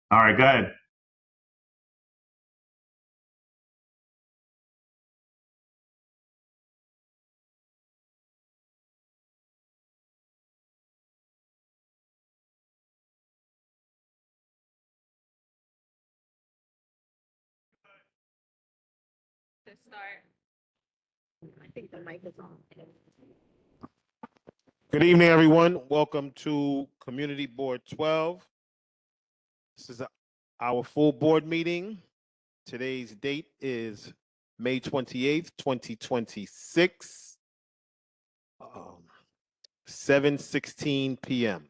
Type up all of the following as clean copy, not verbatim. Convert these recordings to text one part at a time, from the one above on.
All right, go ahead. To start. I think the mic is on. Good evening, everyone. Welcome to Community Board 12. This is our full board meeting. Today's date is May 28th, 2026, 7:16 p.m.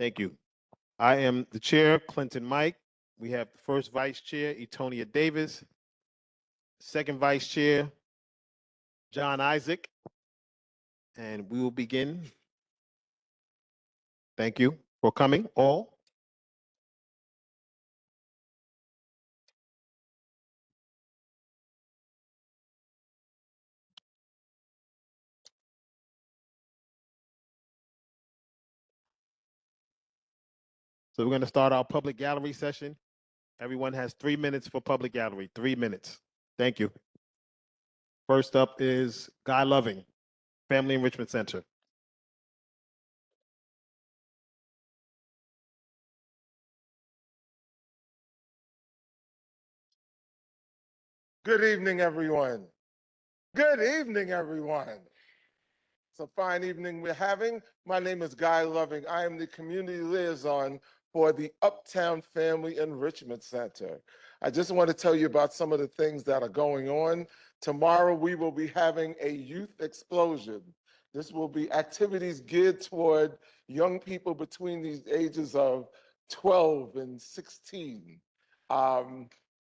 Thank you. I am the chair, Clinton Mike. We have the first vice chair, Etonia Davis. Second vice chair, John Isaac. And we will begin. Thank you for coming, all. So we're going to start our public gallery session. Everyone has 3 minutes for public gallery. 3 minutes. Thank you. First up is Guy Loving, Family Enrichment Center. Good evening, everyone. Good evening, everyone. It's a fine evening we're having. My name is Guy Loving. I am the community liaison for the Uptown Family Enrichment Center. I just want to tell you about some of the things that are going on. Tomorrow, we will be having a youth explosion. This will be activities geared toward young people between the ages of 12 and 16.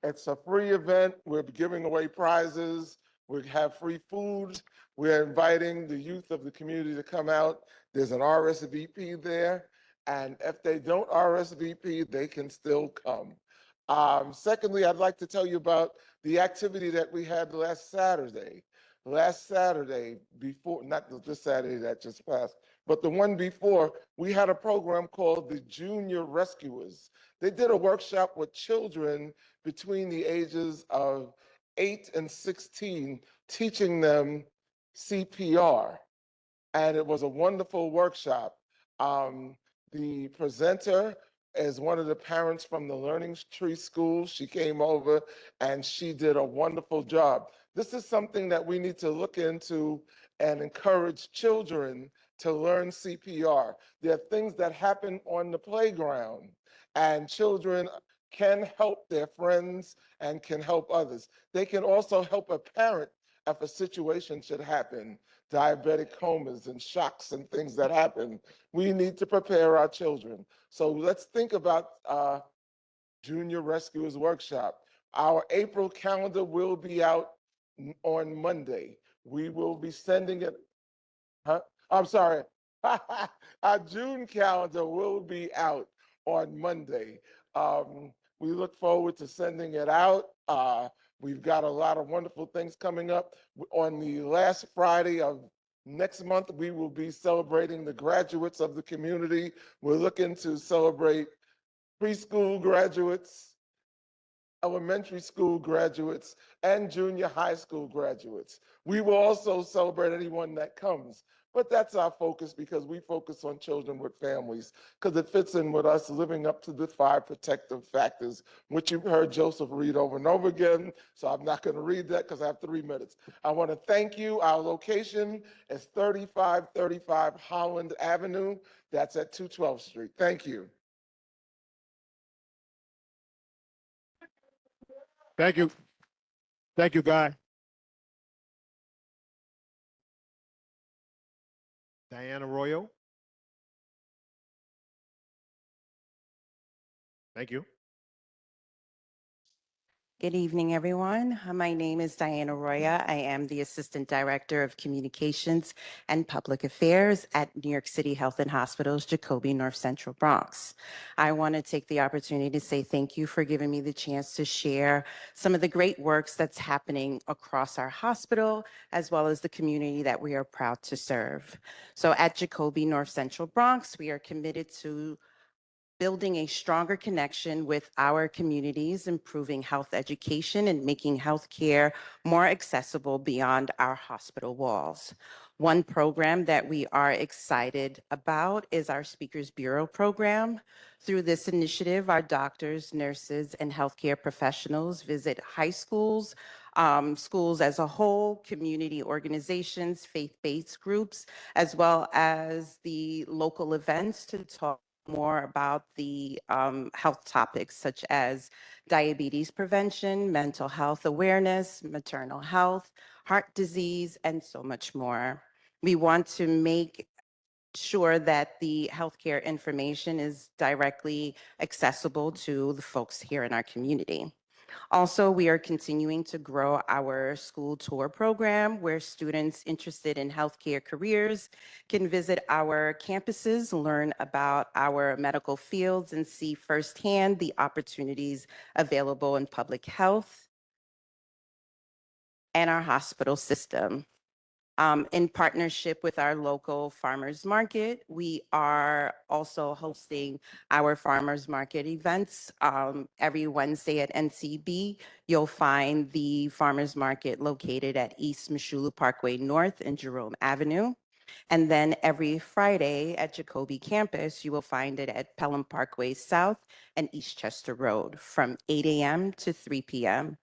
It's a free event. We're giving away prizes. We have free food. We're inviting the youth of the community to come out. There's an RSVP there. And if they don't RSVP, they can still come. Secondly, I'd like to tell you about the activity that we had last Saturday. Last Saturday, before, not this Saturday that just passed, but the one before, we had a program called the Junior Rescuers. They did a workshop with children between the ages of 8 and 16, teaching them CPR. And it was a wonderful workshop. The presenter is one of the parents from the Learning Tree School. She came over and she did a wonderful job. This is something that we need to look into and encourage children to learn CPR. There are things that happen on the playground, and children can help their friends and can help others. They can also help a parent if a situation should happen, diabetic comas and shocks and things that happen. We need to prepare our children. So let's think about Junior Rescuers Workshop. Our April calendar will be out on Monday. We will be sending it, huh? I'm sorry. Our June calendar will be out on Monday. We look forward to sending it out. We've got a lot of wonderful things coming up. On the last Friday of next month, we will be celebrating the graduates of the community. We're looking to celebrate preschool graduates, elementary school graduates, and junior high school graduates. We will also celebrate anyone that comes, but that's our focus because we focus on children with families because it fits in with us living up to the 5 protective factors, which you've heard Joseph read over and over again. So I'm not going to read that because I have 3 minutes. I want to thank you. Our location is 3535 Holland Avenue. That's at 212th Street. Thank you. Thank you. Thank you, Guy. Diana Arroyo. Thank you. Good evening, everyone. My name is Diana Roya. I am the Assistant Director of Communications and Public Affairs at New York City Health and Hospitals, Jacoby North Central Bronx. I want to take the opportunity to say thank you for giving me the chance to share some of the great works that's happening across our hospital, as well as the community that we are proud to serve. So at Jacoby North Central Bronx, we are committed to building a stronger connection with our communities, improving health education, and making healthcare more accessible beyond our hospital walls. One program that we are excited about is our Speakers Bureau program. Through this initiative, our doctors, nurses, and healthcare professionals visit high schools, schools as a whole, community organizations, faith-based groups, as well as the local events to talk more about the health topics such as diabetes prevention, mental health awareness, maternal health, heart disease, and so much more. We want to make sure that the healthcare information is directly accessible to the folks here in our community. Also, we are continuing to grow our school tour program where students interested in healthcare careers can visit our campuses, learn about our medical fields, and see firsthand the opportunities available in public health and our hospital system. In partnership with our local farmers market, we are also hosting our farmers market events. Every Wednesday at NCB, you'll find the farmers market located at East Mashulu Parkway North and Jerome Avenue. And then every Friday at Jacoby campus, you will find it at Pelham Parkway South and Eastchester Road from 8 a.m. to 3 p.m.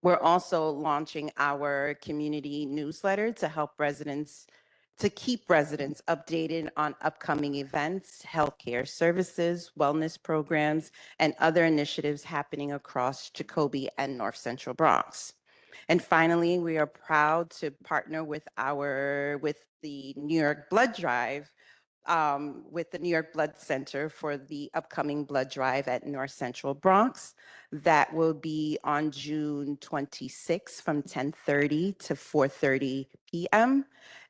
We're also launching our community newsletter to keep residents updated on upcoming events, healthcare services, wellness programs, and other initiatives happening across Jacoby and North Central Bronx. And finally, we are proud to partner with the New York Blood Drive with the New York Blood Center for the upcoming blood drive at North Central Bronx. That will be on June 26th from 10:30 to 4:30 p.m.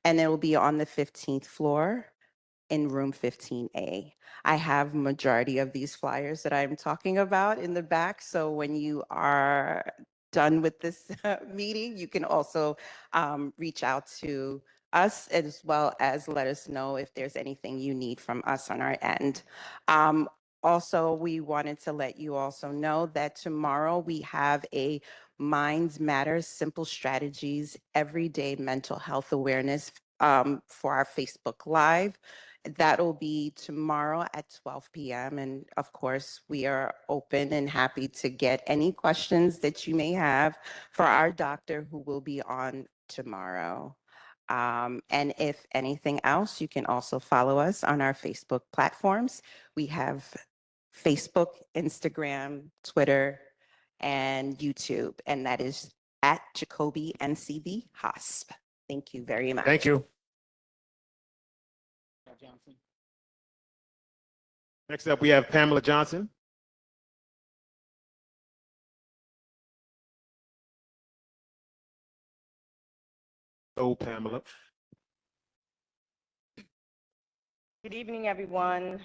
And it will be on the 15th floor in room 15A. I have majority of these flyers that I'm talking about in the back. So when you are done with this meeting, you can also reach out to us as well as let us know if there's anything you need from us on our end. Also, we wanted to let you also know that tomorrow we have a Minds Matter Simple Strategies Everyday Mental Health Awareness for our Facebook Live. That'll be tomorrow at 12 p.m. And of course, we are open and happy to get any questions that you may have for our doctor who will be on tomorrow. And if anything else, you can also follow us on our Facebook platforms. We have Facebook, Instagram, Twitter, and YouTube, and that is at Jacoby NCB HOSP. Thank you very much. Thank you. Next up, we have Pamela Johnson. Oh, Pamela. Good evening, everyone.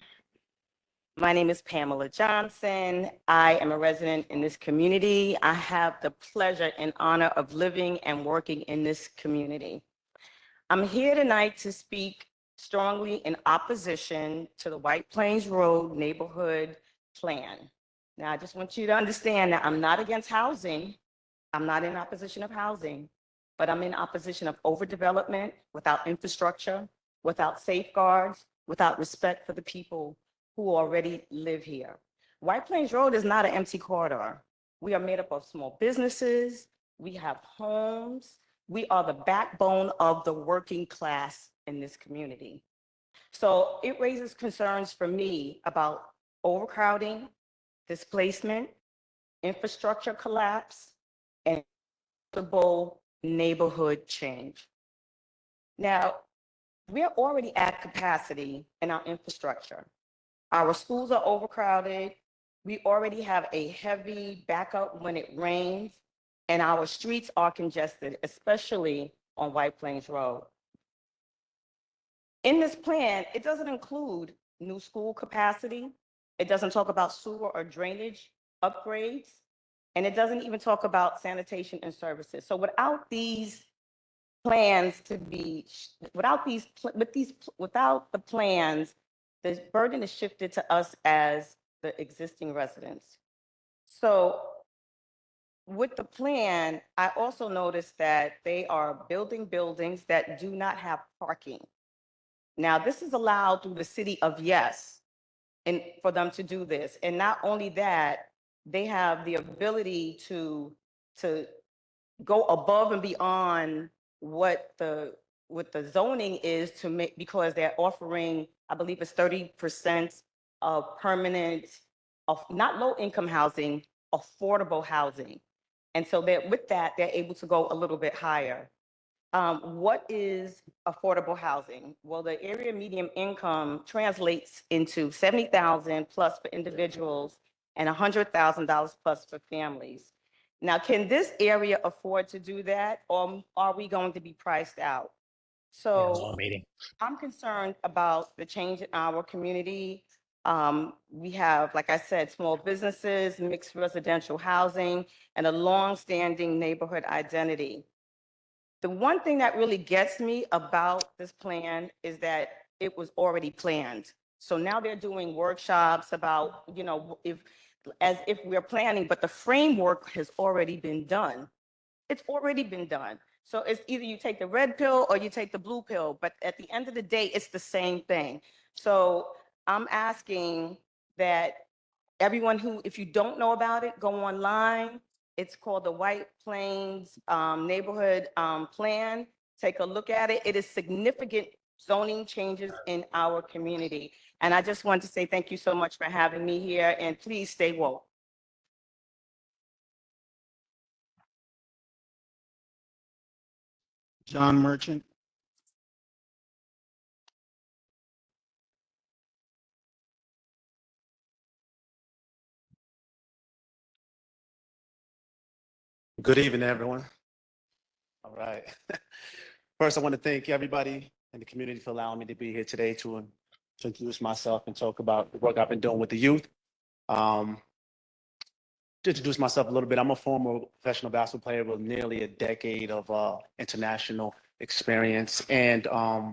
My name is Pamela Johnson. I am a resident in this community. I have the pleasure and honor of living and working in this community. I'm here tonight to speak strongly in opposition to the White Plains Road neighborhood plan. Now, I just want you to understand that I'm not against housing. I'm not in opposition of housing, but I'm in opposition of overdevelopment without infrastructure, without safeguards, without respect for the people who already live here. White Plains Road is not an empty corridor. We are made up of small businesses. We have homes. We are the backbone of the working class in this community. So it raises concerns for me about overcrowding, displacement, infrastructure collapse, and neighborhood change. Now, we're already at capacity in our infrastructure. Our schools are overcrowded. We already have a heavy backup when it rains, and our streets are congested, especially on White Plains Road. In this plan, it doesn't include new school capacity. It doesn't talk about sewer or drainage upgrades, and it doesn't even talk about sanitation and services. So without these plans to be, without the plans the burden is shifted to us as the existing residents. So with the plan, I also noticed that they are building buildings that do not have parking. Now, this is allowed through the city of Yes, and for them to do this. And not only that, they have the ability to go above and beyond what the zoning is to make, because they're offering, I believe it's 30% of permanent, of not low income housing, affordable housing. And so that with that, they're able to go a little bit higher. What is affordable housing? Well, the area median income translates into 70,000 plus for individuals and $100,000 plus for families. Now, can this area afford to do that, or are we going to be priced out? So I'm concerned about the change in our community. We have, like I said, small businesses, mixed residential housing, and a long-standing neighborhood identity. The one thing that really gets me about this plan is that it was already planned. So now they're doing workshops about, as if we're planning, but the framework has already been done. It's already been done. So it's either you take the red pill or you take the blue pill, but at the end of the day, it's the same thing. So I'm asking that everyone who, if you don't know about it, go online. It's called the White Plains Neighborhood Plan. Take a look at it. It is significant zoning changes in our community. And I just want to say thank you so much for having me here, and please stay woke. John Merchant. Good evening, everyone. All right. First, I want to thank everybody in the community for allowing me to be here today to introduce myself and talk about the work I've been doing with the youth. To introduce myself a little bit, I'm a former professional basketball player with nearly a decade of international experience. And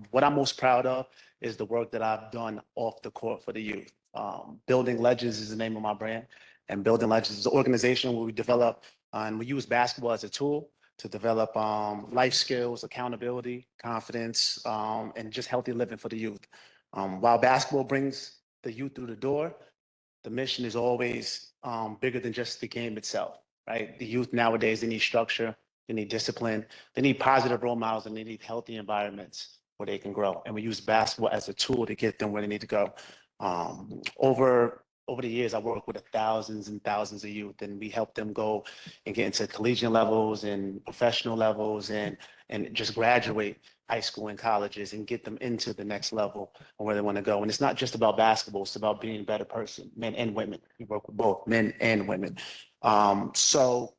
what I'm most proud of is the work that I've done off the court for the youth. Building Legends is the name of my brand. And Building Legends is an organization where we develop and we use basketball as a tool to develop life skills, accountability, confidence, and just healthy living for the youth. While basketball brings the youth through the door, the mission is always bigger than just the game itself, right? The youth nowadays, they need structure, they need discipline, they need positive role models, and they need healthy environments where they can grow. And we use basketball as a tool to get them where they need to go. Over the years, I worked with thousands and thousands of youth, and we help them go and get into collegiate levels and professional levels and just graduate high school and colleges and get them into the next level and where they want to go. And it's not just about basketball, it's about being a better person, men and women. We work with both men and women. So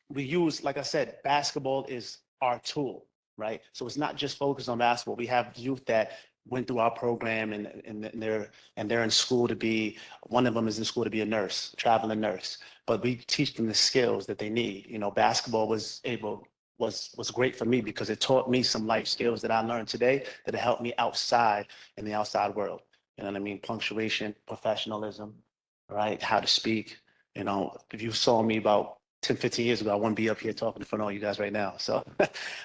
we use, like I said, basketball is our tool, right? So it's not just focused on basketball. We have youth that went through our program and they're in school to be, one of them is in school to be a nurse, traveling nurse, but we teach them the skills that they need. You know, basketball was great for me because it taught me some life skills that I learned today that helped me outside in the outside world. You know what I mean? Punctuation, professionalism, right? How to speak. You know, if you saw me about 10, 15 years ago, I wouldn't be up here talking in front of all you guys right now. So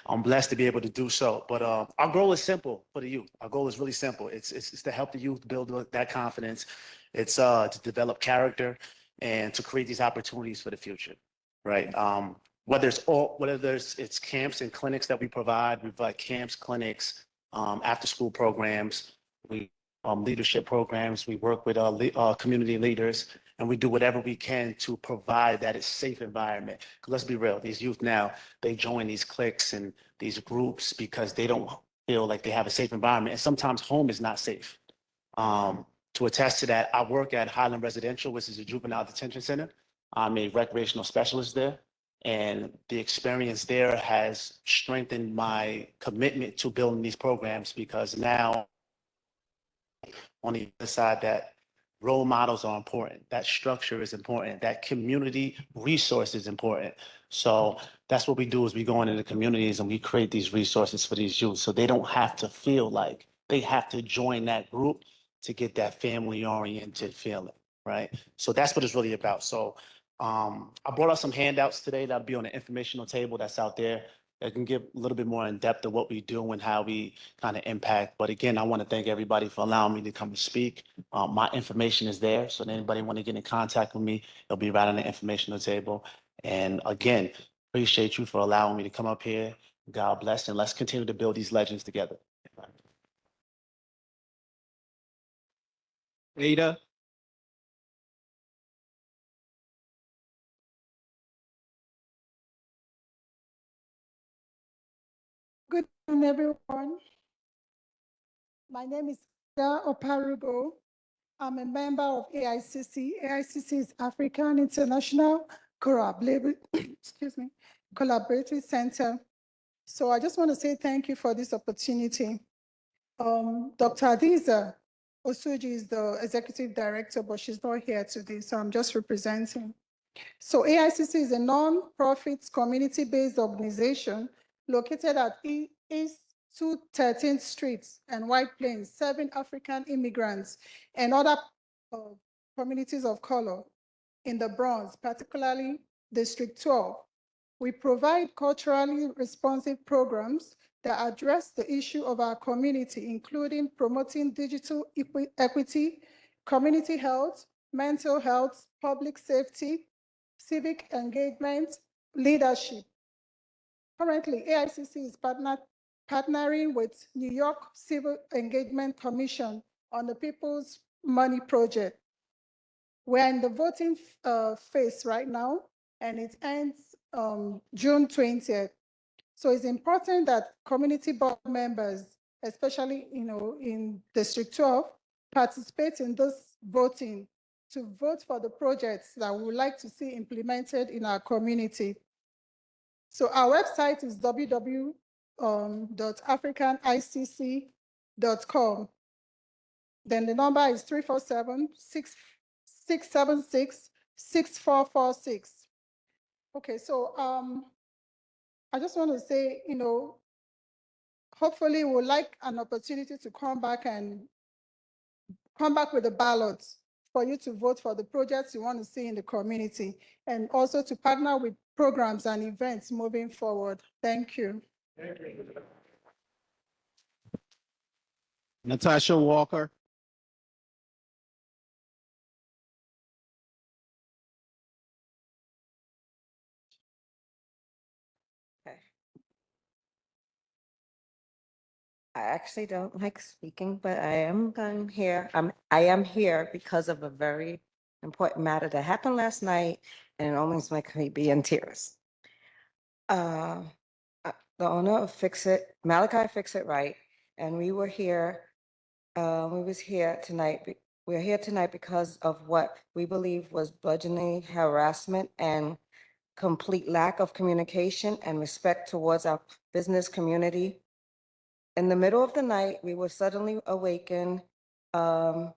I'm blessed to be able to do so. But our goal is simple for the youth. Our goal is really simple. It's to help the youth build that confidence. It's to develop character and to create these opportunities for the future, right? Whether it's camps and clinics that we provide camps, clinics, after school programs, we leadership programs, we work with community leaders, and we do whatever we can to provide that safe environment. Because let's be real, these youth now, they join these cliques and these groups because they don't feel like they have a safe environment. And sometimes home is not safe. To attest to that, I work at Highland Residential, which is a juvenile detention center. I'm a recreational specialist there. And the experience there has strengthened my commitment to building these programs because now on the other side, that role models are important, that structure is important, that community resource is important. So that's what we do is we go into the communities and we create these resources for these youth so they don't have to feel like they have to join that group to get that family-oriented feeling, right? So that's what it's really about. So I brought out some handouts today that'll be on the informational table that's out there that can give a little bit more in depth of what we do and how we kind of impact. But again, I want to thank everybody for allowing me to come and speak. My information is there, so if anybody want to get in contact with me, it'll be right on the informational table. And again, appreciate you for allowing me to come up here. God bless, and let's continue to build these legends together. Ada? Good evening, everyone. My name is Ida Oparugo. I'm a member of AICC. AICC is African International excuse me, Collaborative Center. So I just want to say thank you for this opportunity. Dr. Adiza Osuji is the executive director, but she's not here today, so I'm just representing. So AICC is a non-profit community-based organization located at East 213th Street and White Plains, serving African immigrants and other communities of color in the Bronx, particularly District 12. We provide culturally responsive programs that address the issue of our community, including promoting digital equity, community health, mental health, public safety, civic engagement, leadership. Currently, AICC is partnering with New York Civil Engagement Commission on the People's Money Project. We're in the voting phase right now, and it ends June 20th. So it's important that community board members, especially in District 12, participate in this voting to vote for the projects that we would like to see implemented in our community. So our website is www.africanicc.com. Then the number is 347-676-6446. Okay, so I just want to say, hopefully we'll like an opportunity to come back with a ballot for you to vote for the projects you want to see in the community, and also to partner with programs and events moving forward. Thank you. Natasha Walker? Okay. I actually don't like speaking, but I'm here. I am here because of a very important matter that happened last night, and it almost makes me be in tears. The owner of Fix It, Malachi Fix It Right, and we were here. We're here tonight because of what we believe was bludgeoning harassment and complete lack of communication and respect towards our business community. In the middle of the night, we were suddenly awakened by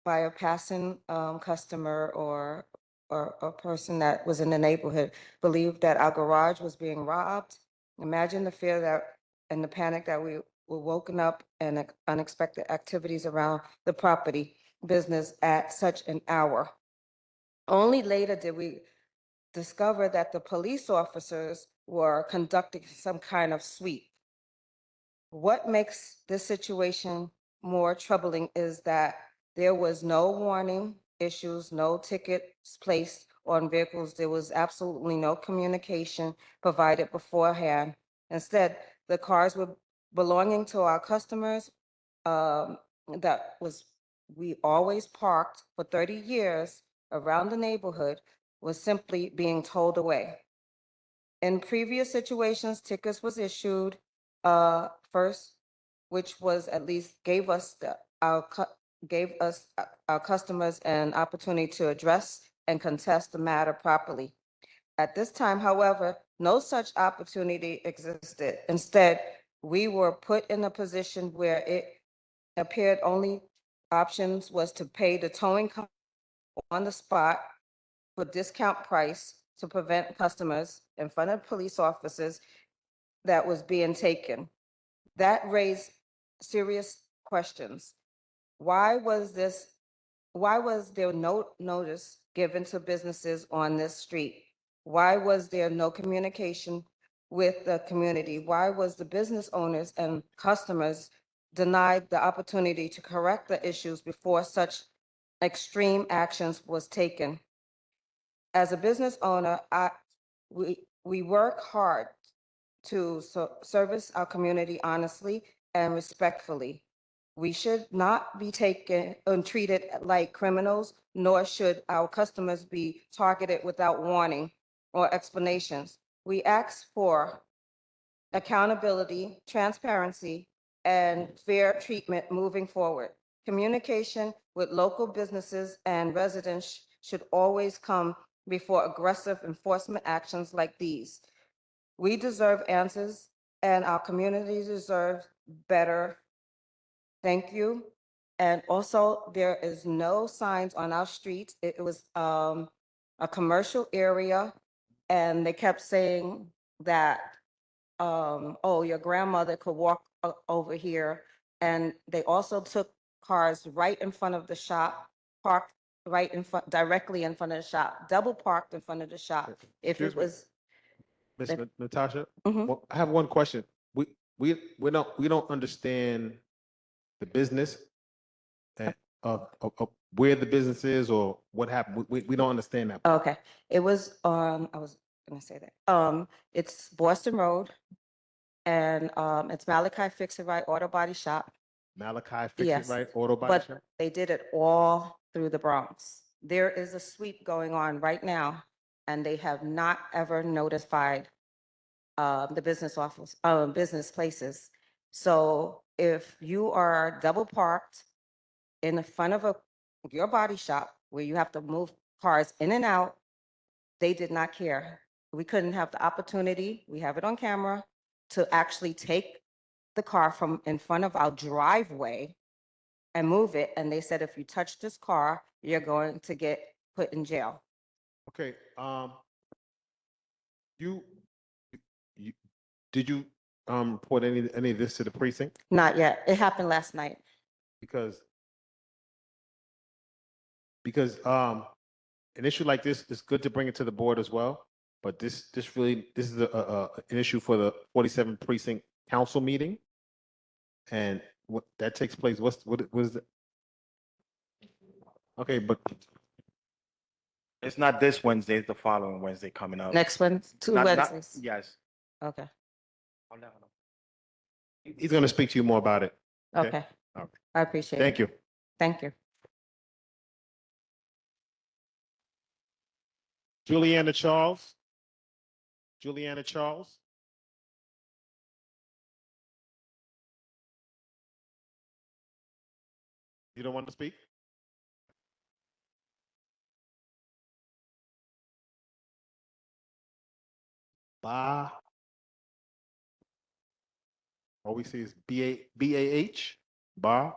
a passing customer or a person that was in the neighborhood, believed that our garage was being robbed. Imagine the fear that and the panic that we were woken up and unexpected activities around the property business at such an hour. Only later did we discover that the police officers were conducting some kind of sweep. What makes this situation more troubling is that there was no warning issues, no tickets placed on vehicles. There was absolutely no communication provided beforehand. Instead, the cars were belonging to our customers we always parked for 30 years around the neighborhood was simply being towed away. In previous situations, tickets was issued first, which was at least gave us our customers an opportunity to address and contest the matter properly. At this time, however, no such opportunity existed. Instead, we were put in a position where it appeared only options was to pay the towing company on the spot for discount price to prevent customers in front of police officers that was being taken. That raised serious questions. Why was there no notice given to businesses on this street? Why was there no communication with the community? Why was the business owners and customers denied the opportunity to correct the issues before such extreme actions was taken? As a business owner, we work hard to service our community honestly and respectfully. We should not be taken and treated like criminals, nor should our customers be targeted without warning or explanations. We ask for accountability, transparency, and fair treatment moving forward. Communication with local businesses and residents should always come before aggressive enforcement actions like these. We deserve answers, and our communities deserve better. Thank you. And also, there is no signs on our streets. It was a commercial area, and they kept saying that, oh, your grandmother could walk over here. And they also took cars right in front of the shop, parked right in front, directly in front of the shop, double parked in front of the shop. If Excuse it me. was, Ms. If- Natasha, Mhm. well, I have one question. We don't understand the business and of where the business is or what happened. We don't understand that. part. Okay, it was, I was gonna say that, it's Boston Road, and, it's Malachi Fix-It-Right Auto Body Shop. Malachi Fix It Yes, Right Auto Body but Shop? they did it all through the Bronx. There is a sweep going on right now, and they have not ever notified, the business office, business places. So if you are double parked in the front of your body shop where you have to move cars in and out, they did not care. We couldn't have the opportunity, we have it on camera, to actually take the car from in front of our driveway and move it. And they said, if you touch this car, you're going to get put in jail. Okay, you, you, did you, report any of this to the precinct? Not yet. It happened last night. Because, an issue like this, it's good to bring it to the board as well. But this is an issue for the 47 precinct council meeting. And what, that takes place, what is the? Okay, but It's not this Wednesday, it's the following Wednesday coming up. Next one, two Not- Wednesdays. Yes. Okay, I'll let her know. he's gonna speak to you more about it. Okay. okay. Okay. I appreciate it. Thank you. Thank you. Juliana Charles. Juliana Charles. You don't want to speak? Ba. All we see is B-A-H, Ba.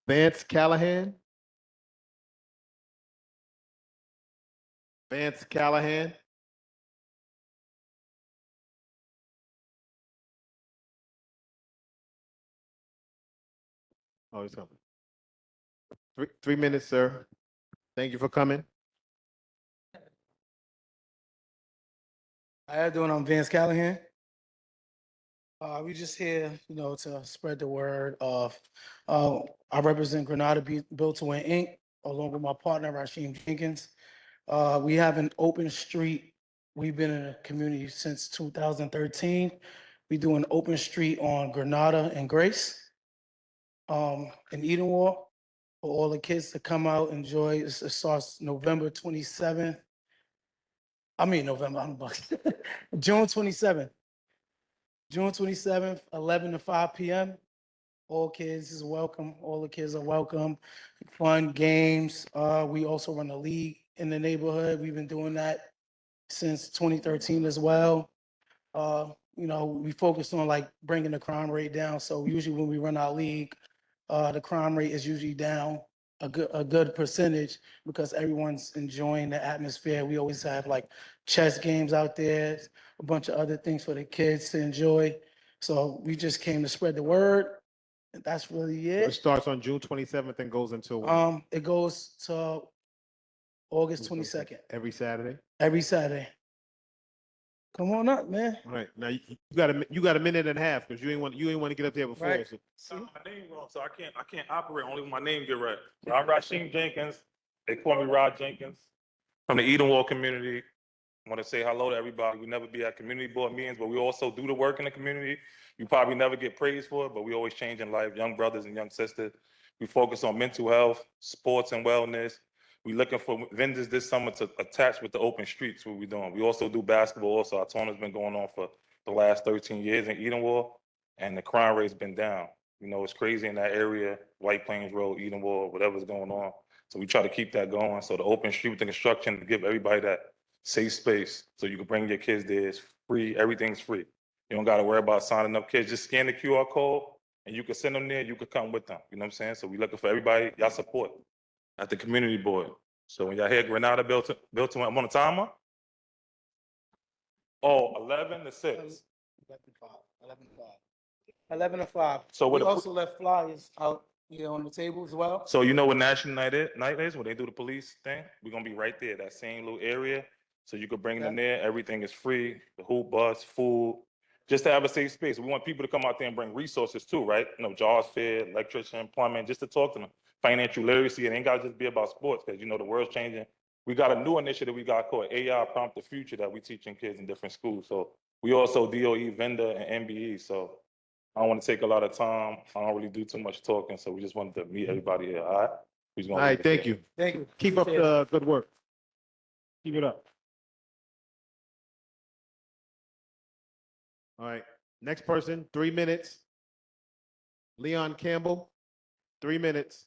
Vance Callahan. Vance Callahan. Oh, he's coming. 3 minutes, sir. Thank you for coming. How you doing? I'm Vance Callahan. We just here, to spread the word of, I represent Granada Built to Win Inc., along with my partner, Rasheem Jenkins. We have an open street. We've been in the community since 2013. We do an open street on Granada and Grace, in Edenwald, for all the kids to come out, enjoy. It starts November 27th. I mean, November, I'm bugging. June 27th. June 27th, 11 to 5 p.m. All kids is welcome. All the kids are welcome. Fun games. We also run a league in the neighborhood. We've been doing that since 2013 as well. We focused on like bringing the crime rate down. So usually when we run our league, the crime rate is usually down a good percentage because everyone's enjoying the atmosphere. We always have like chess games out there, a bunch of other things for the kids to enjoy. So we just came to spread the word, and that's really So it it. starts on June 27th and goes until when? It goes to August June 22nd, Every Saturday? every Saturday. Come on up, man. All right, now you got a minute and a half because you ain't want to get up there before. Right. So See? My name wrong, so I can't operate only when my name get right. So I'm Rasheem Jenkins. They call me Rod Jenkins. From the Eden Wall community. I want to say hello to everybody. We never be at community board meetings, but we also do the work in the community. You probably never get praised for it, but we always changing life, young brothers and young sisters. We focus on mental health, sports and wellness. We looking for vendors this summer to attach with the open streets, what we doing. We also do basketball also. Our tournament's been going on for the last 13 years in Edenwall, and the crime rate's been down. You know, it's crazy in that area, White Plains Road, Edenwall, whatever's going on. So we try to keep that going. So the open street with the construction to give everybody that safe space so you can bring your kids there. It's free. Everything's free. You don't got to worry about signing up kids. Just scan the QR code and you can send them there. You can come with them. You know what I'm saying? So we looking for everybody, y'all support at the community board. So when y'all hear Granada built, I'm on a timer. Oh, 11 to 6. 11 to 5. So We with also left flyers out here on the table as well. So you know what National Night is when they do the police thing? We're gonna be right there, that same little area. So you could bring them there. Everything is free. The hoop bus, food, just to have a safe space. We want people to come out there and bring resources too, right? You know, jaws fed, electrician, plumbing, just to talk to them. Financial literacy. It ain't gotta just be about sports because you know the world's changing. We got a new initiative we got called AI Prompt the Future that we teaching kids in different schools. So we also DOE vendor and MBE. So I don't want to take a lot of time. I don't really do too much talking, so we just wanted to meet everybody here. All right. all right, thank you. Thank you. Keep up Appreciate it. the good work. Keep it up. All right, next person, 3 minutes. Leon Campbell, 3 minutes.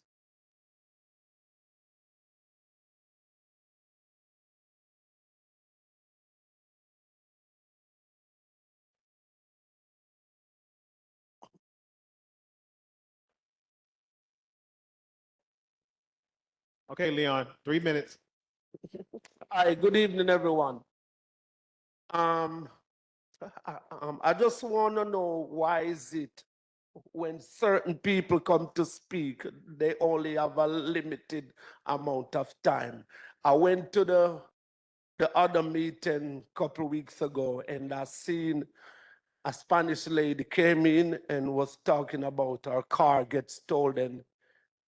Okay, Leon, 3 minutes. Hi, good evening, everyone. I just want to know why is it when certain people come to speak, they only have a limited amount of time. I went to the other meeting a couple of weeks ago, and I seen a Spanish lady came in and was talking about her car gets stolen,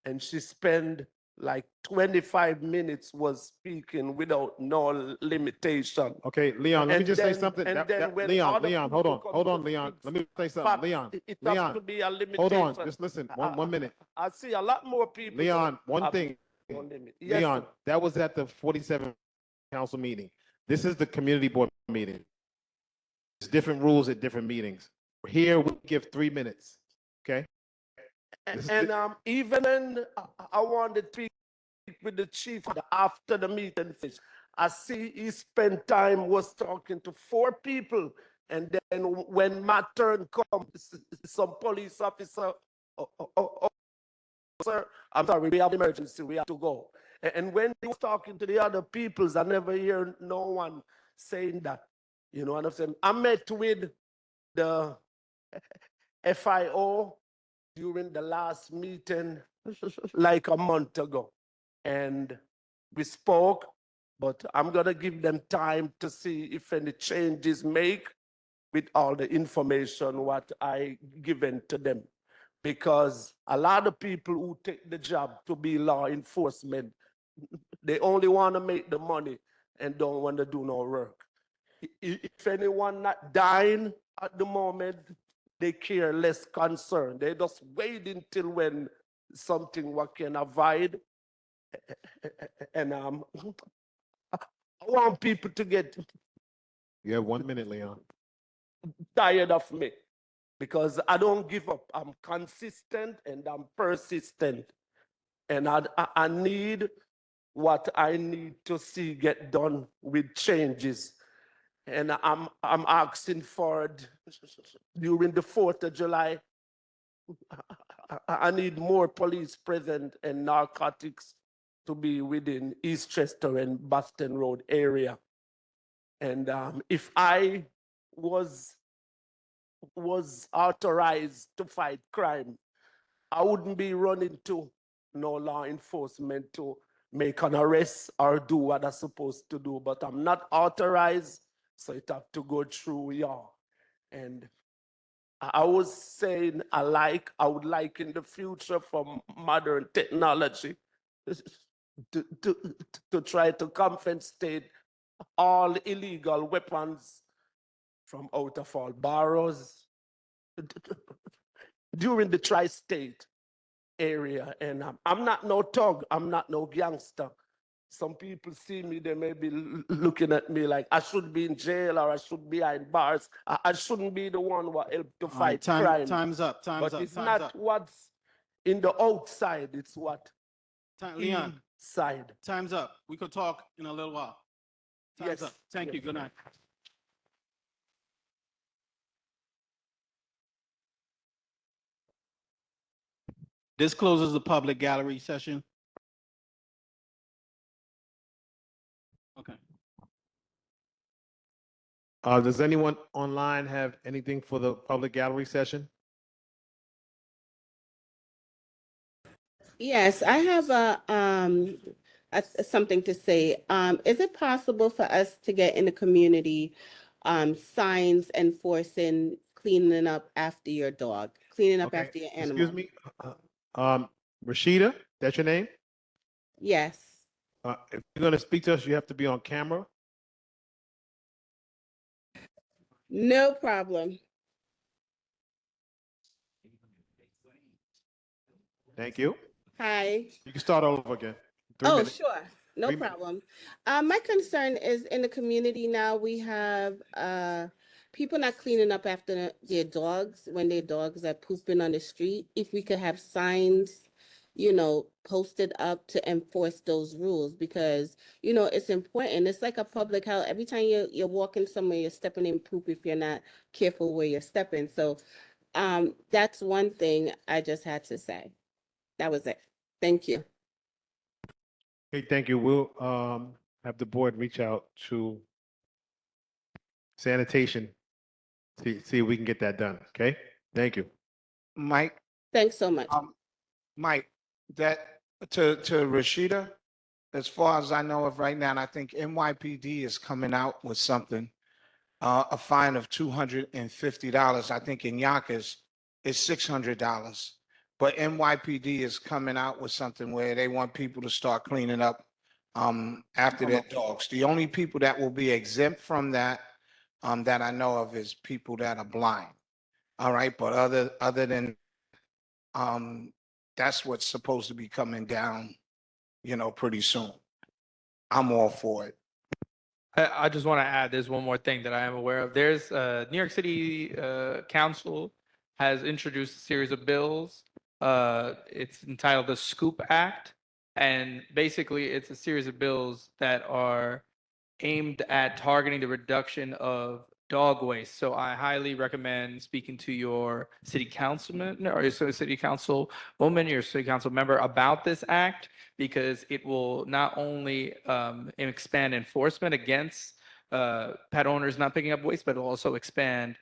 and she spent like 25 minutes was speaking without no limitation. Okay, Leon, let me just say something. And then when Leon, other Leon, people hold come on, to Leon. speak Let me say something. facts, Leon, it has Leon, to be a limitation. hold on, just listen, one minute. I see a lot more people. Leon, one have thing. no limit. Yes, Leon, sir. that was at the 47 council meeting. This is the community board meeting. There's different rules at different meetings. Here, we give 3 minutes, okay? And even when I wanted to speak with the chief after the meeting finished, I see he spent time was talking to 4 people, and then when my turn comes, some police officer, sir, I'm sorry, we have emergency, we have to go. And when he was talking to the other peoples, I never hear no one saying that. You know what I'm saying? I met with the FIO during the last meeting like a month ago. And we spoke, but I'm gonna give them time to see if any changes make with all the information what I given to them. Because a lot of people who take the job to be law enforcement, they only want to make the money and don't want to do no work. If anyone not dying at the moment, they care less concerned. They just wait until when something what can avoid. And I want people to get You have 1 minute, Leon. tired of me because I don't give up. I'm consistent and I'm persistent. And I need what I need to see get done with changes. And I'm asking for it during the 4th of July. I need more police present and narcotics to be within Eastchester and Boston Road area. And if I was was authorized to fight crime, I wouldn't be running to no law enforcement to make an arrest or do what I'm supposed to do, but I'm not authorized, so it have to go through y'all. And I was saying I would like in the future for modern technology to, to, to try to compensate all illegal weapons from out of all boroughs during the tri-state area. And I'm not no thug, I'm not no gangster. Some people see me, they may be looking at me like I should be in jail or I should be behind bars. I shouldn't be the one who helped to All right, fight crime. time's up, But it's time's not up. what's in the outside, it's what Leon, inside. time's up. We could talk in a little while. Time's Yes. up. Thank you. Good night. This closes the public gallery session. Okay. Does anyone online have anything for the public gallery session? Yes, I have something to say. Is it possible for us to get in the community signs enforcing cleaning up after your dog, cleaning up Okay, after your animal? excuse me. Rashida, that's your name? Yes. If you're going to speak to us, you have to be on camera. No problem. Thank you. Hi. You can start all over again. 3 Oh, minutes. sure. No 3 minutes. problem. My concern is in the community now, we have people not cleaning up after their dogs when their dogs are pooping on the street. If we could have signs, posted up to enforce those rules because, it's important. It's like a public health. Every time you're walking somewhere, you're stepping in poop if you're not careful where you're stepping. So that's one thing I just had to say. That was it. Thank you. Okay, thank you. We'll have the board reach out to sanitation, see if we can get that done. Okay, thank you. Mike, Thanks so much. Mike, that to Rashida, as far as I know of right now, and I think NYPD is coming out with something, a fine of $250. I think in Yonkers is $600. But NYPD is coming out with something where they want people to start cleaning up after their dogs. The only people that will be exempt from that that I know of is people that are blind. All right, but other than that's what's supposed to be coming down, pretty soon. I'm all for it. I just want to add, there's one more thing that I am aware of. There's New York City Council has introduced a series of bills. It's entitled the Scoop Act. And basically, it's a series of bills that are aimed at targeting the reduction of dog waste. So I highly recommend speaking to your city councilman or your city council woman, your city council member about this act, because it will not only expand enforcement against pet owners not picking up waste, but it'll also expand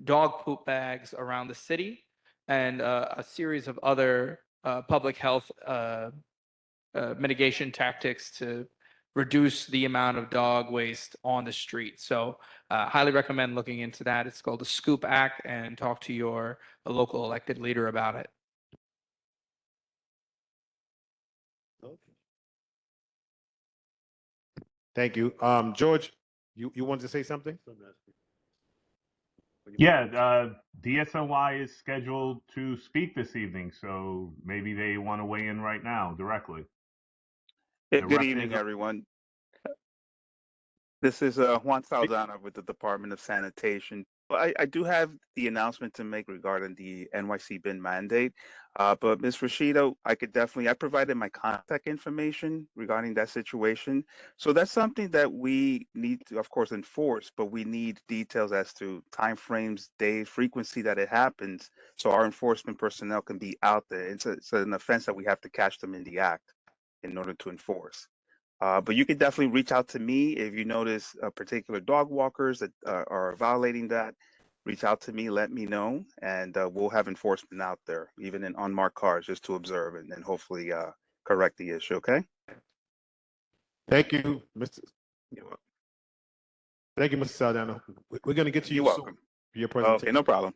dog poop bags around the city and a series of other public health mitigation tactics to reduce the amount of dog waste on the street. So highly recommend looking into that. It's called the Scoop Act, and talk to your local elected leader about it. Thank you. George, you wanted to say something? Yeah, DSNY is scheduled to speak this evening, so maybe they want to weigh in right now directly. Good evening, everyone. This is Juan Saldana with the Department of Sanitation. I do have the announcement to make regarding the NYC bin mandate, but Ms. Rashida, I provided my contact information regarding that situation. So that's something that we need to, of course, enforce, but we need details as to timeframes, days, frequency that it happens, so our enforcement personnel can be out there. It's an offense that we have to catch them in the act in order to enforce. But you can definitely reach out to me if you notice particular dog walkers that are violating that. reach out to me, let me know, and we'll have enforcement out there, even in unmarked cars, just to observe and then hopefully correct the issue. Okay. Thank you, Mr. You're welcome. Thank you, Mr. Saldana. We're going to get to you You're soon welcome. for your Okay, presentation. no problem.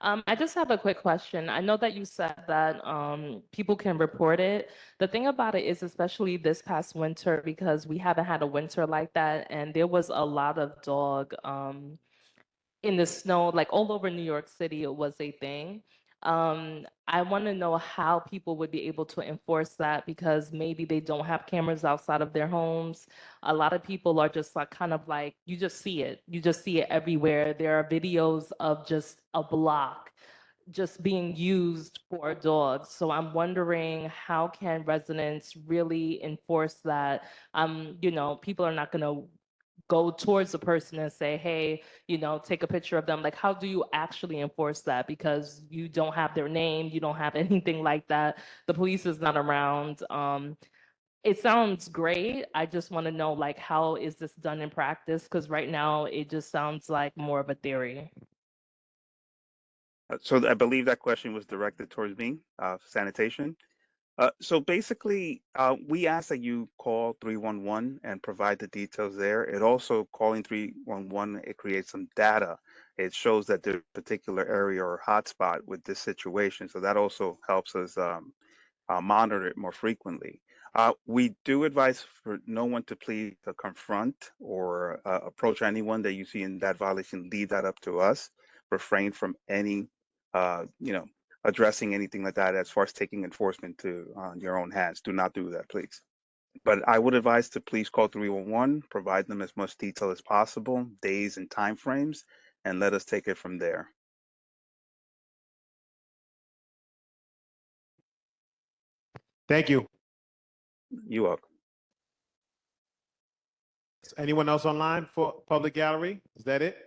I just have a quick question. I know that you said that people can report it. The thing about it is, especially this past winter, because we haven't had a winter like that, and there was a lot of dog in the snow, like all over New York City, it was a thing. I want to know how people would be able to enforce that because maybe they don't have cameras outside of their homes. A lot of people are just like kind of like, you just see it. You just see it everywhere. There are videos of just a block just being used for dogs. So I'm wondering how can residents really enforce that? People are not going to go towards the person and say, hey, take a picture of them. Like, how do you actually enforce that? Because you don't have their name, you don't have anything like that. The police is not around. It sounds great. I just want to know, like, how is this done in practice? Because right now it just sounds like more of a theory. So I believe that question was directed towards me, sanitation. So basically, we ask that you call 311 and provide the details there. It also, calling 311, it creates some data. It shows that there's a particular area or hotspot with this situation. So that also helps us monitor it more frequently. We do advise for no one to please confront or approach anyone that you see in that violation. Leave that up to us. Refrain from any, you know, addressing anything like that as far as taking enforcement to your own hands. Do not do that, please. But I would advise to please call 311, provide them as much detail as possible, days and time frames, and let us take it from there. Thank you. You're welcome. Anyone else online for public gallery? Is that it?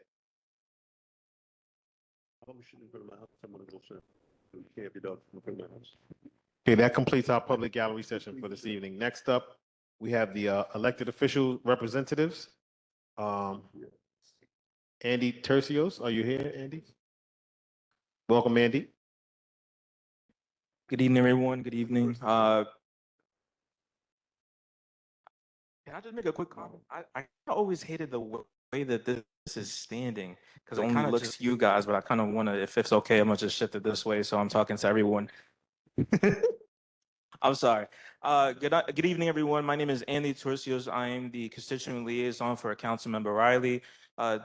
Okay, that completes our public gallery session for this evening. Next up, we have the elected official representatives. Andy Tercios, are you here, Andy? Welcome, Andy. Good evening, everyone. Good evening. Can I just make a quick comment? I always hated the way that this is standing because it kind of looks you guys, but I kind of want to, if it's okay, I'm gonna just shift it this way so I'm talking to everyone. I'm sorry. Good evening, everyone. My name is Andy Turcios. I am the constituent liaison for Councilmember Riley.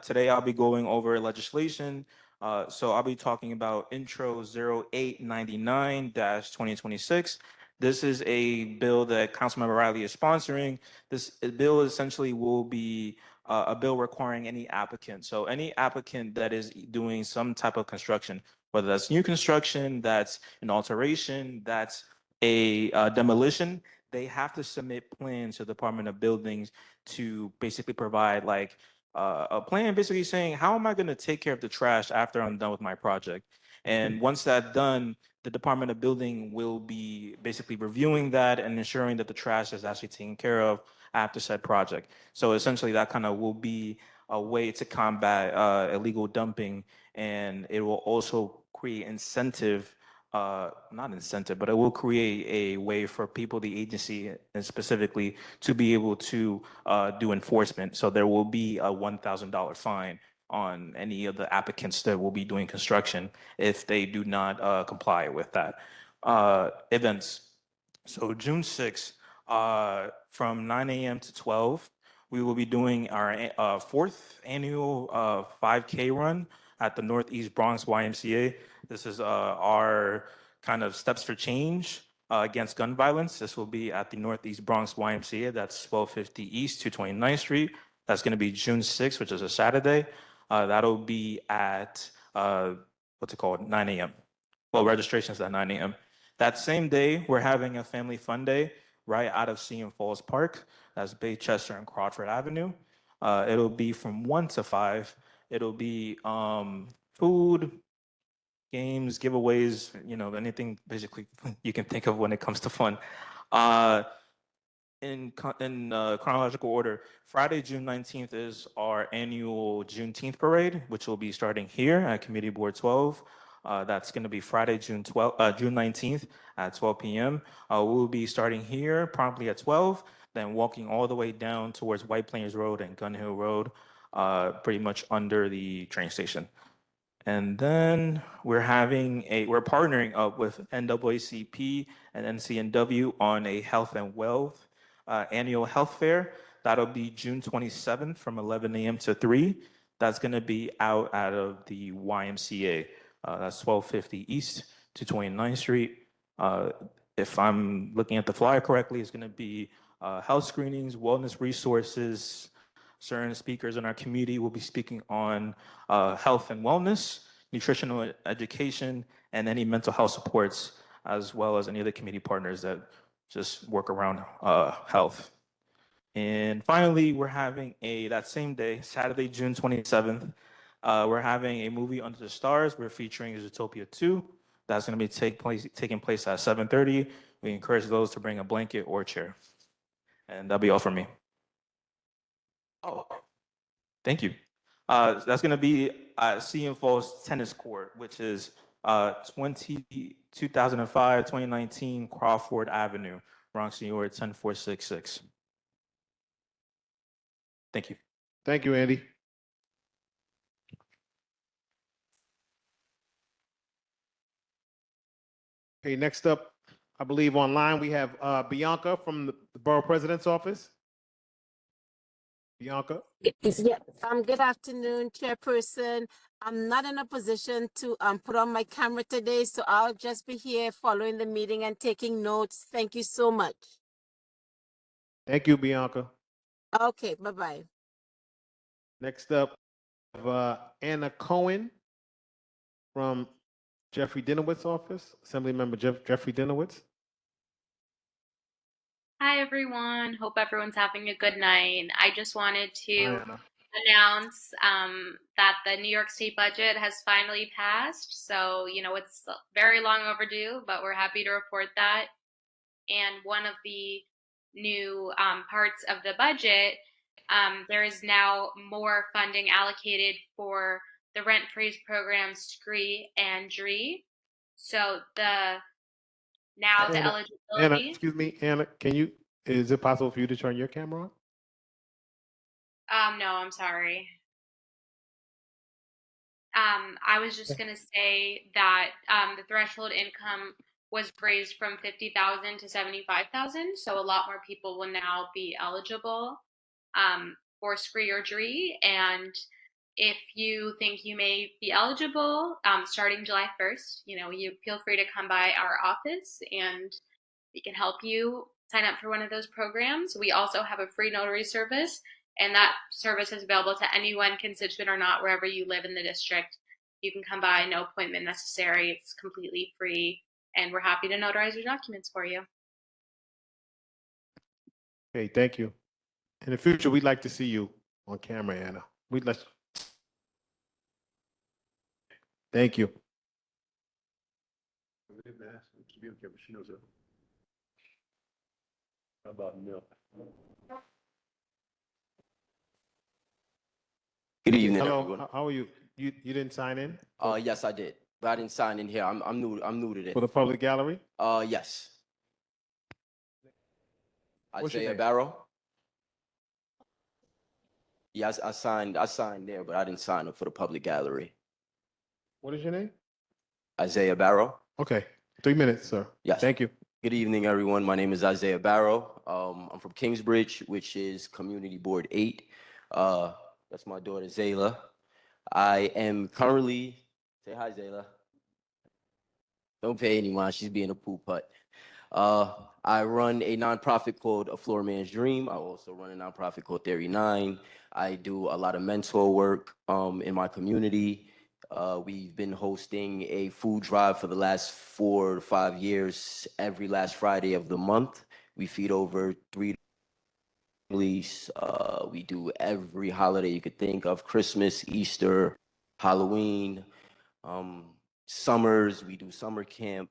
Today, I'll be going over legislation. So I'll be talking about Intro 0899-2026. This is a bill that Councilmember Riley is sponsoring. This bill essentially will be a bill requiring any applicant. So any applicant that is doing some type of construction, whether that's new construction, that's an alteration, that's a demolition, they have to submit plans to the Department of Buildings to basically provide like a plan basically saying, how am I going to take care of the trash after I'm done with my project? And once that's done, the Department of Building will be basically reviewing that and ensuring that the trash is actually taken care of after said project. So essentially that kind of will be a way to combat illegal dumping, and it will also create incentive, not incentive, but it will create a way for people, the agency and specifically, to be able to do enforcement. So there will be a $1,000 fine on any of the applicants that will be doing construction if they do not comply with that. Events. So June 6th, from 9 a.m. to 12, we will be doing our fourth annual 5K run at the Northeast Bronx YMCA. This is our kind of steps for change against gun violence. This will be at the Northeast Bronx YMCA. That's 1250 East, 229th Street. That's going to be June 6th, which is a Saturday. That'll be at, what's it called, 9 a.m. Well, registration's at 9 a.m. That same day, we're having a family fun day right out of Seton Falls Park. That's Baychester and Crawford Avenue. It'll be from 1 to 5. It'll be food, games, giveaways, anything basically you can think of when it comes to fun. in chronological order, Friday, June 19th is our annual Juneteenth parade, which will be starting here at Committee Board 12. That's going to be Friday, June 19th at 12 p.m. We'll be starting here promptly at 12, then walking all the way down towards White Plains Road and Gun Hill Road, pretty much under the train station. And then we're partnering up with NAACP and NCNW on a health and wealth annual health fair. That'll be June 27th from 11 a.m. to 3. That's going to be out of the YMCA. That's 1250 East to 29th Street. If I'm looking at the flyer correctly, it's going to be health screenings, wellness resources. Certain speakers in our community will be speaking on health and wellness, nutritional education, and any mental health supports, as well as any of the community partners that just work around health. And finally, we're having that same day, Saturday, June 27th, we're having a movie Under the Stars. We're featuring Zootopia 2. That's going to be taking place at 7:30. We encourage those to bring a blanket or chair. And that'll be all for me. Oh, thank you. That's going to be at CM Falls Tennis Court, which is 2005-2019 Crawford Avenue, Bronx, New York, 10466. Thank you. Thank you, Andy. Okay, next up, I believe online we have Bianca from the Borough President's Office. Bianca? Yes, good afternoon, Chairperson. I'm not in a position to put on my camera today, so I'll just be here following the meeting and taking notes. Thank you so much. Thank you, Bianca. Okay, bye-bye. Next up, we have Anna Cohen from Jeffrey Dinowitz's office, Assemblymember Jeffrey Dinowitz. Hi, everyone. Hope everyone's having a good night. I just wanted to Hi, Anna. announce that the New York State budget has finally passed. So, it's very long overdue, but we're happy to report that. And one of the new parts of the budget, there is now more funding allocated for the rent freeze programs, SCREE and DREE. So the eligibility. Anna, excuse me, Anna, is it possible for you to turn your camera on? No, I'm sorry. I was just going to say that the threshold income was raised from 50,000 to 75,000. So a lot more people will now be eligible for SCREE or DREE. And if you think you may be eligible starting July 1st, you feel free to come by our office and we can help you sign up for one of those programs. We also have a free notary service, and that service is available to anyone, constituent or not, wherever you live in the district. You can come by, no appointment necessary. It's completely free, and we're happy to notarize your documents for you. Okay, thank you. In the future, we'd like to see you on camera, Anna. Thank you. She knows it. How about milk? Good evening, Hello, everyone. how are you? You didn't sign in? Yes, I did, but I didn't sign in here. I'm new to this. For the public gallery? Yes. What's your Isaiah name? Barrow. Yes, I signed there, but I didn't sign up for the public gallery. What is your name? Isaiah Barrow. Okay, 3 minutes, sir. Yes. Thank you. Good evening, everyone. My name is Isaiah Barrow. I'm from Kingsbridge, which is Community Board 8. That's my daughter, Zayla. I am currently, say hi, Zayla. Don't pay any mind, she's being a poop putt. I run a nonprofit called A Floor Man's Dream. I also run a nonprofit called Theory 9. I do a lot of mentor work in my community. We've been hosting a food drive for the last 4 to 5 years, every last Friday of the month. We feed over 3 families. We do every holiday you could think of: Christmas, Easter, Halloween, summers. We do summer camp.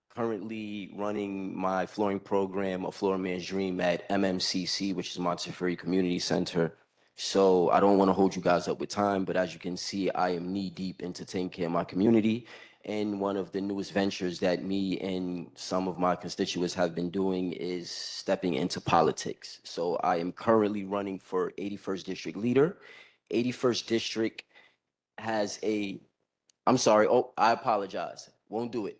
currently running my flooring program, A Floor Man's Dream, at MMCC, which is Montefiore Community Center. So I don't want to hold you guys up with time, but as you can see, I am knee deep into taking care of my community. And one of the newest ventures that me and some of my constituents have been doing is stepping into politics. So I am currently running for 81st District Leader. 81st District has a, I'm sorry, oh, I apologize. Won't do it.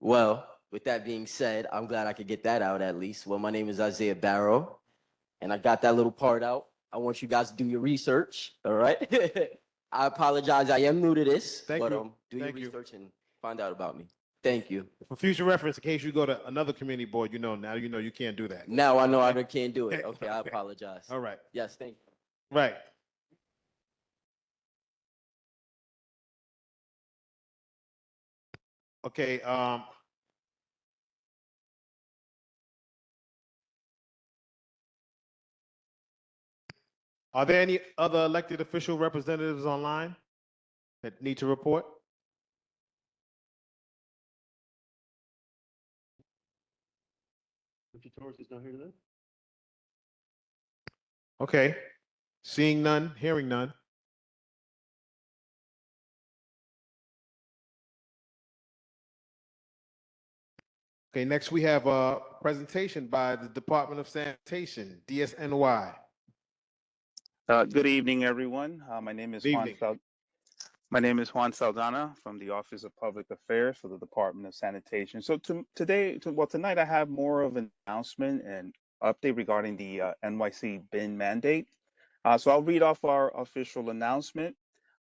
Well, with that being said, I'm glad I could get that out at least. Well, my name is Isaiah Barrow, and I got that little part out. I want you guys to do your research, all right? I apologize, I am new to this, Thank but you. do your Thank you. research and find out about me. Thank you. For future reference, in case you go to another community board, now you can't do that. Now I know I can't do it. Okay, I apologize. All right. Yes, thank you. Right. Okay, are there any other elected official representatives online that need to report? Okay, seeing none, hearing none. Okay, next we have a presentation by the Department of Sanitation, DSNY. Good evening, everyone. Evening. My name is Juan Saldana from the Office of Public Affairs for the Department of Sanitation. So tonight I have more of an announcement and update regarding the NYC bin mandate. So I'll read off our official announcement.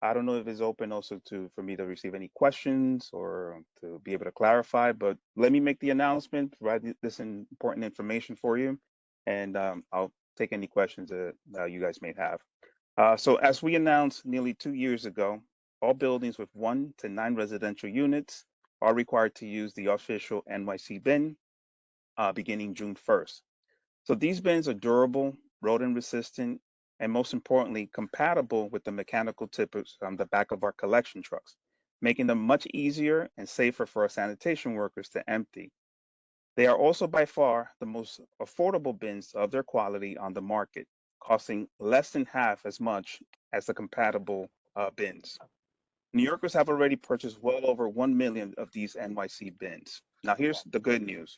I don't know if it's open also for me to receive any questions or to be able to clarify, but let me make the announcement, provide this important information for you, and I'll take any questions that you guys may have. So as we announced nearly 2 years ago, all buildings with 1 to 9 residential units are required to use the official NYC bin beginning June 1st. So these bins are durable, rodent resistant, and most importantly, compatible with the mechanical tippers on the back of our collection trucks, making them much easier and safer for our sanitation workers to empty. They are also by far the most affordable bins of their quality on the market, costing less than half as much as the compatible bins. New Yorkers have already purchased well over 1 million of these NYC bins. Now here's the good news.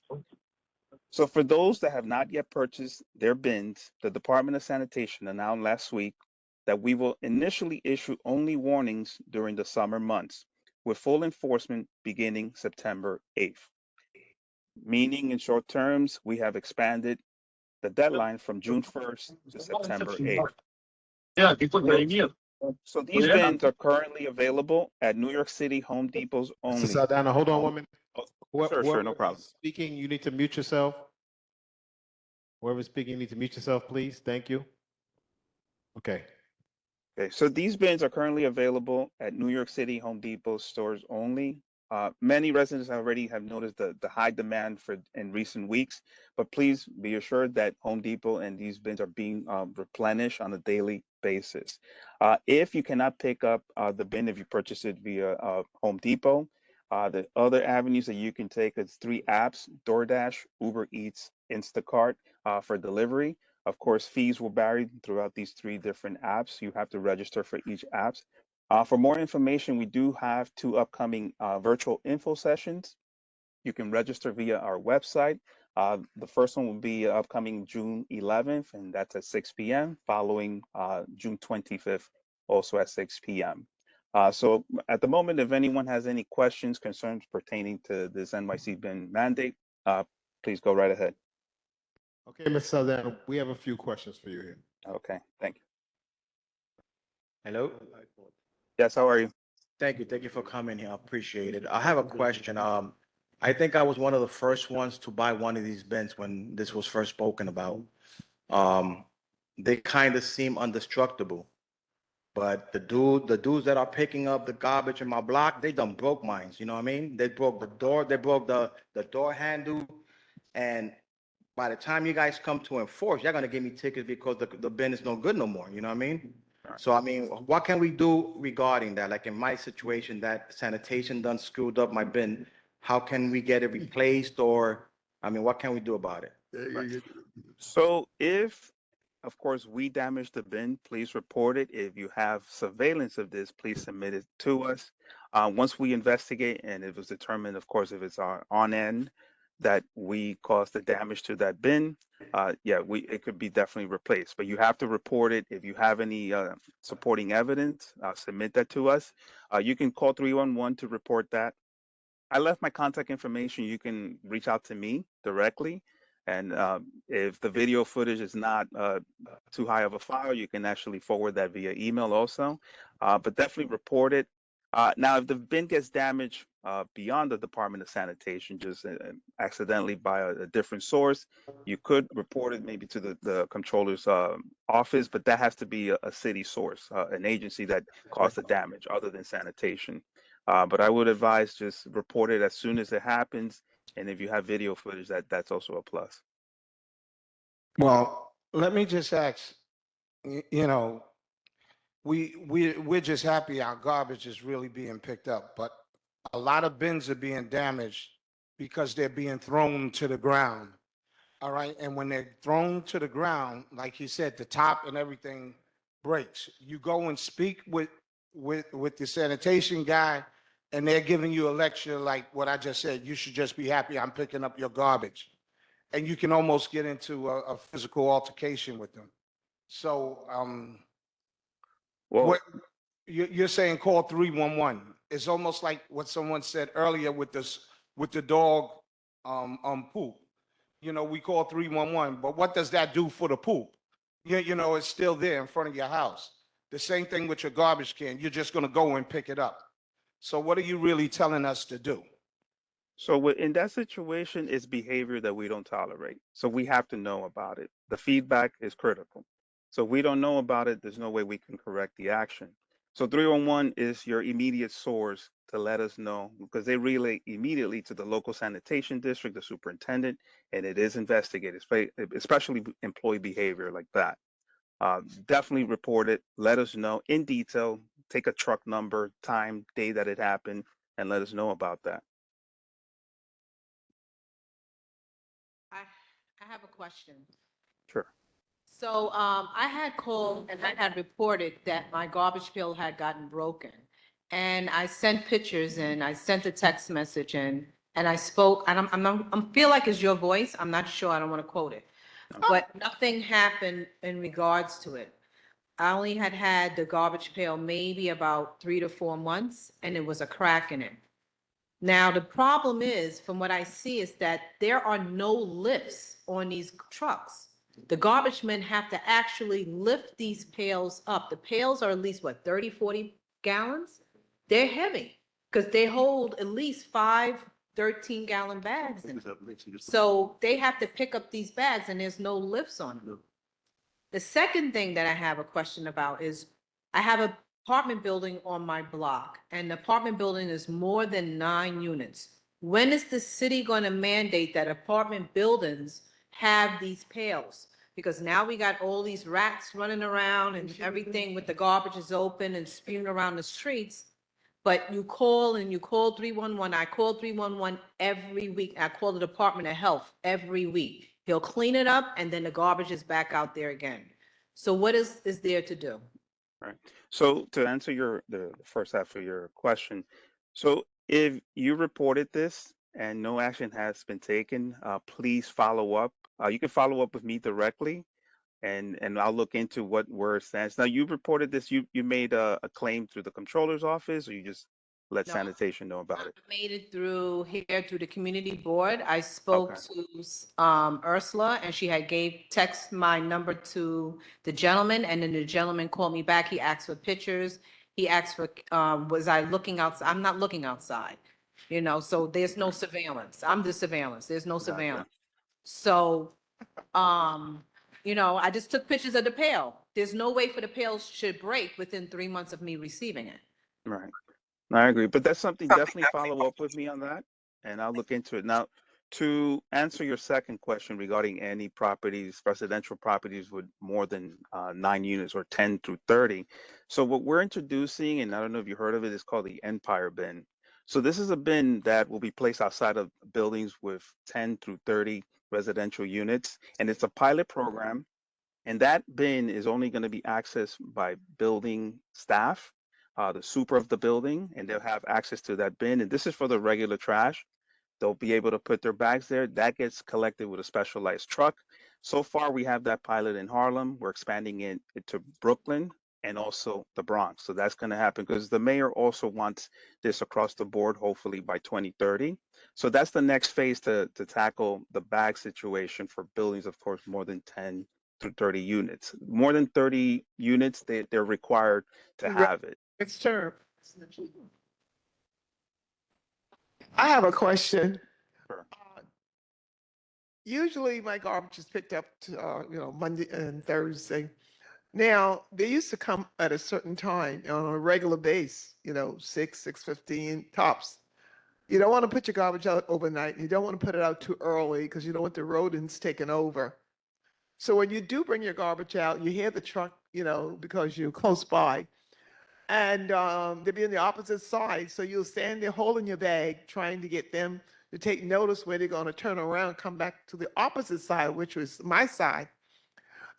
So for those that have not yet purchased their bins, the Department of Sanitation announced last week that we will initially issue only warnings during the summer months, with full enforcement beginning September 8th. Meaning in short terms, we have expanded the deadline from June 1st to September 8th. So these bins are currently available at New York City Home Depots Mr. only. Saldana, hold on 1 minute. Sure, no Whoever problem. is speaking, you need to mute yourself. Whoever's speaking, you need to mute yourself, please. Thank you. Okay. Okay, so these bins are currently available at New York City Home Depot stores only. Many residents already have noticed the high demand in recent weeks, but please be assured that Home Depot and these bins are being replenished on a daily basis. If you cannot pick up the bin if you purchase it via Home Depot, the other avenues that you can take is 3 apps: DoorDash, Uber Eats, Instacart for delivery. Of course, fees will vary throughout these 3 different apps. You have to register for each app. For more information, we do have 2 upcoming virtual info sessions. You can register via our website. The first one will be upcoming June 11th, and that's at 6 p.m., following June 25th, also at 6 p.m. So at the moment, if anyone has any questions, concerns pertaining to this NYC bin mandate, please go right ahead. Okay, Mr. Saldana, we have a few questions for you here. Okay, thank you. Hello. Yes, how are you? Thank you. Thank you for coming here. I appreciate it. I have a question. I think I was one of the first ones to buy one of these bins when this was first spoken about. They kind of seem indestructible, but the dudes that are picking up the garbage in my block, they done broke mine. You know what I mean? They broke the door. They broke the door handle, and by the time you guys come to enforce, you're gonna give me tickets because the bin is no good no more. You know what I mean? So I mean, what can we do regarding that? Like in my situation, that sanitation done screwed up my bin. how can we get it replaced, or, I mean, what can we do about it? So if, of course, we damage the bin, please report it. If you have surveillance of this, please submit it to us. Once we investigate and it was determined, of course, if it's on end that we caused the damage to that bin, yeah, it could be definitely replaced. But you have to report it. If you have any supporting evidence, submit that to us. You can call 311 to report that. I left my contact information. You can reach out to me directly. And if the video footage is not too high of a file, you can actually forward that via email also. But definitely report it. Now, if the bin gets damaged beyond the Department of Sanitation, just accidentally by a different source, you could report it maybe to the controller's office, but that has to be a city source, an agency that caused the damage other than sanitation. But I would advise just report it as soon as it happens. And if you have video footage, that's also a plus. Well, let me just ask, you know, we're just happy our garbage is really being picked up, but a lot of bins are being damaged because they're being thrown to the ground. All right, and when they're thrown to the ground, like you said, the top and everything breaks. You go and speak with the sanitation guy, and they're giving you a lecture like what I just said. You should just be happy I'm picking up your garbage, and you can almost get into a physical altercation with them. So, Well, what you're saying, call 311. It's almost like what someone said earlier with this with the dog poop. You know, we call 311, but what does that do for the poop? You know, it's still there in front of your house. The same thing with your garbage can. You're just going to go and pick it up. So what are you really telling us to do? so in that situation, it's behavior that we don't tolerate. So we have to know about it. The feedback is critical. So if we don't know about it, there's no way we can correct the action. So 311 is your immediate source to let us know, because they relay immediately to the local sanitation district, the superintendent, and it is investigated, especially employee behavior like that. Definitely report it. Let us know in detail. Take a truck number, time, day that it happened, and let us know about that. I have a question. Sure. So I had called and I had reported that my garbage pail had gotten broken. And I sent pictures and I sent a text message and I spoke, and I feel like it's your voice. I'm not sure. I don't want to quote it. But nothing happened in regards to it. I only had the garbage pail maybe about 3 to 4 months, and it was a crack in it. Now, the problem is, from what I see, is that there are no lifts on these trucks. The garbage men have to actually lift these pails up. The pails are at least, what, 30, 40 gallons? They're heavy because they hold at least 5 13-gallon bags in them. So they have to pick up these bags and there's no lifts on them. The second thing that I have a question about is I have an apartment building on my block, and the apartment building is more than 9 units. When is the city going to mandate that apartment buildings have these pails? Because now we got all these rats running around and everything with the garbage is open and spewing around the streets. But you call and you call 311. I call 311 every week. I call the Department of Health every week. He'll clean it up and then the garbage is back out there again. So what is there to do? Right. So to answer the first half of your question, so if you reported this and no action has been taken, please follow up. You can follow up with me directly, and I'll look into where it stands. Now, you reported this. You made a claim through the controller's office, or you just let No. sanitation know about it? I made it through the community board. I spoke Okay. to Ursula, and she had text my number to the gentleman, and then the gentleman called me back. He asked for pictures. He asked for, was I looking outside? I'm not looking outside, so there's no surveillance. I'm the surveillance. There's no surveillance. So, I just took pictures of the pail. There's no way for the pail should break within 3 months of me receiving it. Right. I agree, but that's something, definitely follow up with me on that, and I'll look into it. Now, to answer your second question regarding any properties, residential properties with more than 9 units or 10 through 30. So what we're introducing, and I don't know if you heard of it, is called the Empire Bin. So this is a bin that will be placed outside of buildings with 10 through 30 residential units, and it's a pilot program. And that bin is only going to be accessed by building staff, the super of the building, and they'll have access to that bin. And this is for the regular trash. They'll be able to put their bags there. That gets collected with a specialized truck. So far, we have that pilot in Harlem. We're expanding it to Brooklyn and also the Bronx. So that's going to happen because the mayor also wants this across the board, hopefully by 2030. So that's the next phase to tackle the bag situation for buildings, of course, more than 10 to 30 units. More than 30 units, they're required to have it. Next term. I have a question. Sure. Usually my garbage is picked up to, Monday and Thursday. Now, they used to come at a certain time on a regular base, 6:15 tops. You don't want to put your garbage out overnight. You don't want to put it out too early because you don't want the rodents taking over. So when you do bring your garbage out, you hear the truck, because you're close by. And they'll be on the opposite side. So you'll stand there holding your bag, trying to get them to take notice where they're going to turn around, come back to the opposite side, which was my side.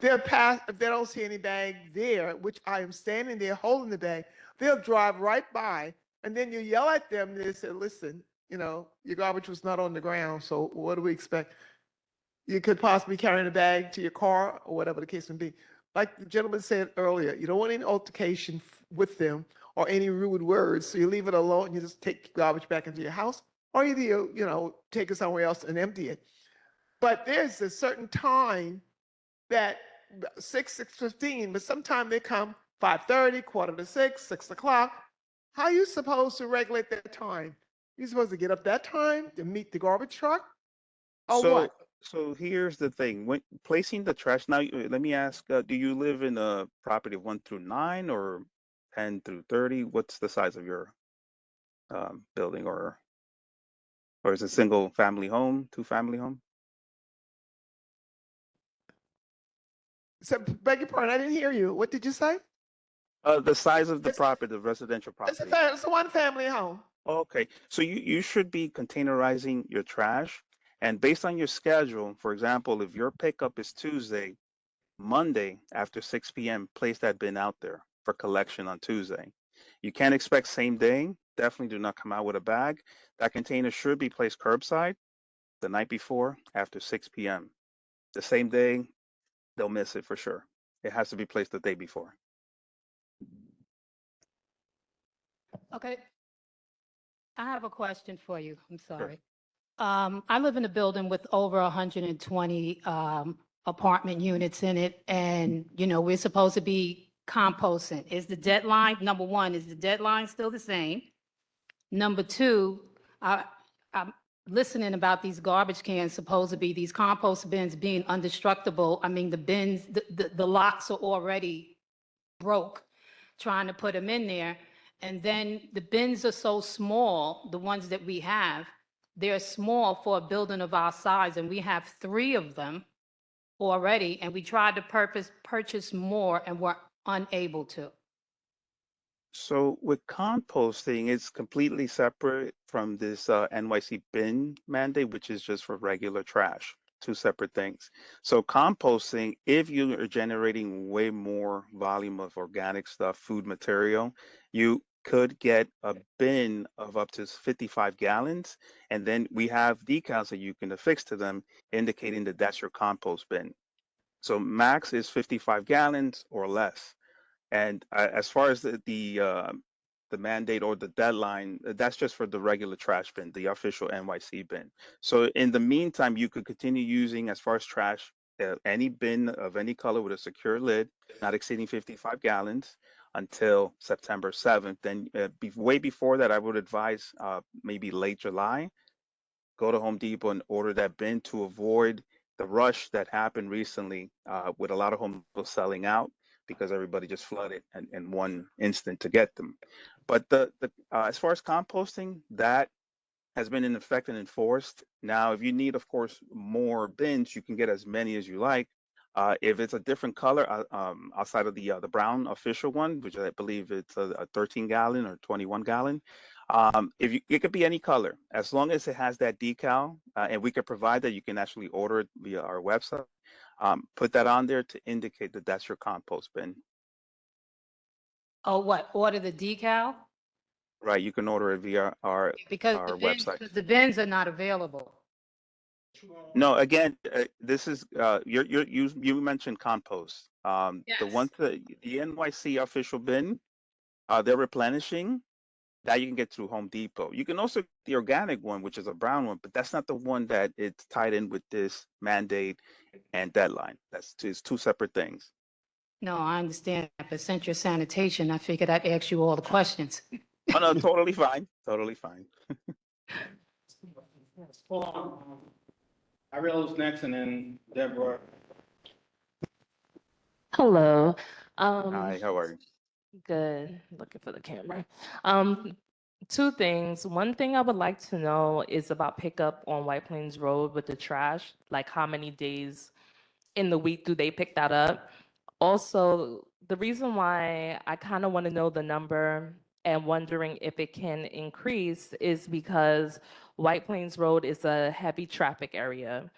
They'll pass, if they don't see any bag there, which I am standing there holding the bag, they'll drive right by. And then you yell at them, and they say, listen, your garbage was not on the ground. So what do we expect? You could possibly carry a bag to your car or whatever the case may be. Like the gentleman said earlier, you don't want any altercation with them or any rude words. So you leave it alone and you just take your garbage back into your house, or either take it somewhere else and empty it. But there's a certain time that 6:15, but sometimes they come 5:30, 5:45, 6 o'clock. How are you supposed to regulate that time? You're supposed to get up that time to meet the garbage truck, or what? So here's the thing. When placing the trash, now let me ask, do you live in a property of 1 through 9 or 10 through 30? What's the size of your building, or is it single family home, two family home? So, beg your pardon, I didn't hear you. What did you say? The size of the property, the residential It's property. it's a one family home. Okay, so you should be containerizing your trash, and based on your schedule, for example, if your pickup is Tuesday, Monday after 6 p.m., place that bin out there for collection on Tuesday. You can't expect same day. Definitely do not come out with a bag. That container should be placed curbside the night before after 6 p.m. The same day, they'll miss it for sure. It has to be placed the day before. Okay, I have a question for you. I'm Sure. sorry. I live in a building with over 120 apartment units in it, and, we're supposed to be composting. Is the deadline, number one, is the deadline still the same? Number two, I'm listening about these garbage cans, supposed to be these compost bins being indestructible. I mean, the bins, the locks are already broke, trying to put them in there. And then the bins are so small, the ones that we have, they're small for a building of our size, and we have 3 of them already, and we tried to purchase more and we're unable to. So with composting, it's completely separate from this NYC bin mandate, which is just for regular trash. Two separate things. So composting, if you are generating way more volume of organic stuff, food material, you could get a bin of up to 55 gallons, and then we have decals that you can affix to them, indicating that that's your compost bin. So max is 55 gallons or less. And as far as the mandate or the deadline, that's just for the regular trash bin, the official NYC bin. So in the meantime, you could continue using, as far as trash, any bin of any color with a secure lid, not exceeding 55 gallons, until September 7th. Then way before that, I would advise maybe late July, go to Home Depot and order that bin to avoid the rush that happened recently with a lot of Home Depots selling out because everybody just flooded in one instant to get them. But as far as composting, that has been in effect and enforced. Now, if you need, of course, more bins, you can get as many as you like. If it's a different color outside of the brown official one, which I believe it's a 13 gallon or 21 gallon, It could be any color, as long as it has that decal, and we can provide that. You can actually order it via our website. Put that on there to indicate that that's your compost bin. Oh, what, order the decal? Right, you can order it via our Because website. the bins are not available. No, again, this is you mentioned compost. The Yes. ones that the NYC official bin, they're replenishing. That you can get through Home Depot. You can also get the organic one, which is a brown one, but that's not the one that it's tied in with this mandate and deadline. It's two separate things. No, I understand, but since you're sanitation, I figured I'd ask you all the questions. Oh no, totally fine, totally fine. Ariel's next, and then Deborah. Hello. Hi, how are you? Good. Looking for the camera. Two things. One thing I would like to know is about pickup on White Plains Road with the trash. Like, how many days in the week do they pick that up? Also, the reason why I kind of want to know the number and wondering if it can increase is because White Plains Road is a heavy traffic area.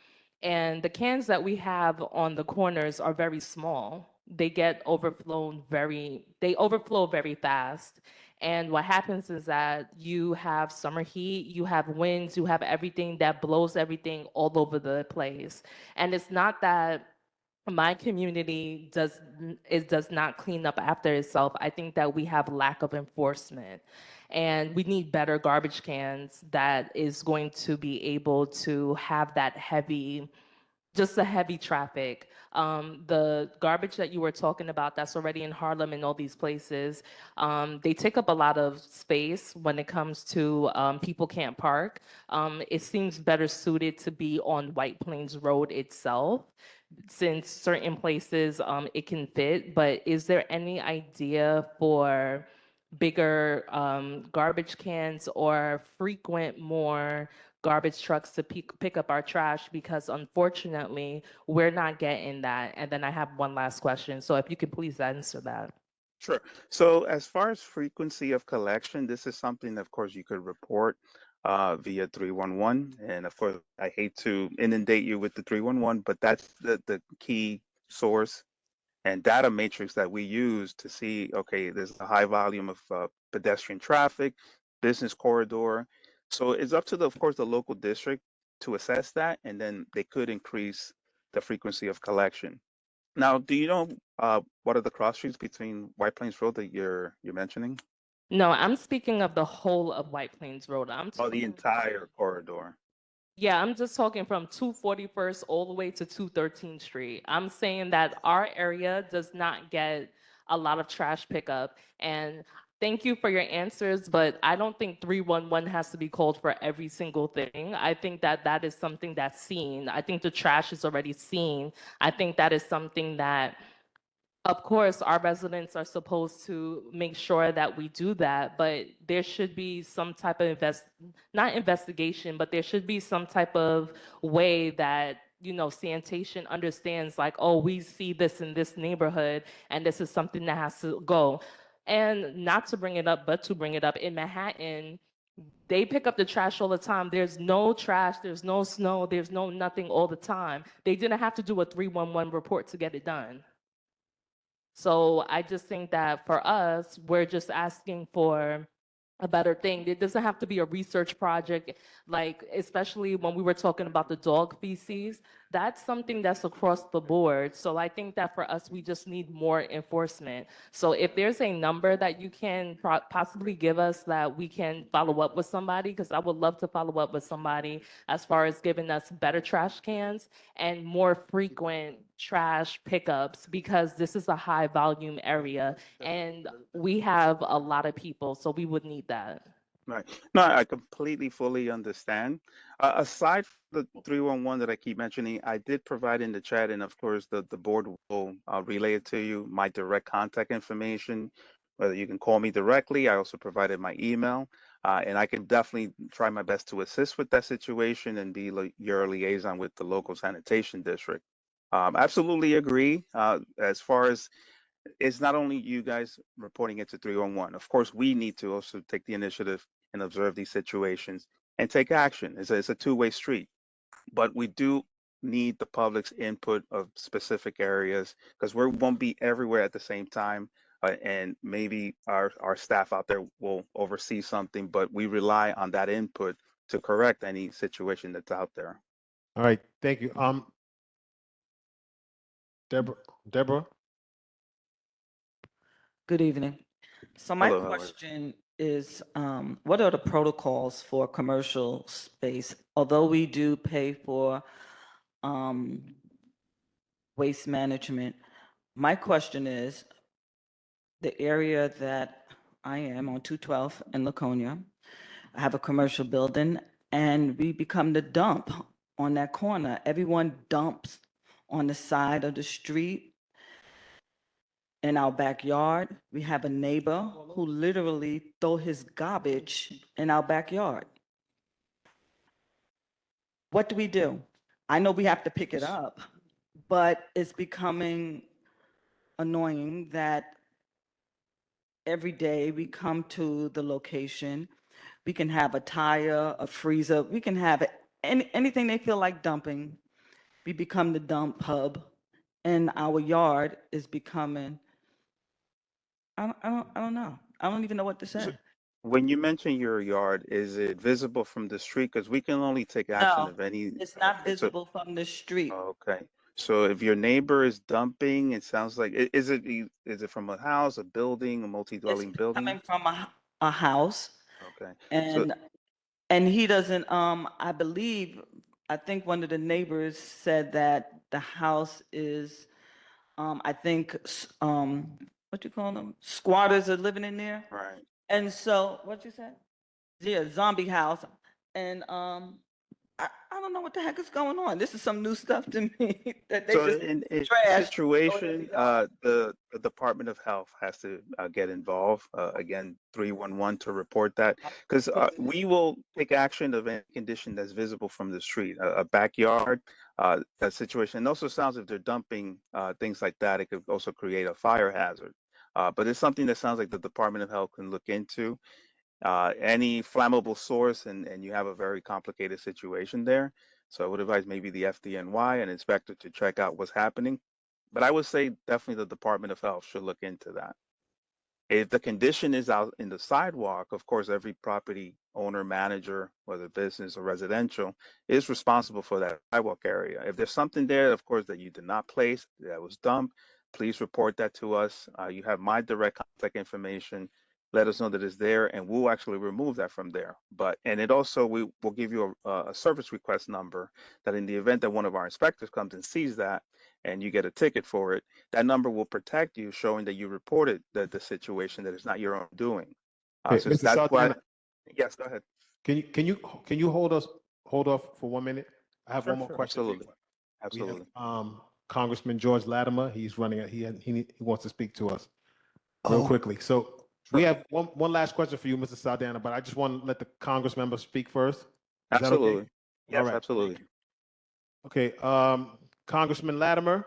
And the cans that we have on the corners are very small. They overflow very fast. And what happens is that you have summer heat, you have winds, you have everything that blows everything all over the place. And it's not that my community does not clean up after itself. I think that we have lack of enforcement, and we need better garbage cans that is going to be able to have that heavy, just the heavy traffic. The garbage that you were talking about that's already in Harlem and all these places, they take up a lot of space when it comes to people can't park. It seems better suited to be on White Plains Road itself, since certain places it can fit. But is there any idea for bigger garbage cans or frequent more garbage trucks to pick up our trash? Because unfortunately, we're not getting that. And then I have one last question. So if you could please answer that. Sure. So as far as frequency of collection, this is something, of course, you could report via 311. And of course, I hate to inundate you with the 311, but that's the key source and data matrix that we use to see, okay, there's a high volume of pedestrian traffic, business corridor. So it's up to of course, the local district to assess that, and then they could increase the frequency of collection. Now, do you know what are the cross streets between White Plains Road that you're mentioning? No, I'm speaking of the whole of White Plains Road. Oh, the entire corridor. Yeah, I'm just talking from 241st all the way to 213th Street. I'm saying that our area does not get a lot of trash pickup. And thank you for your answers, but I don't think 311 has to be called for every single thing. I think that that is something that's seen. I think the trash is already seen. I think that is something that, of course, our residents are supposed to make sure that we do that, but there should be some type of not investigation, but there should be some type of way that, sanitation understands, like, oh, we see this in this neighborhood and this is something that has to go. And not to bring it up, but to bring it up, in Manhattan, they pick up the trash all the time. There's no trash, there's no snow, there's no nothing all the time. They didn't have to do a 311 report to get it done. So I just think that for us, we're just asking for a better thing. It doesn't have to be a research project, like especially when we were talking about the dog feces. That's something that's across the board. So I think that for us, we just need more enforcement. So if there's a number that you can possibly give us that we can follow up with somebody, because I would love to follow up with somebody as far as giving us better trash cans and more frequent trash pickups, because this is a high volume area and we have a lot of people, so we would need that. Right. No, I completely, fully understand. Aside from the 311 that I keep mentioning, I did provide in the chat, and of course, the board will relay it to you, my direct contact information, whether you can call me directly. I also provided my email, and I can definitely try my best to assist with that situation and be your liaison with the local sanitation district. Absolutely agree. As far as it's not only you guys reporting it to 311. Of course, we need to also take the initiative and observe these situations and take action. It's a two-way street, but we do need the public's input of specific areas because we won't be everywhere at the same time. And maybe our staff out there will oversee something, but we rely on that input to correct any situation that's out there. All right, thank you. Deborah? Good evening. So my Hello, how are you? question is, what are the protocols for commercial space? Although we do pay for waste management, my question is, the area that I am on 212 in Laconia, I have a commercial building, and we become the dump on that corner. Everyone dumps on the side of the street. In our backyard, we have a neighbor who literally throw his garbage in our backyard. What do we do? I know we have to pick it up, but it's becoming annoying that every day we come to the location, we can have a tire, a freezer, we can have anything they feel like dumping. We become the dump hub, and our yard is becoming, I don't know. I don't even know what to say. When you mention your yard, is it visible from the street? Because we can only take action No, of any. it's not Okay, so visible from the street. okay, so if your neighbor is dumping, it sounds like is it from a house, a building, a It's multi-dwelling building? coming from a house, Okay, so and he doesn't, I believe, I think one of the neighbors said that the house is, I think, what you call them? Squatters are living in there. right. And so, what you said? Yeah, zombie house. And I don't know what the heck is going on. This is some new stuff to me that they So just in this trash. situation, the Department of Health has to get involved. Again, 311 to report that, because we will take action of any condition that's visible from the street, a backyard, that situation. It also sounds if they're dumping things like that, it could also create a fire hazard. But it's something that sounds like the Department of Health can look into. Any flammable source, and you have a very complicated situation there. So I would advise maybe the FDNY and inspector to check out what's happening. But I would say definitely the Department of Health should look into that. If the condition is out in the sidewalk, of course, every property owner, manager, whether business or residential, is responsible for that sidewalk area. If there's something there, of course, that you did not place, that was dumped, please report that to us. You have my direct contact information. Let us know that it's there, and we'll actually remove that from there. And it also, we will give you a service request number that in the event that one of our inspectors comes and sees that, and you get a ticket for it, that number will protect you, showing that you reported the situation, that it's not your own doing. Okay, So Mr. that's why. Saldana, Yes, go ahead. can you hold off for 1 minute? I have one more question for you. Absolutely, We absolutely. have Congressman George Latimer. He's running. He wants to speak to us real quickly. So we have one last question for you, Mr. Saldana. But I just want to let the Congress member speak first. Is that okay? Absolutely. Yes, All right. absolutely. Okay, Congressman Latimer,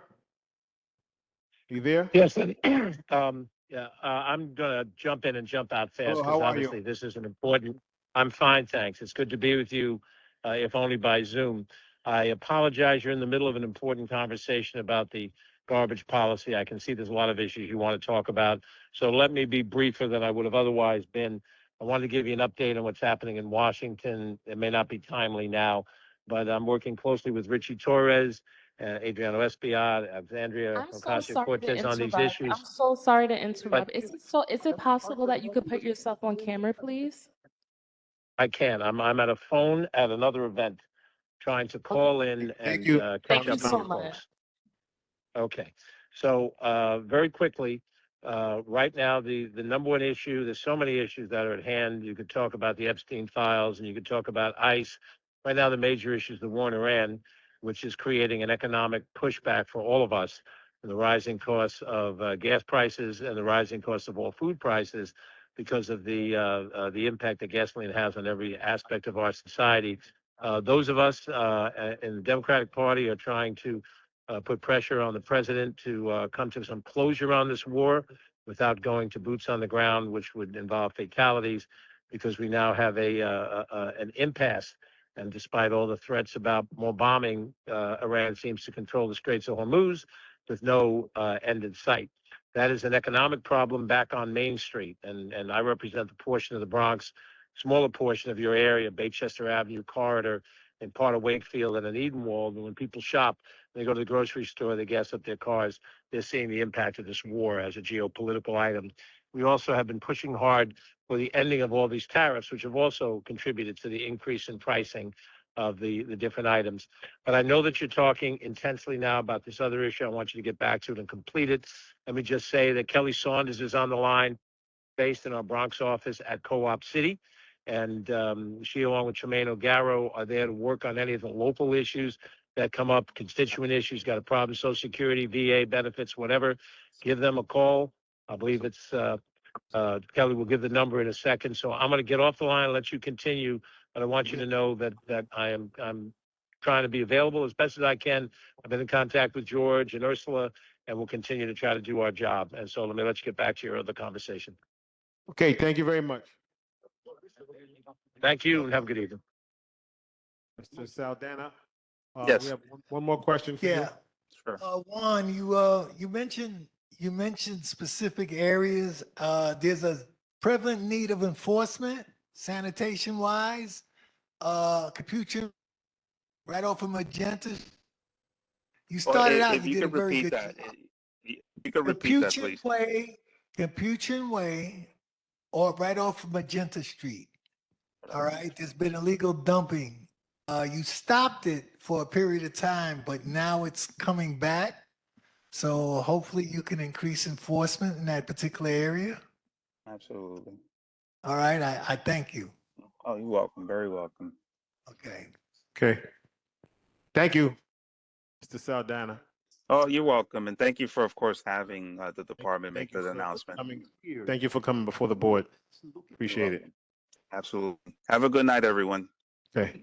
you there? Yes, and, yeah, I'm gonna jump in and jump out fast Hello, because how are you? obviously this is an important. I'm fine, thanks. It's good to be with you, if only by Zoom. I apologize. You're in the middle of an important conversation about the garbage policy. I can see there's a lot of issues you want to talk about. So let me be briefer than I would have otherwise been. I wanted to give you an update on what's happening in Washington. It may not be timely now, but I'm working closely with Richie Torres, Adriano Espiat, Alexandria I'm so sorry to Ocasio-Cortez on these interrupt. issues. I'm so sorry to But interrupt. Is it possible that you could put yourself on camera, please? I can. I'm at a phone at another event, trying to call in Thank and you. Thank catch you up with so you much. folks. Okay. So very quickly, right now, the number one issue, there's so many issues that are at hand. You could talk about the Epstein files and you could talk about ICE. Right now, the major issue is the war in Iran, which is creating an economic pushback for all of us. And the rising costs of gas prices and the rising costs of all food prices because of the impact that gasoline has on every aspect of our society. Those of us in the Democratic Party are trying to put pressure on the president to come to some closure on this war without going to boots on the ground, which would involve fatalities. because we now have an impasse. And despite all the threats about more bombing, Iran seems to control the Straits of Hormuz with no end in sight. That is an economic problem back on Main Street. And I represent the portion of the Bronx, smaller portion of your area, Baychester Avenue corridor, and part of Wakefield and an Edenwald. And when people shop, they go to the grocery store, they gas up their cars, they're seeing the impact of this war as a geopolitical item. We also have been pushing hard for the ending of all these tariffs, which have also contributed to the increase in pricing of the different items. But I know that you're talking intensely now about this other issue. I want you to get back to it and complete it. Let me just say that Kelly Saunders is on the line, based in our Bronx office at Co-op City. And she, along with Tremaine O'Garrow, are there to work on any of the local issues that come up, constituent issues, got a problem, Social Security, VA benefits, whatever. Give them a call. I believe it's Kelly will give the number in a second. So I'm going to get off the line and let you continue. But I want you to know that I'm trying to be available as best as I can. I've been in contact with George and Ursula, and we'll continue to try to do our job. And so let me let you get back to your other conversation. Okay, thank you very much. Thank you and have a good evening. Mr. Saldana, Yes. we have one more question for you. Yeah. Sure. One, you mentioned specific areas. There's a prevalent need of enforcement, sanitation wise. Capuchin, right off of Magenta. You started out. If You you did a could very repeat good that, job. you could repeat that, please. Capuchin Way, or right off of Magenta Street. All right. There's been illegal dumping. You stopped it for a period of time, but now it's coming back. So hopefully you can increase enforcement in that particular area. Absolutely. All right. I thank you. Oh, you're welcome. Very welcome. Okay. Okay. Thank you, Mr. Saldana. Oh, you're welcome. And thank you for, of course, having the department make Thank you that for announcement. Thank you for coming before the board. Appreciate it. Absolutely. Have a good night, everyone. Okay.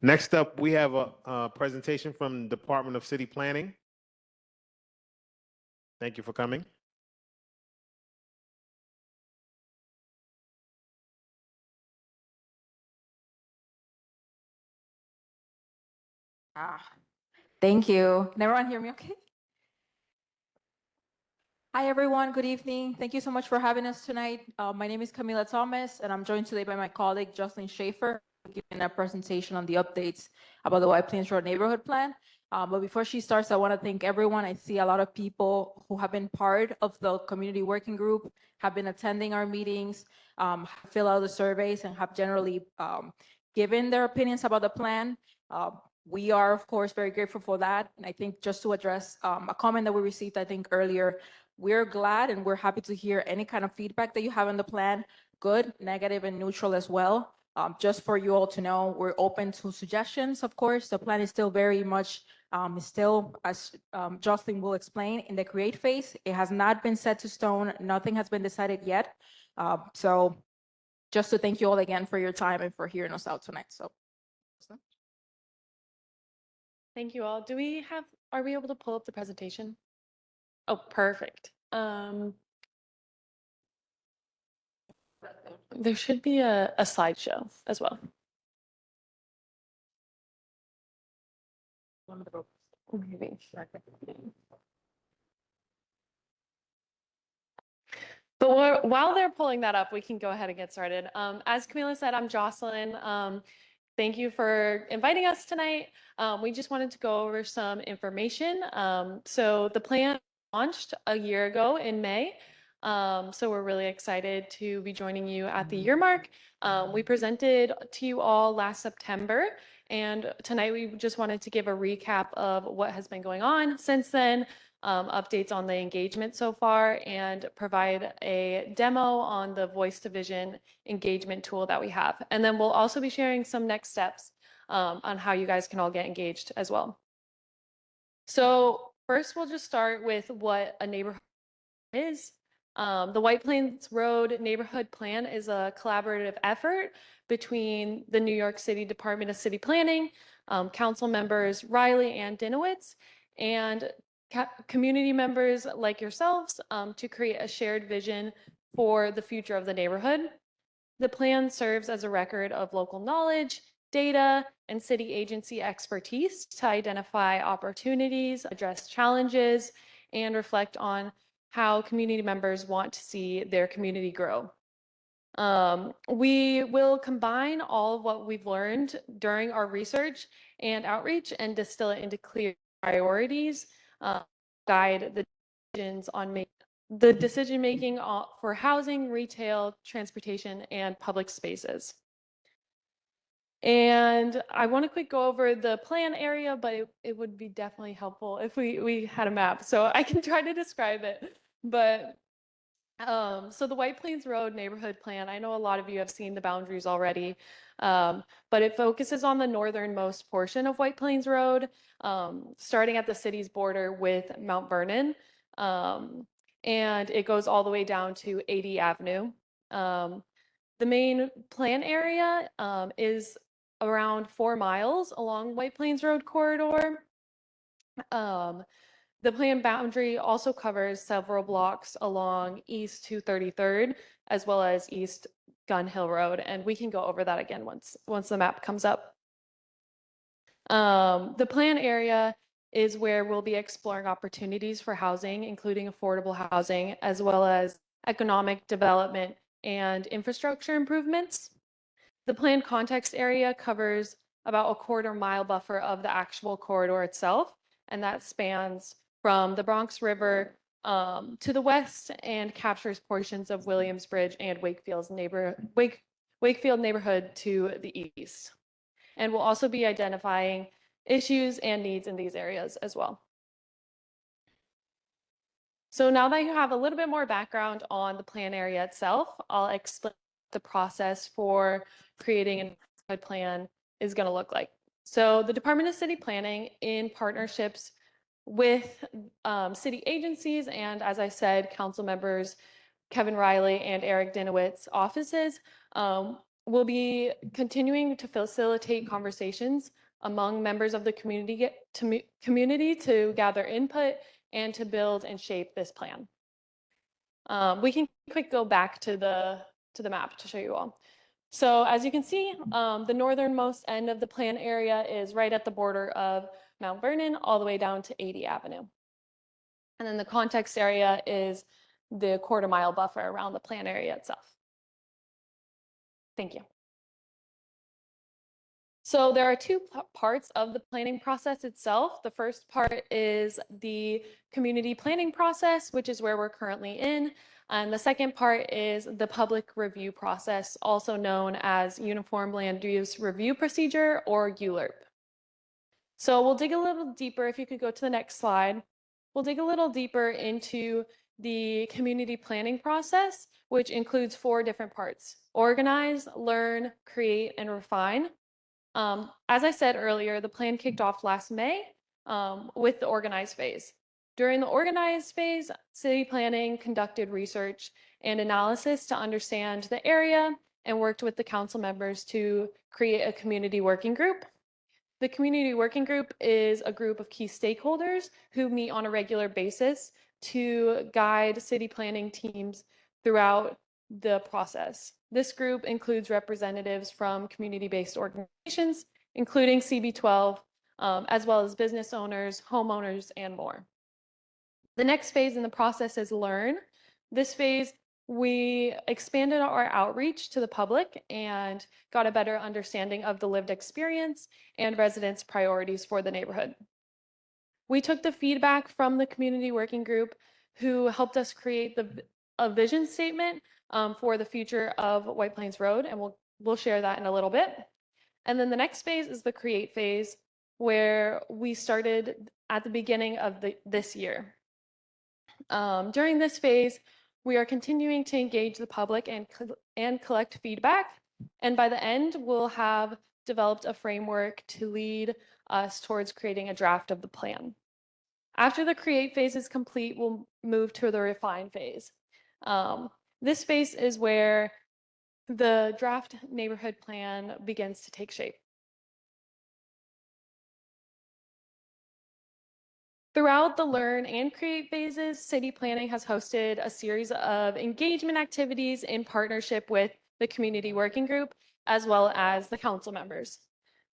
Next up, we have a presentation from the Department of City Planning. Thank you for coming. Thank you. Can everyone hear me okay? Hi, everyone. Good evening. Thank you so much for having us tonight. My name is Camila Thomas, and I'm joined today by my colleague, Jocelyn Schaefer, giving a presentation on the updates about the White Plains Road Neighborhood Plan. But before she starts, I want to thank everyone. I see a lot of people who have been part of the community working group, have been attending our meetings, fill out the surveys, and have generally given their opinions about the plan. We are, of course, very grateful for that. And I think just to address a comment that we received, I think earlier, we're glad and we're happy to hear any kind of feedback that you have on the plan, good, negative, and neutral as well. Just for you all to know, we're open to suggestions, of course. The plan is still very much, still, as Jocelyn will explain, in the create phase. It has not been set to stone. Nothing has been decided yet. So just to thank you all again for your time and for hearing us out tonight. So. Thank you all. Are we able to pull up the presentation? Oh, perfect. There should be a slideshow as well. Maybe. But while they're pulling that up, we can go ahead and get started. As Camila said, I'm Jocelyn. Thank you for inviting us tonight. We just wanted to go over some information. So the plan launched a year ago in May. So we're really excited to be joining you at the year mark. We presented to you all last September, and tonight we just wanted to give a recap of what has been going on since then, updates on the engagement so far, and provide a demo on the voice to vision engagement tool that we have. And then we'll also be sharing some next steps on how you guys can all get engaged as well. So first, we'll just start with what a neighborhood is. The White Plains Road Neighborhood Plan is a collaborative effort between the New York City Department of City Planning, council members Riley and Dinowitz, and community members like yourselves to create a shared vision for the future of the neighborhood. The plan serves as a record of local knowledge, data, and city agency expertise to identify opportunities, address challenges, and reflect on how community members want to see their community grow. We will combine all of what we've learned during our research and outreach and distill it into clear priorities, guide the decisions on the decision making for housing, retail, transportation, and public spaces. And I want to quick go over the plan area, but it would be definitely helpful if we had a map. So I can try to describe it. But so the White Plains Road neighborhood plan, I know a lot of you have seen the boundaries already, but it focuses on the northernmost portion of White Plains Road, starting at the city's border with Mount Vernon, and it goes all the way down to 80 Avenue. The main plan area is around 4 miles along White Plains Road corridor. The plan boundary also covers several blocks along East 233rd as well as East Gun Hill Road, and we can go over that again once the map comes up. The plan area is where we'll be exploring opportunities for housing, including affordable housing, as well as economic development and infrastructure improvements. The plan context area covers about a 1/4 mile buffer of the actual corridor itself, and that spans from the Bronx River to the west and captures portions of Williamsbridge and Wakefield neighborhood to the east. And we'll also be identifying issues and needs in these areas as well. So now that you have a little bit more background on the plan area itself, I'll explain the process for creating a neighborhood plan is going to look like. So the Department of City Planning, in partnerships with city agencies and, as I said, council members Kevin Riley and Eric Dinowitz's offices, will be continuing to facilitate conversations among members of the community to gather input and to build and shape this plan. We can quick go back to the map to show you all. So as you can see, the northernmost end of the plan area is right at the border of Mount Vernon all the way down to 80 Avenue. And then the context area is the 1/4 mile buffer around the plan area itself. Thank you. So there are two parts of the planning process itself. The first part is the community planning process, which is where we're currently in. And the second part is the public review process, also known as Uniform Land Use Review Procedure, or ULURP. So we'll dig a little deeper. If you could go to the next slide. We'll dig a little deeper into the community planning process, which includes 4 different parts: organize, learn, create, and refine. As I said earlier, the plan kicked off last May with the organized phase. During the organized phase, city planning conducted research and analysis to understand the area and worked with the council members to create a community working group. The community working group is a group of key stakeholders who meet on a regular basis to guide city planning teams throughout the process. This group includes representatives from community-based organizations, including CB12, as well as business owners, homeowners, and more. The next phase in the process is learn. This phase, we expanded our outreach to the public and got a better understanding of the lived experience and residents' priorities for the neighborhood. We took the feedback from the community working group, who helped us create a vision statement for the future of White Plains Road, and we'll share that in a little bit. And then the next phase is the create phase, where we started at the beginning of this year. During this phase, we are continuing to engage the public and collect feedback, and by the end, we'll have developed a framework to lead us towards creating a draft of the plan. After the create phase is complete, we'll move to the refine phase. This phase is where the draft neighborhood plan begins to take shape. Throughout the learn and create phases, city planning has hosted a series of engagement activities in partnership with the community working group, as well as the council members.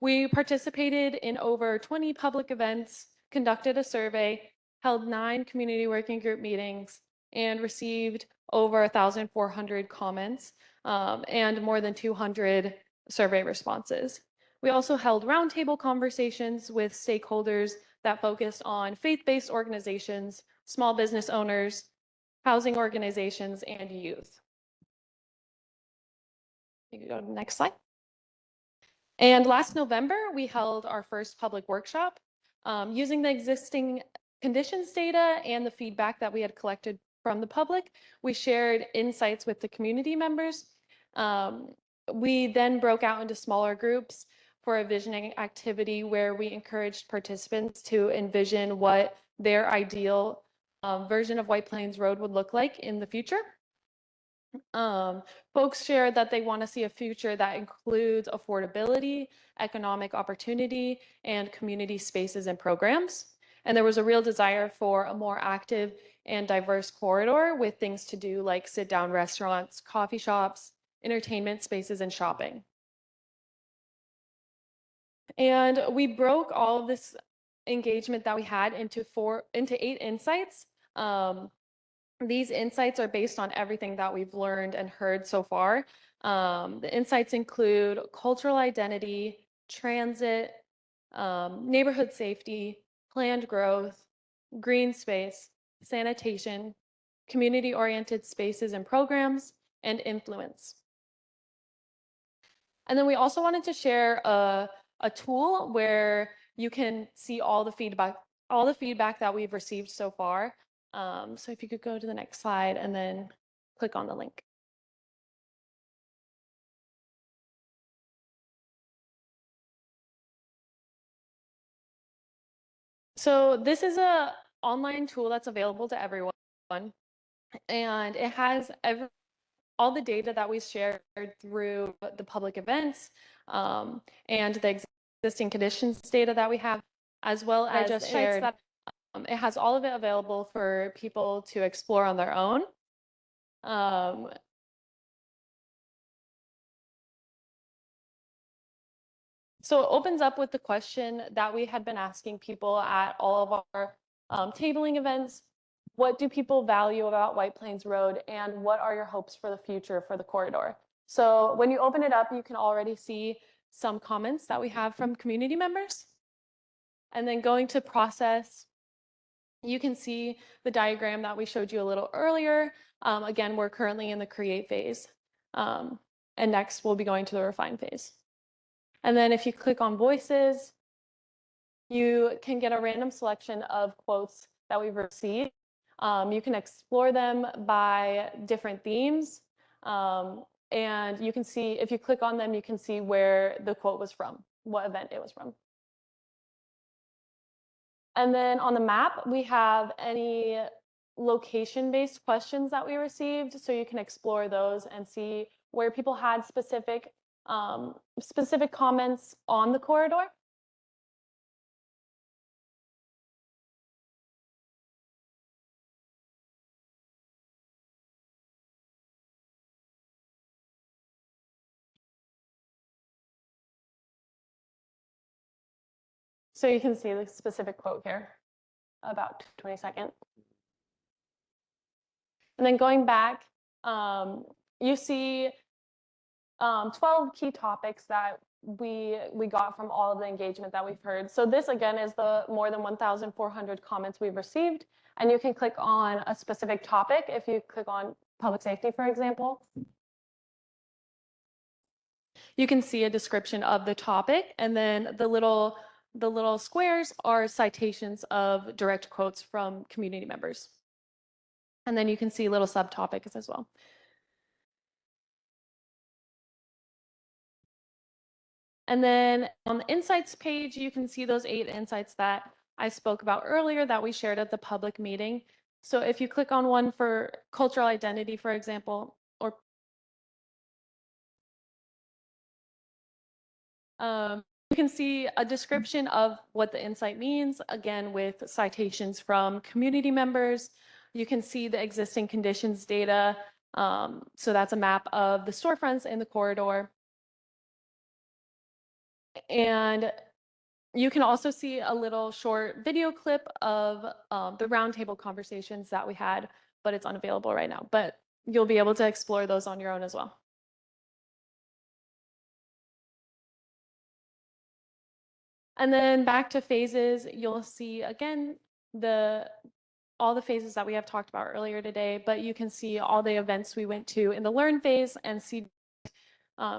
We participated in over 20 public events, conducted a survey, held 9 community working group meetings, and received over 1,400 comments and more than 200 survey responses. We also held roundtable conversations with stakeholders that focused on faith-based organizations, small business owners, housing organizations, and youth. You can go to the next slide. And last November, we held our first public workshop using the existing conditions data and the feedback that we had collected from the public. We shared insights with the community members. We then broke out into smaller groups for a visioning activity where we encouraged participants to envision what their ideal version of White Plains Road would look like in the future. Folks shared that they want to see a future that includes affordability, economic opportunity, and community spaces and programs. And there was a real desire for a more active and diverse corridor with things to do like sit-down restaurants, coffee shops, entertainment spaces, and shopping. And we broke all of this engagement that we had into 8 insights. These insights are based on everything that we've learned and heard so far. The insights include cultural identity, transit, neighborhood safety, planned growth, green space, sanitation, community-oriented spaces and programs, and influence. And then we also wanted to share a tool where you can see all the feedback that we've received so far. So if you could go to the next slide and then click on the link. So this is an online tool that's available to everyone, and it has all the data that we shared through the public events and the existing conditions data that we have, as well as just shared. It has all of it available for people to explore on their own. So it opens up with the question that we had been asking people at all of our tabling events. What do people value about White Plains Road, and what are your hopes for the future for the corridor? So when you open it up, you can already see some comments that we have from community members. And then going to process, you can see the diagram that we showed you a little earlier. Again, we're currently in the create phase. And next, we'll be going to the refine phase. And then if you click on voices, you can get a random selection of quotes that we've received. You can explore them by different themes. And you can see, if you click on them, you can see where the quote was from, what event it was from. And then on the map, we have any location-based questions that we received, so you can explore those and see where people had specific comments on the corridor. So you can see the specific quote here, about 22nd. And then going back, you see 12 key topics that we got from all of the engagement that we've heard. So this again is the more than 1,400 comments we've received, and you can click on a specific topic. If you click on public safety, for example, you can see a description of the topic, and then the little squares are citations of direct quotes from community members. And then you can see little subtopics as well. And then on the insights page, you can see those 8 insights that I spoke about earlier that we shared at the public meeting. So if you click on one for cultural identity, for example, or you can see a description of what the insight means, again, with citations from community members. You can see the existing conditions data So that's a map of the storefronts in the corridor. And you can also see a little short video clip of the roundtable conversations that we had, but it's unavailable right now. But you'll be able to explore those on your own as well. And then back to phases, you'll see again all the phases that we have talked about earlier today, but you can see all the events we went to in the learn phase and see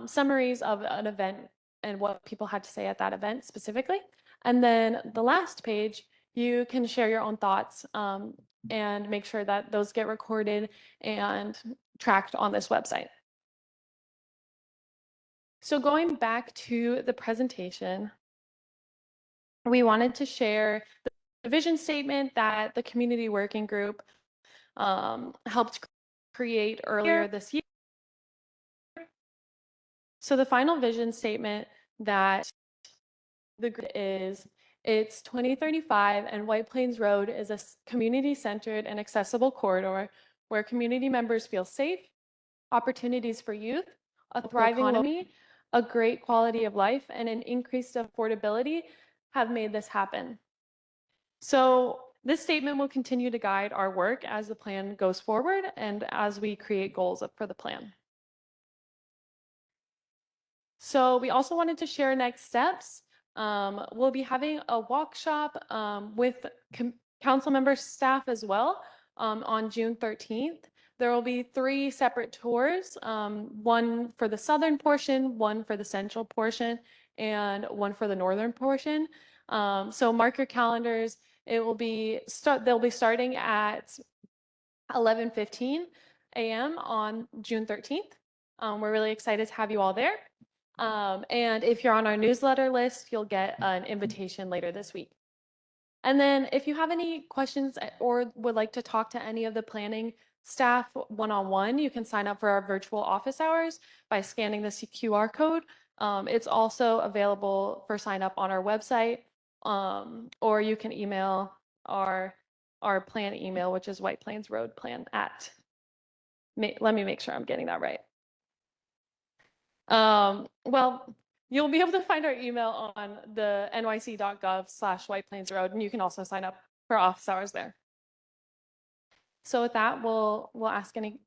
summaries of an event and what people had to say at that event specifically. And then the last page, you can share your own thoughts and make sure that those get recorded and tracked on this website. So going back to the presentation, we wanted to share the vision statement that the community working group helped create earlier this year. So the final vision statement that the group is, it's 2035 and White Plains Road is a community-centered and accessible corridor where community members feel safe, opportunities for youth, a thriving economy, a great quality of life, and an increased affordability have made this happen. So this statement will continue to guide our work as the plan goes forward and as we create goals for the plan. So we also wanted to share next steps. We'll be having a workshop with council member staff as well on June 13th. There will be 3 separate tours, one for the southern portion, one for the central portion, and one for the northern portion. So mark your calendars. They'll be starting at 11:15 a.m. on June 13th. We're really excited to have you all there. And if you're on our newsletter list, you'll get an invitation later this week. And then if you have any questions or would like to talk to any of the planning staff one-on-one, you can sign up for our virtual office hours by scanning the QR code. It's also available for sign up on our website, or you can email our plan email, which is White Plains Road Plan at. Let me make sure I'm getting that right. Well, you'll be able to find our email on the nyc.gov/White Plains Road, and you can also sign up for office hours there. So with that, we'll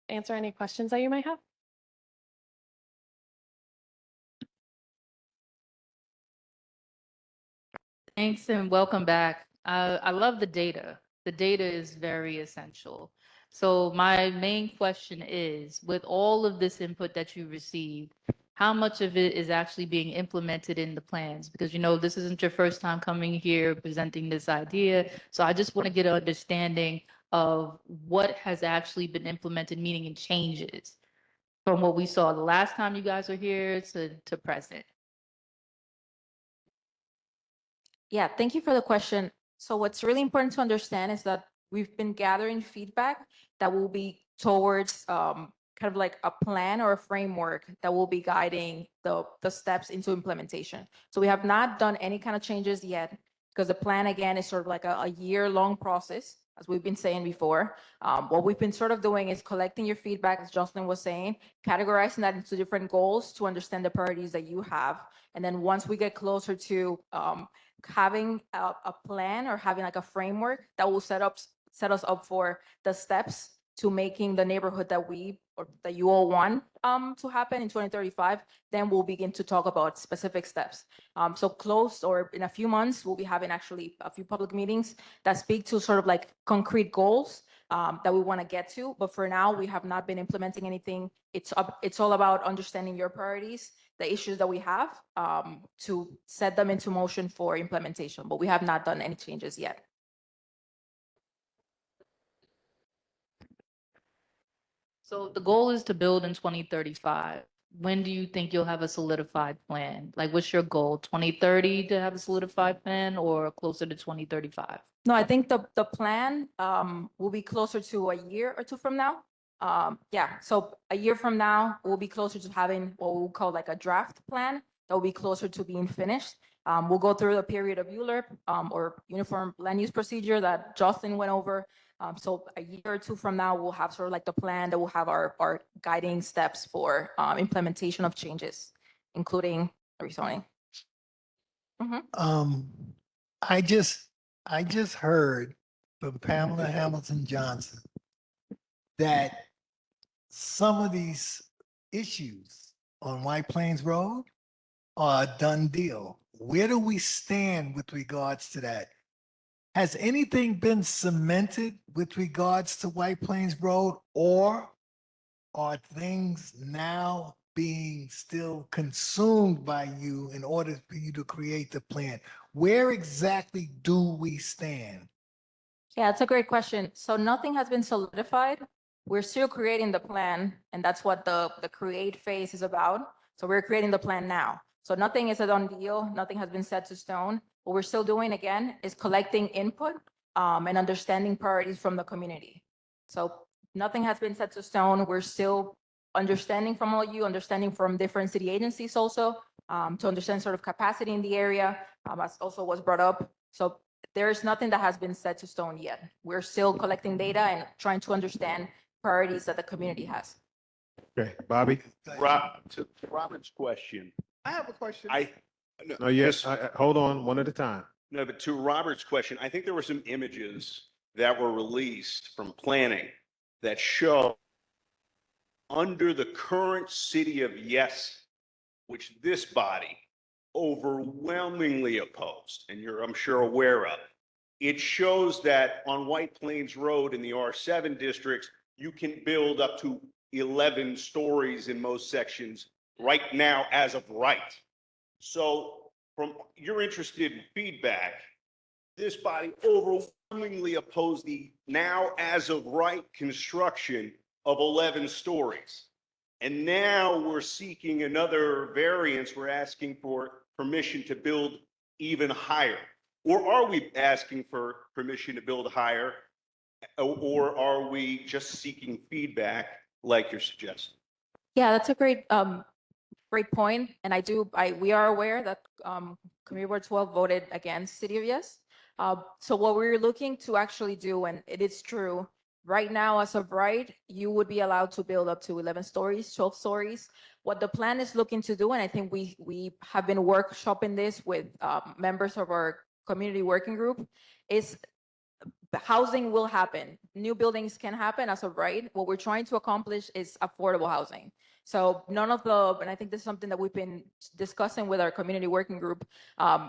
answer any questions that you might have. Thanks and welcome back. I love the data. The data is very essential. So my main question is, with all of this input that you received, how much of it is actually being implemented in the plans? Because, you know, this isn't your first time coming here presenting this idea. So I just want to get an understanding of what has actually been implemented, meaning in changes from what we saw the last time you guys were here to present. Yeah, thank you for the question. So what's really important to understand is that we've been gathering feedback that will be towards kind of like a plan or a framework that will be guiding the steps into implementation. So we have not done any kind of changes yet because the plan, again, is sort of like a year-long process, as we've been saying before. What we've been sort of doing is collecting your feedback, as Jocelyn was saying, categorizing that into different goals to understand the priorities that you have. And then once we get closer to having a plan or having like a framework that will set us up for the steps to making the neighborhood that you all want to happen in 2035, then we'll begin to talk about specific steps. So close or in a few months, we'll be having actually a few public meetings that speak to sort of like concrete goals that we want to get to. But for now, we have not been implementing anything. It's all about understanding your priorities, the issues that we have, to set them into motion for implementation. But we have not done any changes yet. So the goal is to build in 2035. When do you think you'll have a solidified plan? Like, what's your goal? 2030 to have a solidified plan, or closer to 2035? No, I think the plan will be closer to a year or two from now. Yeah, so a year from now, we'll be closer to having what we'll call like a draft plan that will be closer to being finished. We'll go through the period of ULURP or Uniform Land Use Procedure that Jocelyn went over. So a year or two from now, we'll have sort of like the plan that will have our guiding steps for implementation of changes, including rezoning. Um, I just heard from Pamela Hamilton Johnson that some of these issues on White Plains Road are a done deal. Where do we stand with regards to that? Has anything been cemented with regards to White Plains Road, or are things now being still consumed by you in order for you to create the plan? Where exactly do we stand? Yeah, it's a great question. So nothing has been solidified. We're still creating the plan, and that's what the create phase is about. So we're creating the plan now. So nothing is a done deal. Nothing has been set to stone. What we're still doing, again, is collecting input and understanding priorities from the community. So nothing has been set to stone. We're still understanding from all you, understanding from different city agencies also, to understand sort of capacity in the area, as also was brought up. So there's nothing that has been set to stone yet. We're still collecting data and trying to understand priorities that the community has. Okay, Bobby? To Robert's question, I have a question. No, yes, hold on, one at a time. No, but to Robert's question, I think there were some images that were released from planning that show under the current city of Yes, which this body overwhelmingly opposed, and you're, I'm sure, aware of. It shows that on White Plains Road in the R7 districts, you can build up to 11 stories in most sections right now as of right. So from your interested in feedback, this body overwhelmingly opposed the now as of right construction of 11 stories. And now we're seeking another variance. We're asking for permission to build even higher. Or are we asking for permission to build higher? Or are we just seeking feedback like you're suggesting? Yeah, that's a great point. And we are aware that Community Board 12 voted against City of Yes. So what we're looking to actually do, and it is true, right now, as of right, you would be allowed to build up to 11 stories, 12 stories. What the plan is looking to do, and I think we have been workshopping this with members of our community working group, is the housing will happen. New buildings can happen as of right. What we're trying to accomplish is affordable housing. So none of the, and I think this is something that we've been discussing with our community working group,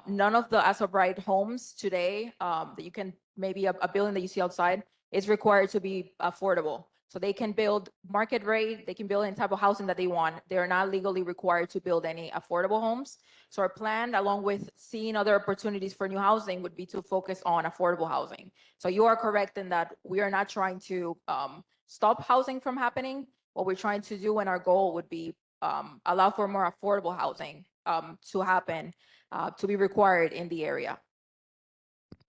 none of the as of right homes today that you can, maybe a building that you see outside is required to be affordable. So they can build market rate, they can build any type of housing that they want. They're not legally required to build any affordable homes. So our plan, along with seeing other opportunities for new housing, would be to focus on affordable housing. So you are correct in that we are not trying to stop housing from happening. What we're trying to do, and our goal would be allow for more affordable housing to happen, to be required in the area.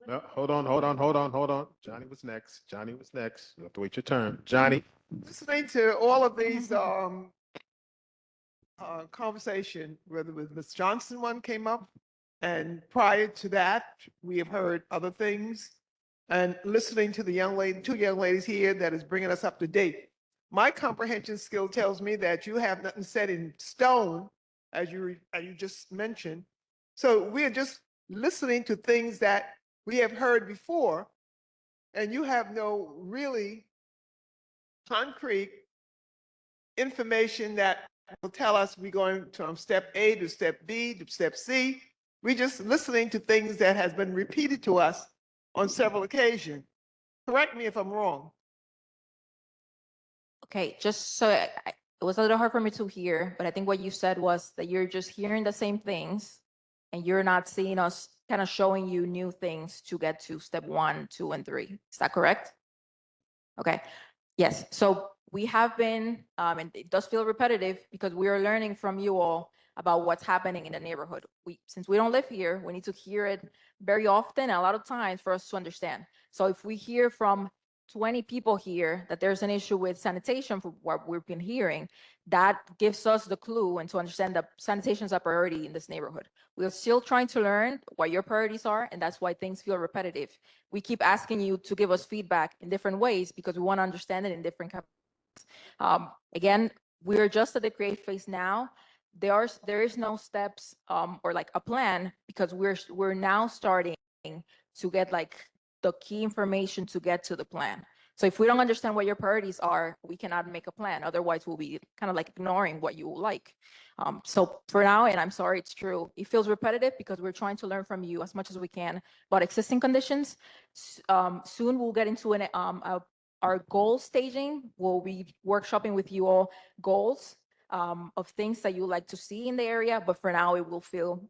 No, hold on. Johnny was next. You have to wait your turn. Johnny? Listening to all of these conversation, whether it was Ms. Johnson one came up, and prior to that, we have heard other things, and listening to the two young ladies here that is bringing us up to date. My comprehension skill tells me that you have nothing set in stone, as you just mentioned. So we are just listening to things that we have heard before, and you have no really concrete information that will tell us we're going from step A to step B to step C. We're just listening to things that has been repeated to us on several occasions. Correct me if I'm wrong. Okay, just so it was a little hard for me to hear, but I think what you said was that you're just hearing the same things and you're not seeing us kind of showing you new things to get to step 1, 2, and 3. Is that correct? Okay, yes. So we have been, and it does feel repetitive because we are learning from you all about what's happening in the neighborhood. Since we don't live here, we need to hear it very often and a lot of times for us to understand. So if we hear from 20 people here that there's an issue with sanitation from what we've been hearing, that gives us the clue and to understand that sanitation is a priority in this neighborhood. We're still trying to learn what your priorities are, and that's why things feel repetitive. We keep asking you to give us feedback in different ways because we want to understand it in different again, we're just at the create phase now. There is no steps or like a plan because we're now starting to get like the key information to get to the plan. So if we don't understand what your priorities are, we cannot make a plan. Otherwise, we'll be kind of like ignoring what you like. So for now, and I'm sorry, it's true, it feels repetitive because we're trying to learn from you as much as we can about existing conditions. Soon we'll get into our goal staging. We'll be workshopping with you all goals of things that you like to see in the area, but for now it will feel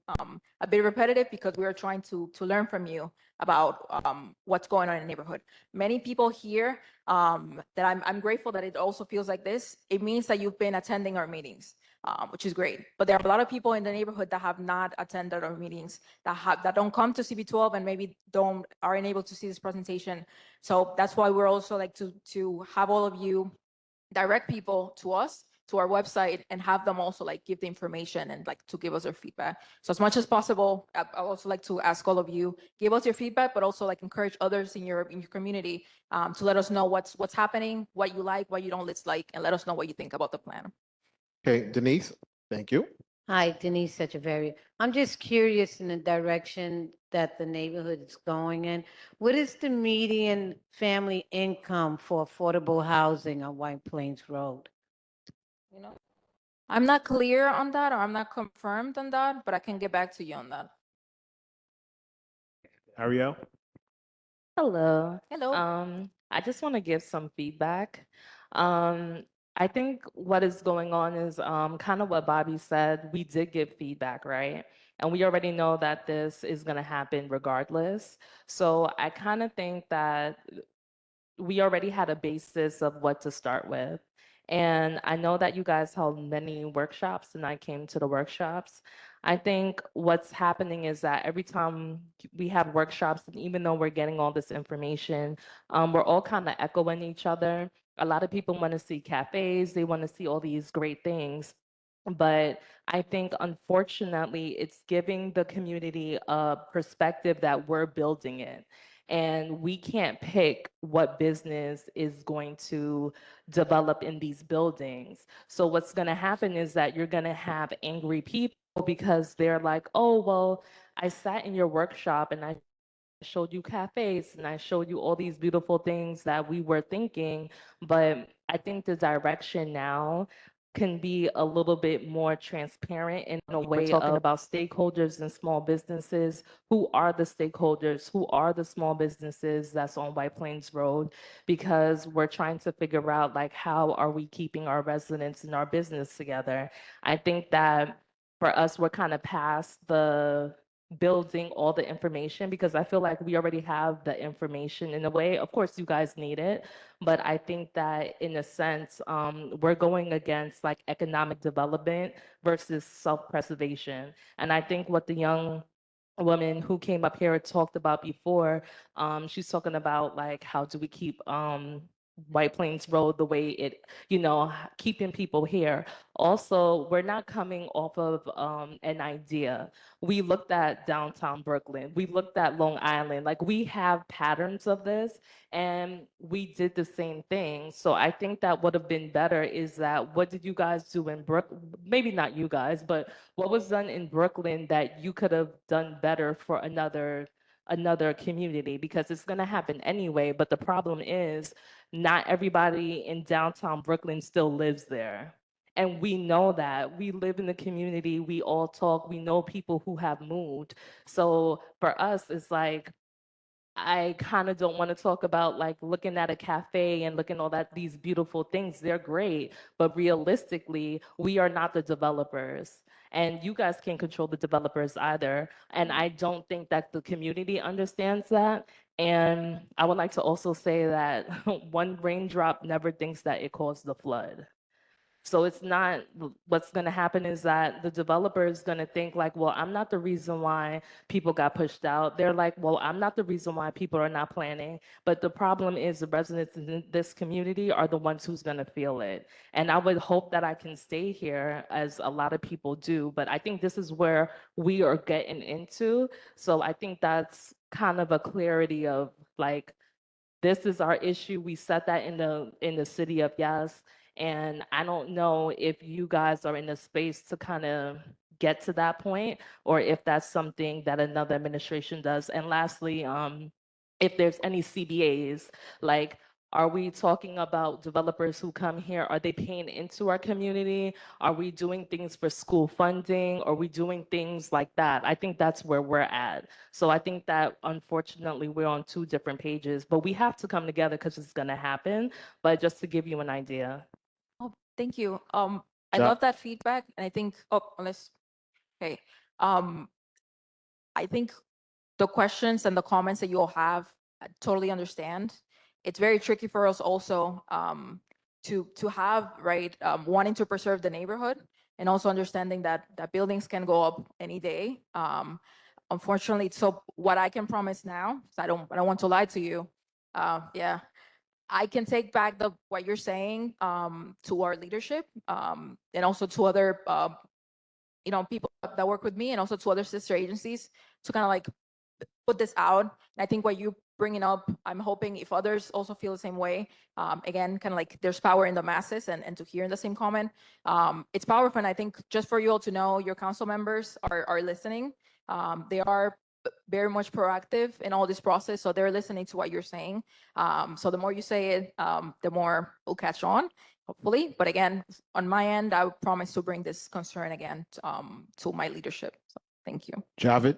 a bit repetitive because we are trying to learn from you about what's going on in the neighborhood. Many people here that I'm grateful that it also feels like this. It means that you've been attending our meetings, which is great. But there are a lot of people in the neighborhood that have not attended our meetings, that don't come to CB12 and maybe aren't able to see this presentation. So that's why we're also like to have all of you direct people to us, to our website, and have them also like give the information and like to give us their feedback. So as much as possible, I also like to ask all of you, give us your feedback, but also like encourage others in your community to let us know what's happening, what you like, what you don't like, and let us know what you think about the plan. Okay, Denise, thank you. Hi, Denise Echeverry. I'm just curious in the direction that the neighborhood is going in. What is the median family income for affordable housing on White Plains Road? You know, I'm not clear on that, or I'm not confirmed on that, but I can get back to you on that. Ariel? Hello. Hello. I just want to give some feedback. I think what is going on is kind of what Bobby said. We did give feedback, right? And we already know that this is going to happen regardless. So I kind of think that we already had a basis of what to start with. And I know that you guys held many workshops and I came to the workshops. I think what's happening is that every time we have workshops, and even though we're getting all this information, we're all kind of echoing each other. A lot of people want to see cafes, they want to see all these great things. But I think, unfortunately, it's giving the community a perspective that we're building it. And we can't pick what business is going to develop in these buildings. So what's going to happen is that you're going to have angry people because they're like, oh, well, I sat in your workshop and I showed you cafes and I showed you all these beautiful things that we were thinking. But I think the direction now can be a little bit more transparent in a way talking about stakeholders and small businesses. Who are the stakeholders? Who are the small businesses that's on White Plains Road? Because we're trying to figure out like how are we keeping our residents and our business together. I think that for us, we're kind of past the building all the information because I feel like we already have the information in a way. Of course, you guys need it, but I think that in a sense, we're going against like economic development versus self-preservation. And I think what the young woman who came up here talked about before, she's talking about like how do we keep White Plains Road the way it, keeping people here. Also, we're not coming off of an idea. We looked at downtown Brooklyn. We looked at Long Island. Like we have patterns of this and we did the same thing. So I think that would have been better is that what did you guys do in Brooklyn? Maybe not you guys, but what was done in Brooklyn that you could have done better for another community, because it's going to happen anyway. But the problem is not everybody in downtown Brooklyn still lives there. And we know that. We live in the community, we all talk, we know people who have moved. So for us, it's like, I kind of don't want to talk about like looking at a cafe and looking at these beautiful things. They're great, but realistically, we are not the developers. And you guys can't control the developers either. And I don't think that the community understands that. And I would like to also say that one raindrop never thinks that it caused the flood. So it's not, what's going to happen is that the developer is going to think like, well, I'm not the reason why people got pushed out. They're like, well, I'm not the reason why people are not planning. But the problem is the residents in this community are the ones who's going to feel it. And I would hope that I can stay here, as a lot of people do. But I think this is where we are getting into. So I think that's kind of a clarity of like, this is our issue. We set that in the city of Yes. And I don't know if you guys are in a space to kind of get to that point, or if that's something that another administration does. And lastly, if there's any CBAs, like, are we talking about developers who come here? Are they paying into our community? Are we doing things for school funding? Are we doing things like that? I think that's where we're at. So I think that unfortunately we're on two different pages, but we have to come together because it's going to happen. But just to give you an idea. Oh, thank you. I Ja- love that feedback, and I think, oh, okay. Um, I think the questions and the comments that you all have, I totally understand. It's very tricky for us also, to have, right, wanting to preserve the neighborhood and also understanding that buildings can go up any day. Unfortunately, so what I can promise now, 'cause I don't want to lie to you. Yeah, I can take back what you're saying, to our leadership, and also to other, people that work with me, and also to other sister agencies, to kind of like put this out. And I think what you bringing up, I'm hoping if others also feel the same way, again, kind of like there's power in the masses, and to hear in the same comment, it's powerful. And I think just for you all to know, your council members are listening. They are very much proactive in all this process, so they're listening to what you're saying. So the more you say it, the more will catch on, hopefully. But again, on my end, I would promise to bring this concern again, to my leadership. So thank you. Javed?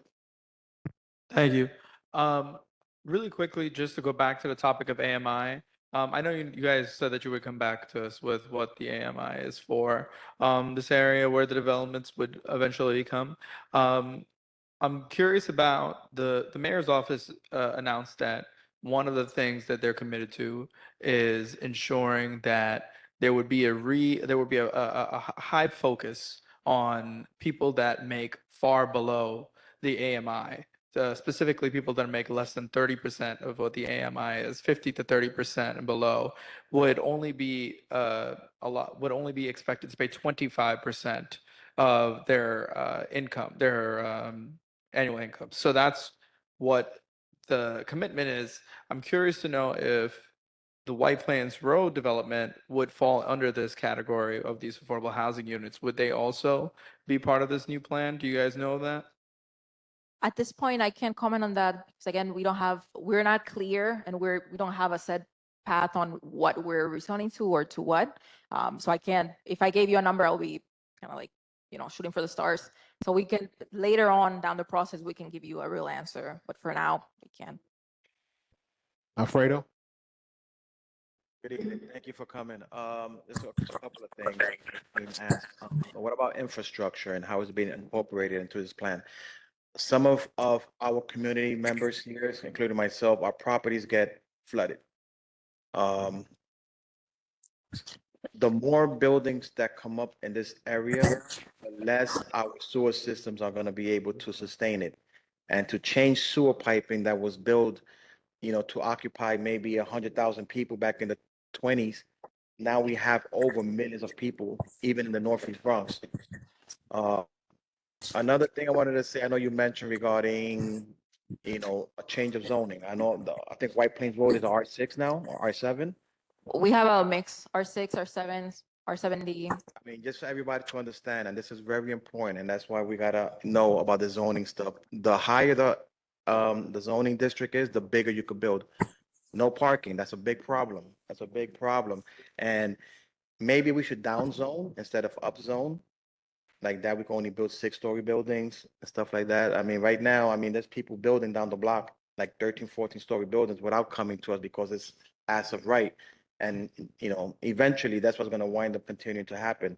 Thank you. Um, Really quickly, just to go back to the topic of AMI, I know you guys said that you would come back to us with what the AMI is for, this area where the developments would eventually come. I'm curious about the mayor's office announced that one of the things that they're committed to is ensuring that there would be a high focus on people that make far below the AMI. Specifically, people that make less than 30% of what the AMI is, 50 to 30% and below, would only be would only be expected to pay 25% of their income, their annual income. So that's what the commitment is. I'm curious to know if the White Plains Road development would fall under this category of these affordable housing units. Would they also be part of this new plan? Do you guys know that? At this point, I can't comment on that because again, we're not clear, and we don't have a set path on what we're rezoning to or to what. So I can't, if I gave you a number, I'll be kind of like, shooting for the stars. So we can, later on down the process, we can give you a real answer, but for now, we can't. Alfredo? Good evening. Thank you for coming. Just a couple of things. being asked. What about infrastructure and how it's being incorporated into this plan? Some of our community members here, including myself, our properties get flooded. Um, the more buildings that come up in this area, the less our sewer systems are going to be able to sustain it. And to change sewer piping that was built, to occupy maybe 100,000 people back in the 20s, now we have over millions of people, even in the Northeast Bronx. Uh, Another thing I wanted to say, I know you mentioned regarding, a change of zoning. I think White Plains Road is R6 now, or R7. We have a mix, R6, R7s, R7D. I mean, just for everybody to understand, and this is very important, and that's why we gotta know about the zoning stuff. The higher the zoning district is, the bigger you could build. No parking, that's a big problem. That's a big problem. And maybe we should down zone instead of up zone. Like that, we can only build 6-story buildings and stuff like that. I mean, right now, there's people building down the block, like 13, 14-story buildings without coming to us because it's as of right. And, eventually that's what's gonna wind up continuing to happen.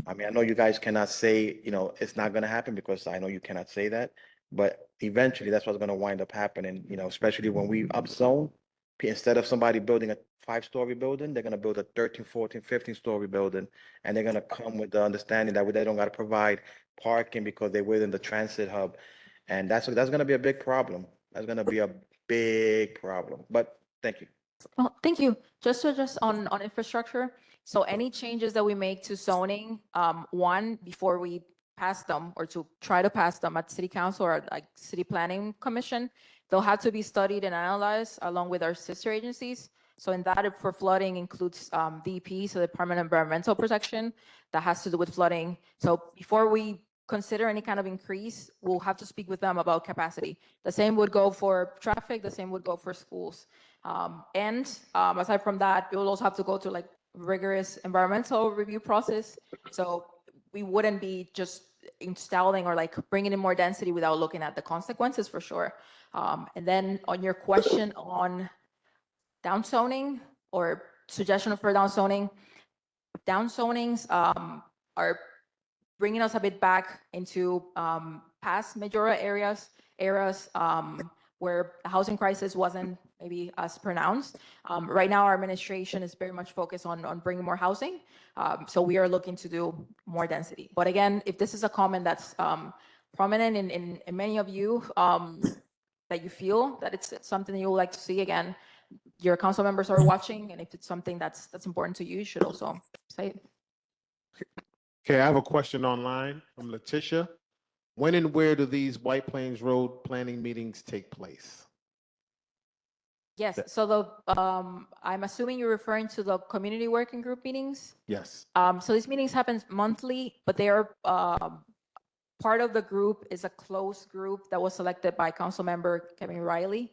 I mean, I know you guys cannot say, it's not gonna happen because I know you cannot say that, but eventually that's what's gonna wind up happening, especially when we up zone. Instead of somebody building a 5-story building, they're gonna build a 13, 14, 15-story building. And they're gonna come with the understanding that they don't gotta provide parking because they're within the transit hub. And that's gonna be a big problem. That's gonna be a big problem. But thank you. Well, thank you. Just to address on infrastructure, so any changes that we make to zoning, one, before we pass them or to try to pass them at city council or like city planning commission, they'll have to be studied and analyzed along with our sister agencies. So in that, for flooding includes DEP, so the Department of Environmental Protection, that has to do with flooding. So before we consider any kind of increase, we'll have to speak with them about capacity. The same would go for traffic, the same would go for schools. Aside from that, it will also have to go to like rigorous environmental review process. So we wouldn't be just installing or like bringing in more density without looking at the consequences for sure. And then on your question on downzoning or suggestion for downzonings are bringing us a bit back into past Majora eras where the housing crisis wasn't maybe as pronounced. Right now, our administration is very much focused on bringing more housing. So we are looking to do more density. But again, if this is a comment that's prominent in many of you, that you feel that it's something you would like to see, again, your council members are watching, and if it's something that's important to you, you should also say it. Okay, I have a question online from Letitia. When and where do these White Plains Road planning meetings take place? Yes, so I'm assuming you're referring to the community working group meetings. Yes. So these meetings happen monthly, but they are part of the group is a closed group that was selected by Council Member Kevin Riley.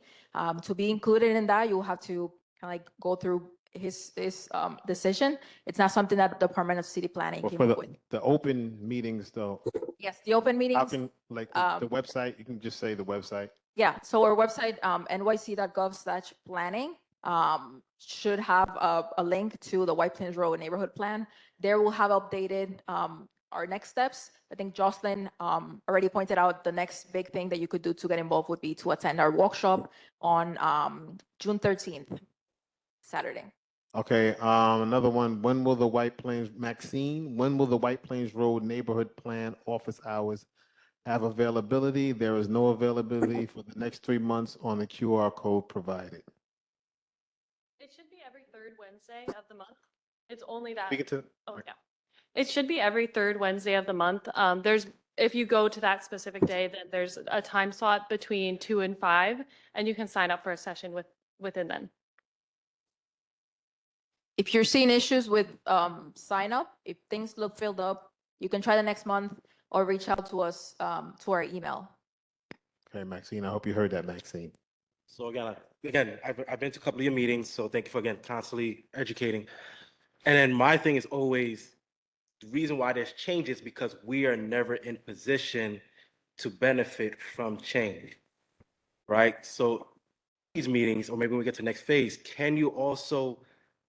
To be included in that, you'll have to kind of like go through his decision. It's not something that the Department of City Planning Well, came for up with. the open meetings though, Yes, the open meetings. how can, like the website, you can just say the website. Yeah, so our website, nyc.gov/planning, should have a link to the White Plains Road neighborhood plan. There we'll have updated our next steps. I think Jocelyn already pointed out the next big thing that you could do to get involved would be to attend our workshop on June 13th, Saturday. Okay, another one. When will the White Plains, Maxine, when will the White Plains Road neighborhood plan office hours have availability? There is no availability for the next 3 months on the QR code provided. It should be every third Wednesday of the month. It's only that. Speak it to. Oh, yeah. It should be every third Wednesday of the month. If you go to that specific day, then there's a time slot between 2 and 5, and you can sign up for a session within then. If you're seeing issues with sign up, if things look filled up, you can try the next month or reach out to us to our email. Okay, Maxine, I hope you heard that, Maxine. So again, I've been to a couple of your meetings, so thank you for, again, constantly educating. And then my thing is always, the reason why there's change is because we are never in position to benefit from change, right? So these meetings, or maybe when we get to the next phase, can you also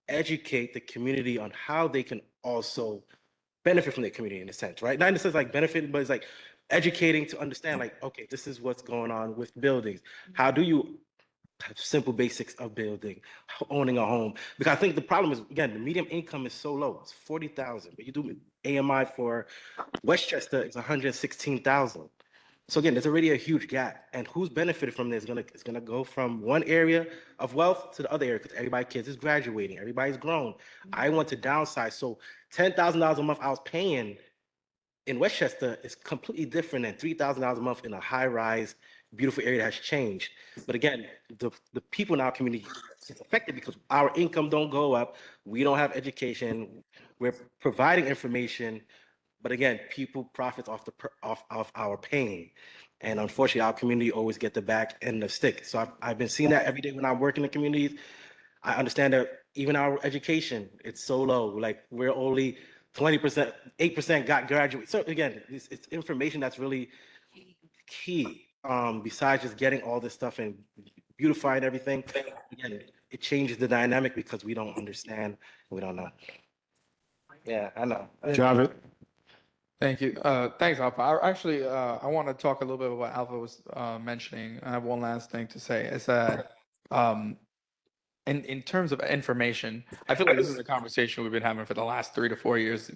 educate the community on how they can also benefit from their community in a sense, right? Not in the sense like benefit, but it's like educating to understand like, okay, this is what's going on with buildings. How do you have simple basics of building, owning a home? Because I think the problem is, again, the median income is so low. It's 40,000, but you do AMI for Westchester, it's 116,000. So again, there's already a huge gap, and who's benefited from this is gonna go from one area of wealth to the other area because everybody, kids is graduating, everybody's grown. I want to downsize, so $10,000 a month I was paying in Westchester is completely different than $3,000 a month in a high-rise, beautiful area that has changed. But again, the people in our community is affected because our income don't go up, we don't have education, we're providing information, but again, people profit off off our pain. And unfortunately, our community always get the back end of the stick. So I've been seeing that every day when I work in the communities. I understand that even our education, it's so low. Like we're only 20%, 8% got graduate. So again, it's information that's really key. Besides just getting all this stuff and beautifying everything, again, it changes the dynamic because we don't understand, we don't know. Yeah, I know. Javed. Thank you. Thanks, Alpha. I want to talk a little bit about what Alpha was mentioning. I have one last thing to say. Is that And in terms of information, I feel like this is a conversation we've been having for the last 3 to 4 years.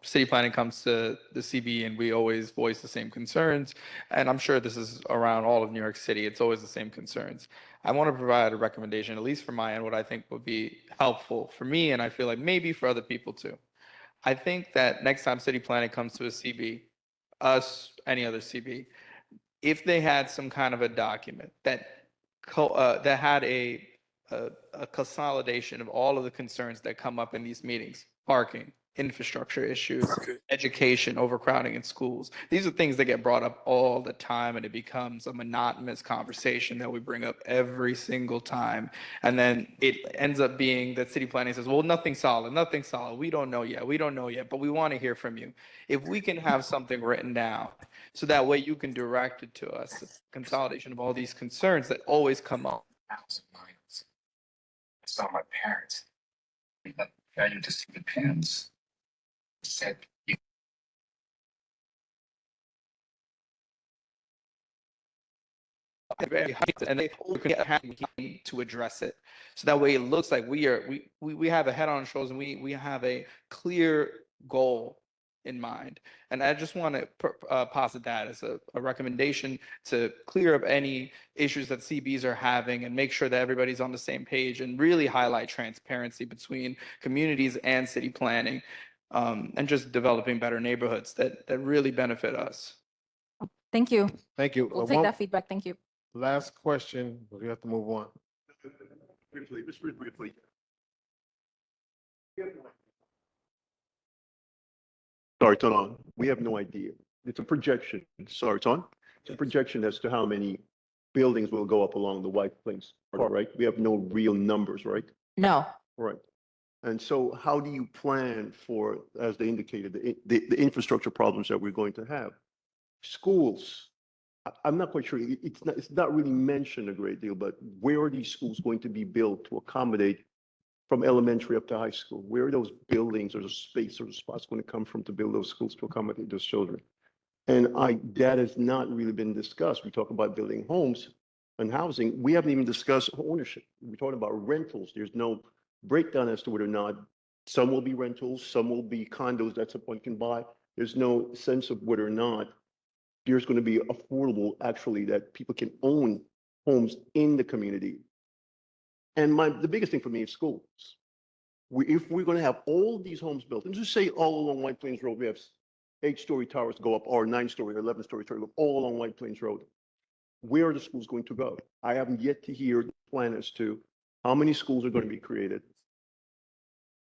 City planning comes to the CB and we always voice the same concerns. And I'm sure this is around all of New York City. It's always the same concerns. I want to provide a recommendation, at least from my end, what I think would be helpful for me. And I feel like maybe for other people too. I think that next time city planning comes to a CB, us, any other CB, if they had some kind of a document that that had a consolidation of all of the concerns that come up in these meetings: parking, infrastructure issues, education, overcrowding in schools. These are things that get brought up all the time, and it becomes a monotonous conversation that we bring up every single time. And then it ends up being that city planning says, well, nothing solid, nothing solid. We don't know yet. We don't know yet, but we want to hear from you. If we can have something written down, so that way you can direct it to us, consolidation of all these concerns that always come up. I saw my parents. I used to see the pins. Said and they to address it, so that way it looks like we have a head on shoulders and we have a clear goal in mind. And I just want to posit that as a recommendation to clear up any issues that CBs are having and make sure that everybody's on the same page, and really highlight transparency between communities and city planning, and just developing better neighborhoods that really benefit us. Thank you. Thank you. We'll take that feedback. Thank you. Last question, but we have to move on. Briefly, just briefly. Start on. We have no idea. It's a projection. Start on. It's a projection as to how many buildings will go up along the White Plains, right? We have no real numbers, right? No. Right. And so how do you plan for, as they indicated, the infrastructure problems that we're going to have? Schools. I'm not quite sure. It's not really mentioned a great deal, but where are these schools going to be built to accommodate from elementary up to high school? Where are those buildings or the space or the spots going to come from to build those schools to accommodate those children? And that has not really been discussed. We talk about building homes and housing. We haven't even discussed ownership. We're talking about rentals. There's no breakdown as to whether or not some will be rentals, some will be condos that someone can buy. There's no sense of whether or not there's going to be affordable, actually, that people can own homes in the community. And the biggest thing for me is schools. If we're going to have all these homes built, and just say all along White Plains Road, we have 8-story towers go up, or 9-story, or 11-story towers go up, all along White Plains Road. Where are the schools going to go? I haven't yet to hear the plan as to how many schools are going to be created.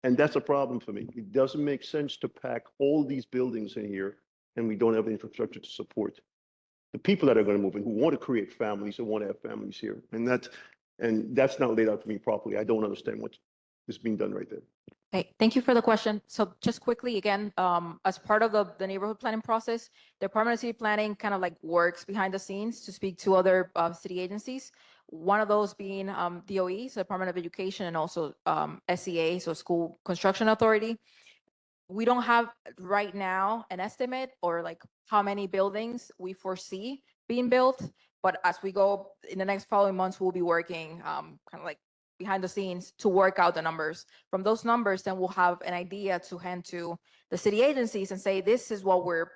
And that's a problem for me. It doesn't make sense to pack all these buildings in here and we don't have the infrastructure to support the people that are going to move in, who want to create families and want to have families here. And that's not laid out to me properly. I don't understand what is being done right there. Okay, thank you for the question. So just quickly, again, as part of the neighborhood planning process, the Department of City Planning kind of like works behind the scenes to speak to other city agencies. One of those being DOE, so Department of Education, and also SEA, so School Construction Authority. We don't have right now an estimate or like how many buildings we foresee being built, but as we go in the next following months, we'll be working kind of like behind the scenes to work out the numbers. From those numbers, then we'll have an idea to hand to the city agencies and say, this is what we're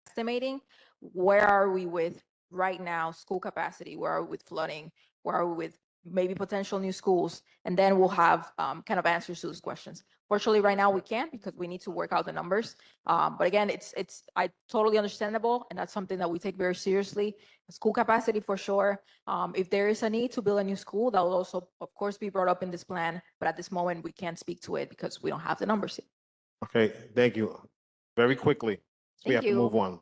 estimating. Where are we with right now school capacity? Where are we with flooding? Where are we with maybe potential new schools? And then we'll have kind of answers to those questions. Fortunately, right now we can't because we need to work out the numbers. But again, it's totally understandable, and that's something that we take very seriously. School capacity for sure. If there is a need to build a new school, that will also, of course, be brought up in this plan. But at this moment, we can't speak to it because we don't have the numbers yet. Okay, thank you. Very quickly, we have to move on.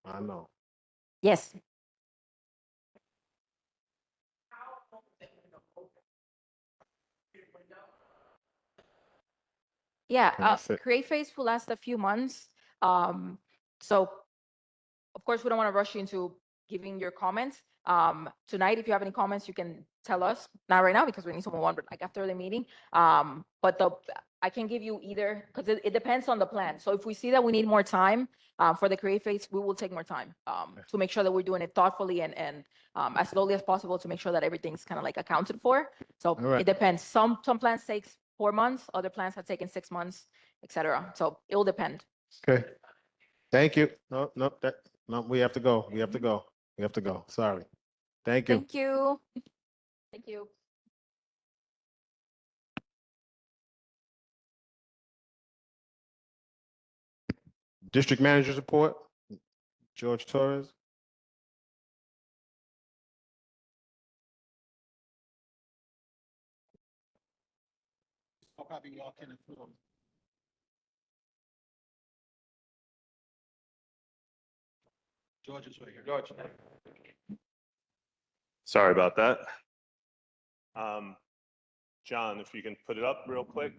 I know. Yes. Yeah, create phase will last a few months. So of course, we don't want to rush you into giving your comments. Tonight, if you have any comments, you can tell us. Not right now because we need to move on, but like after the meeting. But I can give you either, because it depends on the plan. So if we see that we need more time for the create phase, we will take more time to make sure that we're doing it thoughtfully and as slowly as possible to make sure that everything's kind of like accounted for. So right. it depends. Some plans takes 4 months, other plans have taken 6 months, et cetera. So it will depend. Okay. Thank you. No, we have to go. We have to go. We have to go. Sorry. Thank you. Thank you. Thank you. District Manager's report, George Torres. I'll probably walk in the floor. George is right here. George. Sorry about that. John, if you can put it up real quick.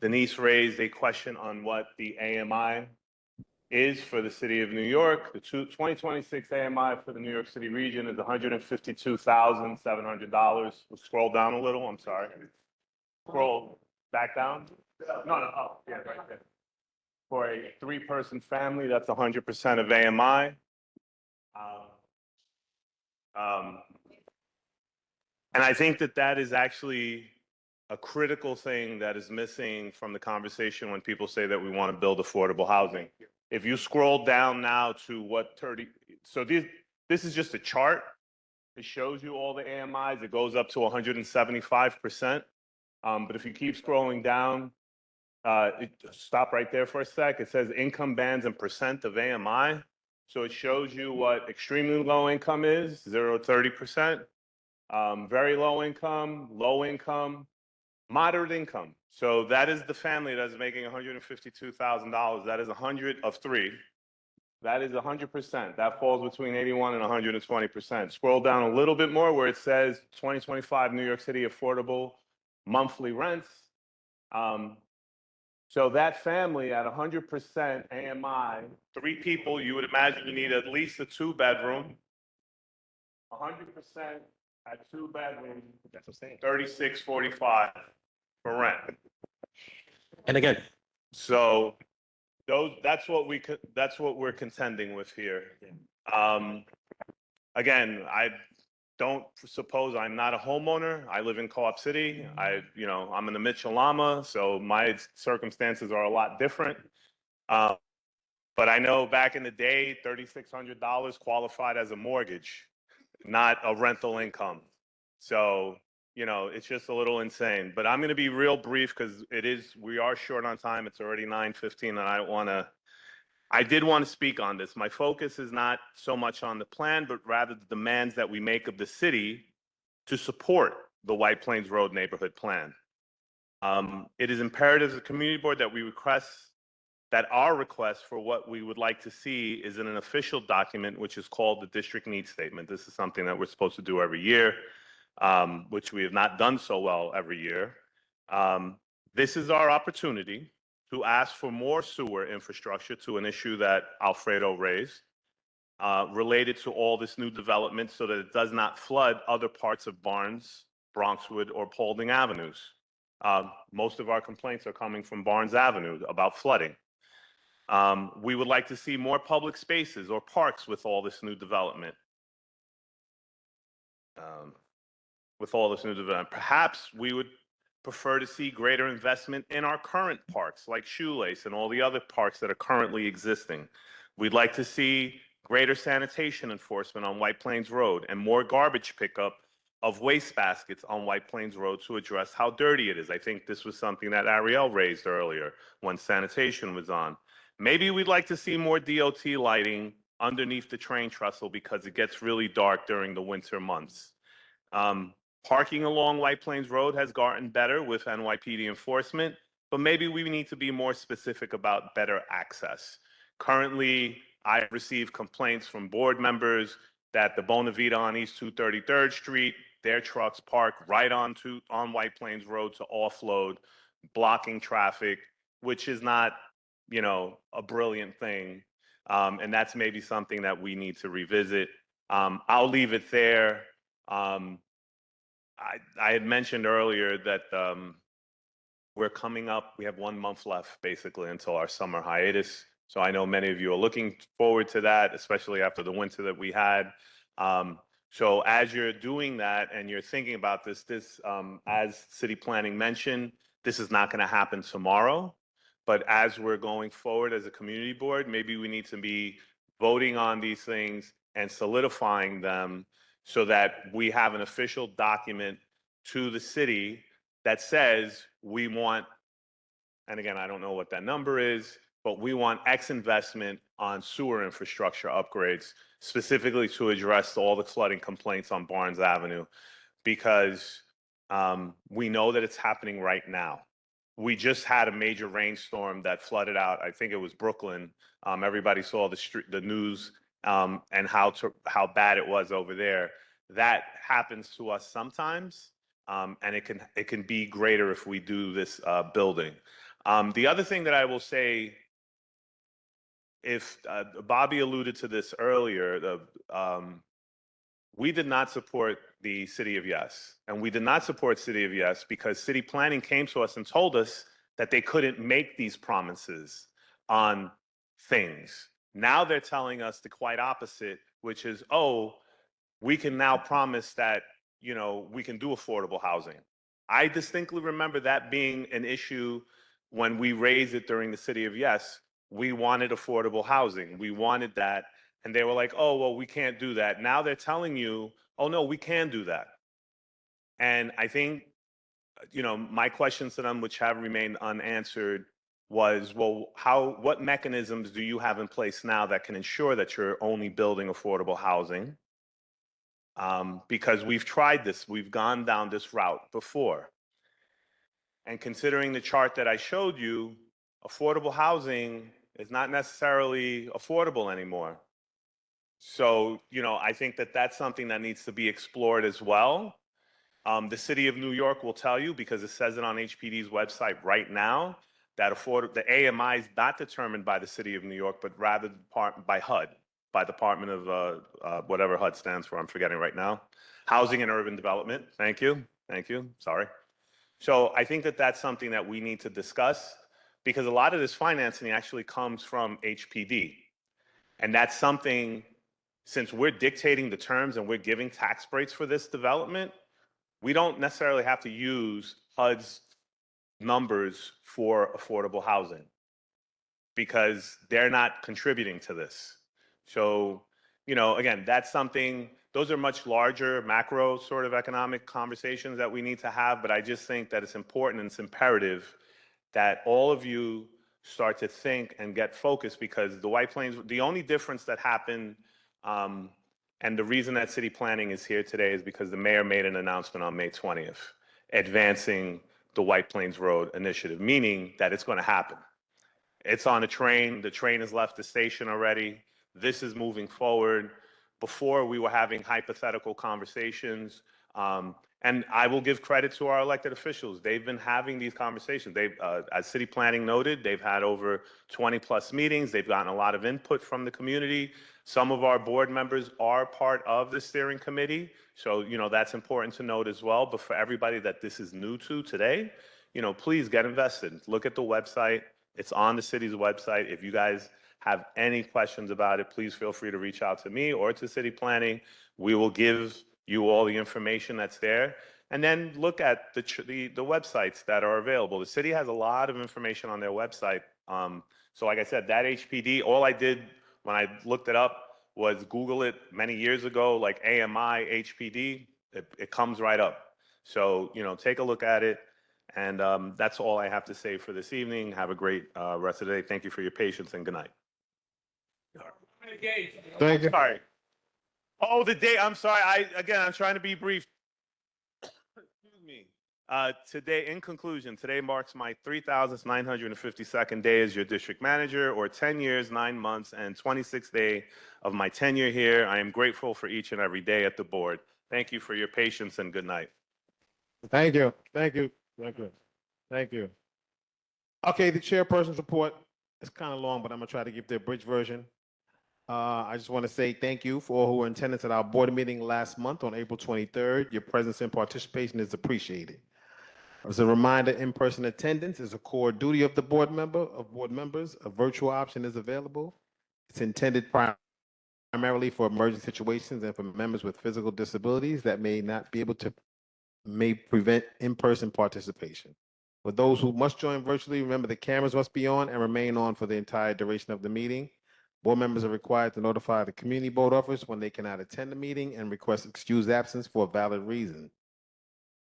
Denise raised a question on what the AMI is for the city of New York. The 2026 AMI for the New York City region is $152,700. We'll scroll down a little, I'm sorry. Scroll back down. No, oh, yeah, right there. For a 3-person family, that's 100% of AMI. And I think that that is actually a critical thing that is missing from the conversation when people say that we want to build affordable housing. If you scroll down now to what 30, so this is just a chart. It shows you all the AMIs. It goes up to 175%. But if you keep scrolling down, stop right there for a sec. It says income bands and percent of AMI. So it shows you what extremely low income is, 0 to 30%. Very low income, moderate income. So that is the family that is making $152,000. That is 100 of 3. That is 100%. That falls between 81 and 120%. Scroll down a little bit more where it says 2025 New York City affordable monthly rents. So that family at 100% AMI, 3 people, you would imagine you need at least a 2-bedroom. 100% at 2 bedrooms, that's what I'm saying, $36.45 for rent. And again, so that's what we're contending with here. Again, I don't suppose I'm not a homeowner. I live in Co-op City. I'm in the Mitchell-Lama, so my circumstances are a lot different. But I know back in the day, $3,600 qualified as a mortgage, not a rental income. So, it's just a little insane. But I'm going to be real brief because we are short on time. It's already 9:15 and I did want to speak on this. My focus is not so much on the plan, but rather the demands that we make of the city to support the White Plains Road Neighborhood Plan. It is imperative as a community board that our request for what we would like to see is in an official document, which is called the District Needs Statement. This is something that we're supposed to do every year, which we have not done so well every year. This is our opportunity to ask for more sewer infrastructure to an issue that Alfredo raised, related to all this new development so that it does not flood other parts of Barnes, Bronxwood, or Paulding Avenues. Most of our complaints are coming from Barnes Avenue about flooding. We would like to see more public spaces or parks with all this new development. Perhaps we would prefer to see greater investment in our current parks like Shoelace and all the other parks that are currently existing. We'd like to see greater sanitation enforcement on White Plains Road and more garbage pickup of waste baskets on White Plains Road to address how dirty it is. I think this was something that Ariel raised earlier when sanitation was on. Maybe we'd like to see more DOT lighting underneath the train trestle because it gets really dark during the winter months. Parking along White Plains Road has gotten better with NYPD enforcement, but maybe we need to be more specific about better access. Currently, I receive complaints from board members that the Bonavita on East 233rd Street, their trucks park right on White Plains Road to offload, blocking traffic, which is not, a brilliant thing. And that's maybe something that we need to revisit. I'll leave it there. I had mentioned earlier that we're coming up, we have 1 month left basically until our summer hiatus. So I know many of you are looking forward to that, especially after the winter that we had. So as you're doing that and you're thinking about this, as city planning mentioned, this is not going to happen tomorrow. But as we're going forward as a community board, maybe we need to be voting on these things and solidifying them so that we have an official document to the city that says we want, and again, I don't know what that number is, but we want X investment on sewer infrastructure upgrades, specifically to address all the flooding complaints on Barnes Avenue, because we know that it's happening right now. We just had a major rainstorm that flooded out, I think it was Brooklyn. Everybody saw the news and how bad it was over there. That happens to us sometimes, and it can be greater if we do this building. The other thing that I will say, if Bobby alluded to this earlier, we did not support the City of Yes. And we did not support City of Yes because city planning came to us and told us that they couldn't make these promises on things. Now they're telling us the quite opposite, which is, oh, we can now promise that, we can do affordable housing. I distinctly remember that being an issue when we raised it during the City of Yes. We wanted affordable housing. We wanted that. And they were like, oh, well, we can't do that. Now they're telling you, oh, no, we can do that. And I think, my questions to them, which have remained unanswered, was, well, what mechanisms do you have in place now that can ensure that you're only building affordable housing? Because we've tried this, we've gone down this route before. And considering the chart that I showed you, affordable housing is not necessarily affordable anymore. So, I think that that's something that needs to be explored as well. The city of New York will tell you, because it says it on HPD's website right now, that the AMI is not determined by the city of New York, but rather by HUD, by Department of whatever HUD stands for, I'm forgetting right now. Housing and Urban Development. Thank you. Thank you. Sorry. So I think that that's something that we need to discuss, because a lot of this financing actually comes from HPD. And that's something, since we're dictating the terms and we're giving tax breaks for this development, we don't necessarily have to use HUD's numbers for affordable housing because they're not contributing to this. So, again, that's something, those are much larger macro sort of economic conversations that we need to have, but I just think that it's important and it's imperative that all of you start to think and get focused, because the White Plains, the only difference that happened, and the reason that city planning is here today is because the mayor made an announcement on May 20th, advancing the White Plains Road initiative, meaning that it's going to happen. It's on a train. The train has left the station already. This is moving forward. Before, we were having hypothetical conversations. And I will give credit to our elected officials. They've been having these conversations. As city planning noted, they've had over 20 plus meetings. They've gotten a lot of input from the community. Some of our board members are part of the steering committee. So, that's important to note as well. But for everybody that this is new to today, please get invested. Look at the website. It's on the city's website. If you guys have any questions about it, please feel free to reach out to me or to city planning. We will give you all the information that's there. And then look at the websites that are available. The city has a lot of information on their website. So like I said, that HPD, all I did when I looked it up was Google it many years ago, like AMI HPD, it comes right up. So, take a look at it. And that's all I have to say for this evening. Have a great rest of the day. Thank you for your patience and good night. Thank you. Sorry. Oh, the date. I'm sorry. I'm trying to be brief. Excuse me. Today, in conclusion, today marks my 3,952nd day as your district manager, or 10 years, 9 months, and 26th day of my tenure here. I am grateful for each and every day at the board. Thank you for your patience and good night. Thank you. Thank you. Thank you. Thank you. Okay, the chairperson's report is kind of long, but I'm going to try to give the abridged version. I just want to say thank you for all who were in attendance at our board meeting last month on April 23rd. Your presence and participation is appreciated. As a reminder, in-person attendance is a core duty of board members. A virtual option is available. It's intended primarily for emergency situations and for members with physical disabilities that may prevent in-person participation. For those who must join virtually, remember the cameras must be on and remain on for the entire duration of the meeting. Board members are required to notify the community board office when they cannot attend the meeting and request excused absence for a valid reason.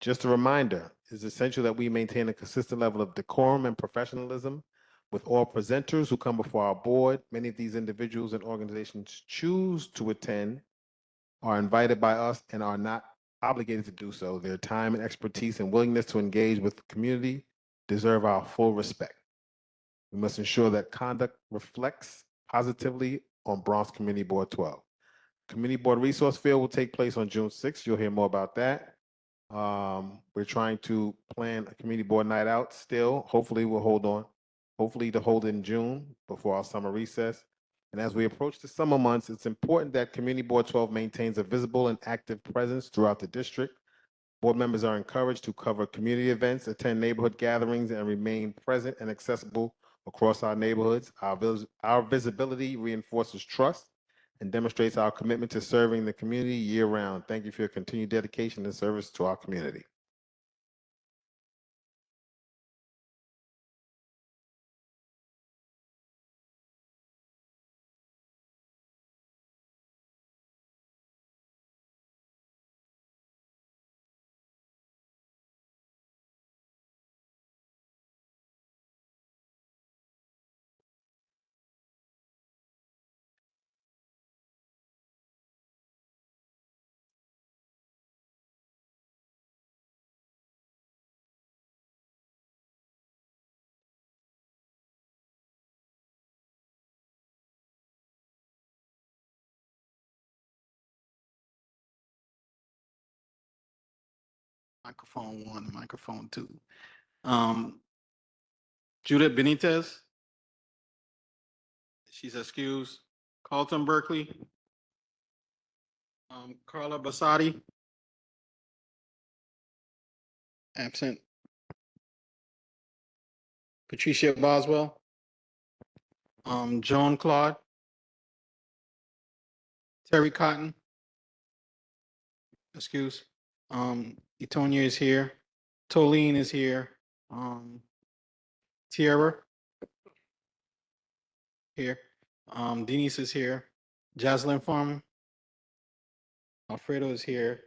Just a reminder, it's essential that we maintain a consistent level of decorum and professionalism with all presenters who come before our board. Many of these individuals and organizations choose to attend, are invited by us, and are not obligated to do so. Their time and expertise and willingness to engage with the community deserve our full respect. We must ensure that conduct reflects positively on Bronx Community Board 12. Community Board Resource Fair will take place on June 6th. You'll hear more about that. We're trying to plan a community board night out still. Hopefully to hold in June before our summer recess. And as we approach the summer months, it's important that Community Board 12 maintains a visible and active presence throughout the district. Board members are encouraged to cover community events, attend neighborhood gatherings, and remain present and accessible across our neighborhoods. Our visibility reinforces trust and demonstrates our commitment to serving the community year-round. Thank you for your continued dedication and service to our community. Microphone 1, microphone 2. Judith Benitez. She's excused. Carlton Berkeley. Carla Basati. Absent. Patricia Boswell. Joan Claude. Terry Cotton. Excuse. Etonia is here. Tolene is here. Tierra. Here. Denise is here. Jocelyn Farm. Alfredo is here.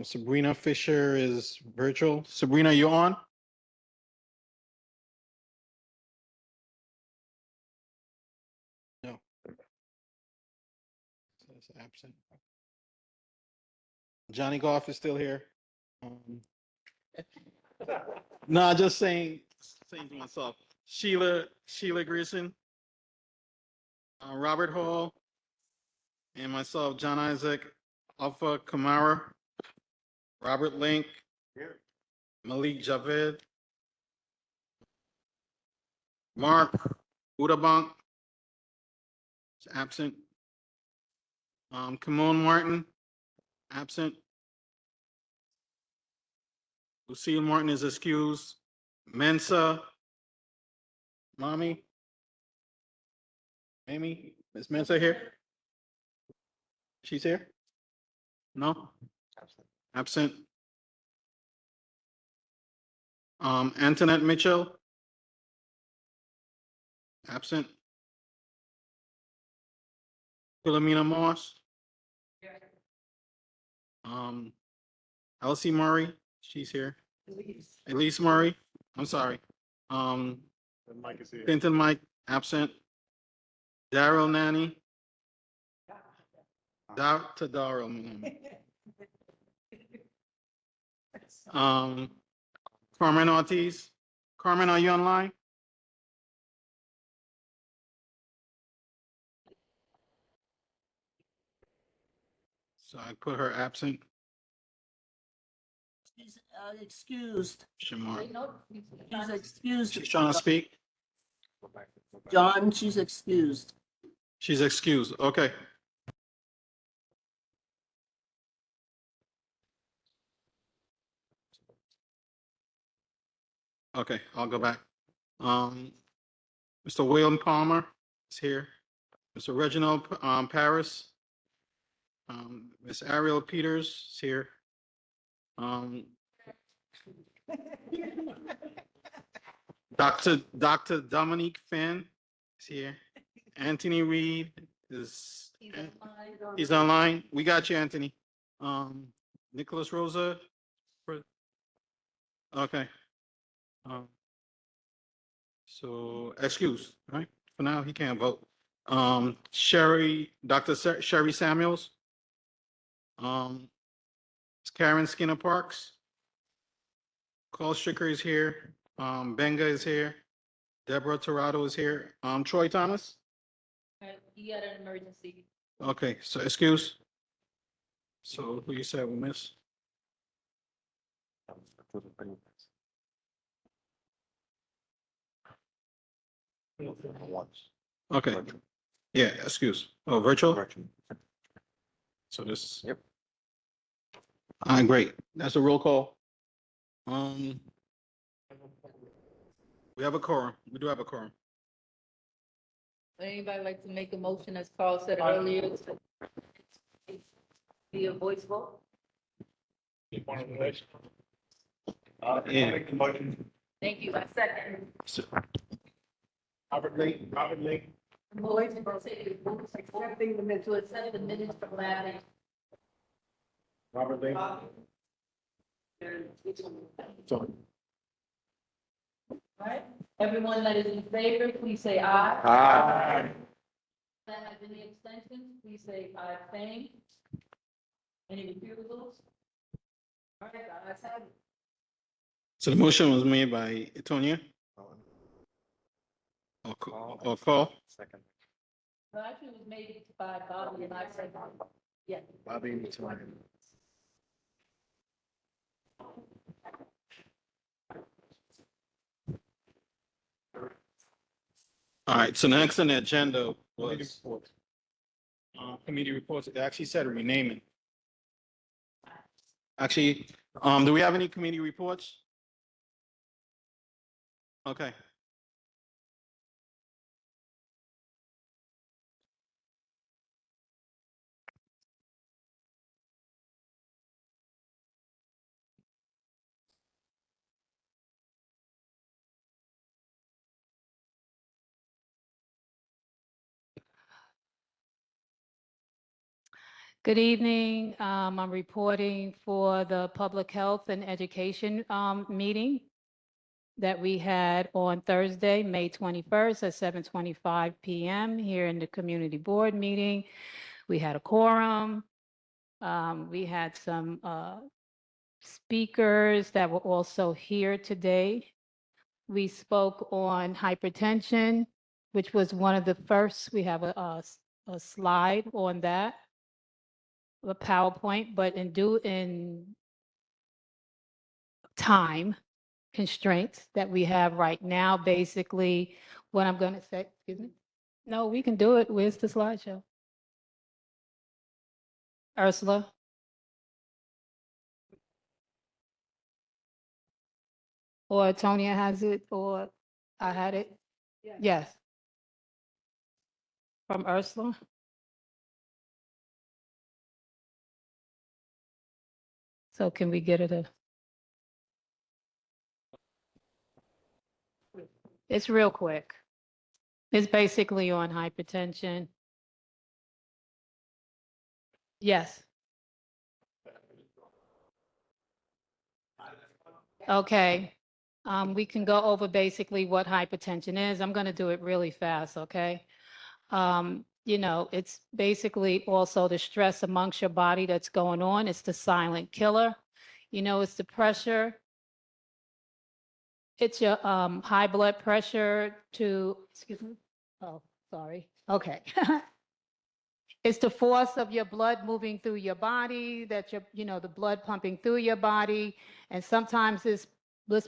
Sabrina Fisher is virtual. Sabrina, you on? No. Says absent. Johnny Goff is still here. No, just saying to myself. Sheila Grierson, Robert Hall, and myself, John Isaac, Alpha Kamara, Robert Link, Malik Javed, Mark Udabank, is absent. Kimon Martin, absent. Lucille Martin is excused. Mensa, Mommy, Amy, is Mensa here? She's here? No? Absent. Antoinette Mitchell? Absent. Philomena Moss? Elsie Murray, she's here. Elise Murray, I'm sorry. Mike is here. Clinton Mike, absent. Daryl Nanny. Dr. Daryl. Carmen Ortiz. Carmen, are you online? So I put her absent. She's excused. Shamar. She's excused. She's trying to speak. John, she's excused. She's excused. Okay. Okay, I'll go back. Mr. William Palmer is here. Mr. Reginald Paris. Ms. Ariel Peters is here. Dr. Dominique Finn is here. Anthony Reed is, he's online. We got you, Anthony. Nicholas Rosa. Okay. So excuse, right? For now, he can't vote. Dr. Sherry Samuels. Karen Skinner Parks. Carl Stricker is here. Benga is here. Deborah Torado is here. Troy Thomas. He had an emergency. Okay, so excuse. So who you said we missed? Okay. Yeah, excuse. Oh, virtual? So this. Yep. Great. That's a roll call. We have a quorum. We do have a quorum. Would anybody like to make a motion, as Carl said earlier, to be a voice vote? Yeah. Thank you. I second. Robert Lee. Voice vote, say, accepting the minutes, to accept the minutes from last week. Robert Lee. Right? Everyone that is in favor, please say aye. Aye. That have any abstentions, please say I abstain. Any refusals? All right, ayes have it. So the motion was made by Etonia. Or call. Second. No, actually, it was made by Bobby and I said, yeah. Bobby and Etonia. All right, so next on the agenda was committee reports. It actually said renaming. Actually, do we have any committee reports? Okay. Good evening. I'm reporting for the Public Health and Education meeting that we had on Thursday, May 21st at 7:25 p.m. here in the Community Board meeting. We had a quorum. We had some speakers that were also here today. We spoke on hypertension, which was one of the first. We have a slide on that, a PowerPoint, but in time constraints that we have right now, basically what I'm going to say, excuse me. No, we can do it. Where's the slideshow? Ursula? Or Tonya has it, or I had it? Yes. From Ursula? So can we get it It's real quick. It's basically on hypertension. Yes. Okay. We can go over basically what hypertension is. I'm going to do it really fast, okay? It's basically also the stress amongst your body that's going on. It's the silent killer. It's the pressure. It's your high blood pressure excuse me. Oh, sorry. Okay. It's the force of your blood moving through your body, that the blood pumping through your body. And sometimes this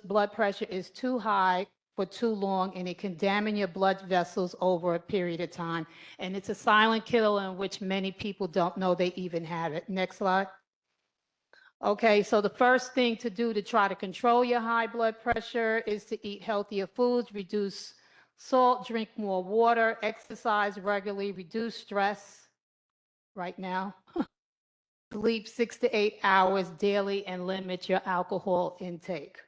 blood pressure is too high for too long, and it can damage your blood vessels over a period of time. And it's a silent killer in which many people don't know they even have it. Next slide. Okay, so the first thing to do to try to control your high blood pressure is to eat healthier foods, reduce salt, drink more water, exercise regularly, reduce stress right now, sleep 6 to 8 hours daily, and limit your alcohol intake.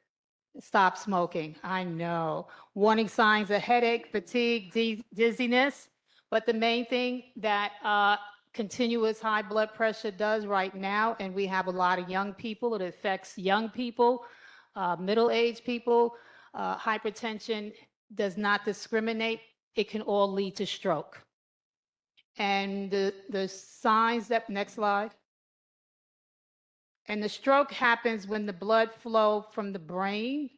Stop smoking. I know. Warning signs of headache, fatigue, dizziness. But the main thing that continuous high blood pressure does right now, and we have a lot of young people, it affects young people, middle-aged people. Hypertension does not discriminate. It can all lead to stroke. And the signs that, next slide. And the stroke happens when the blood flow from the brain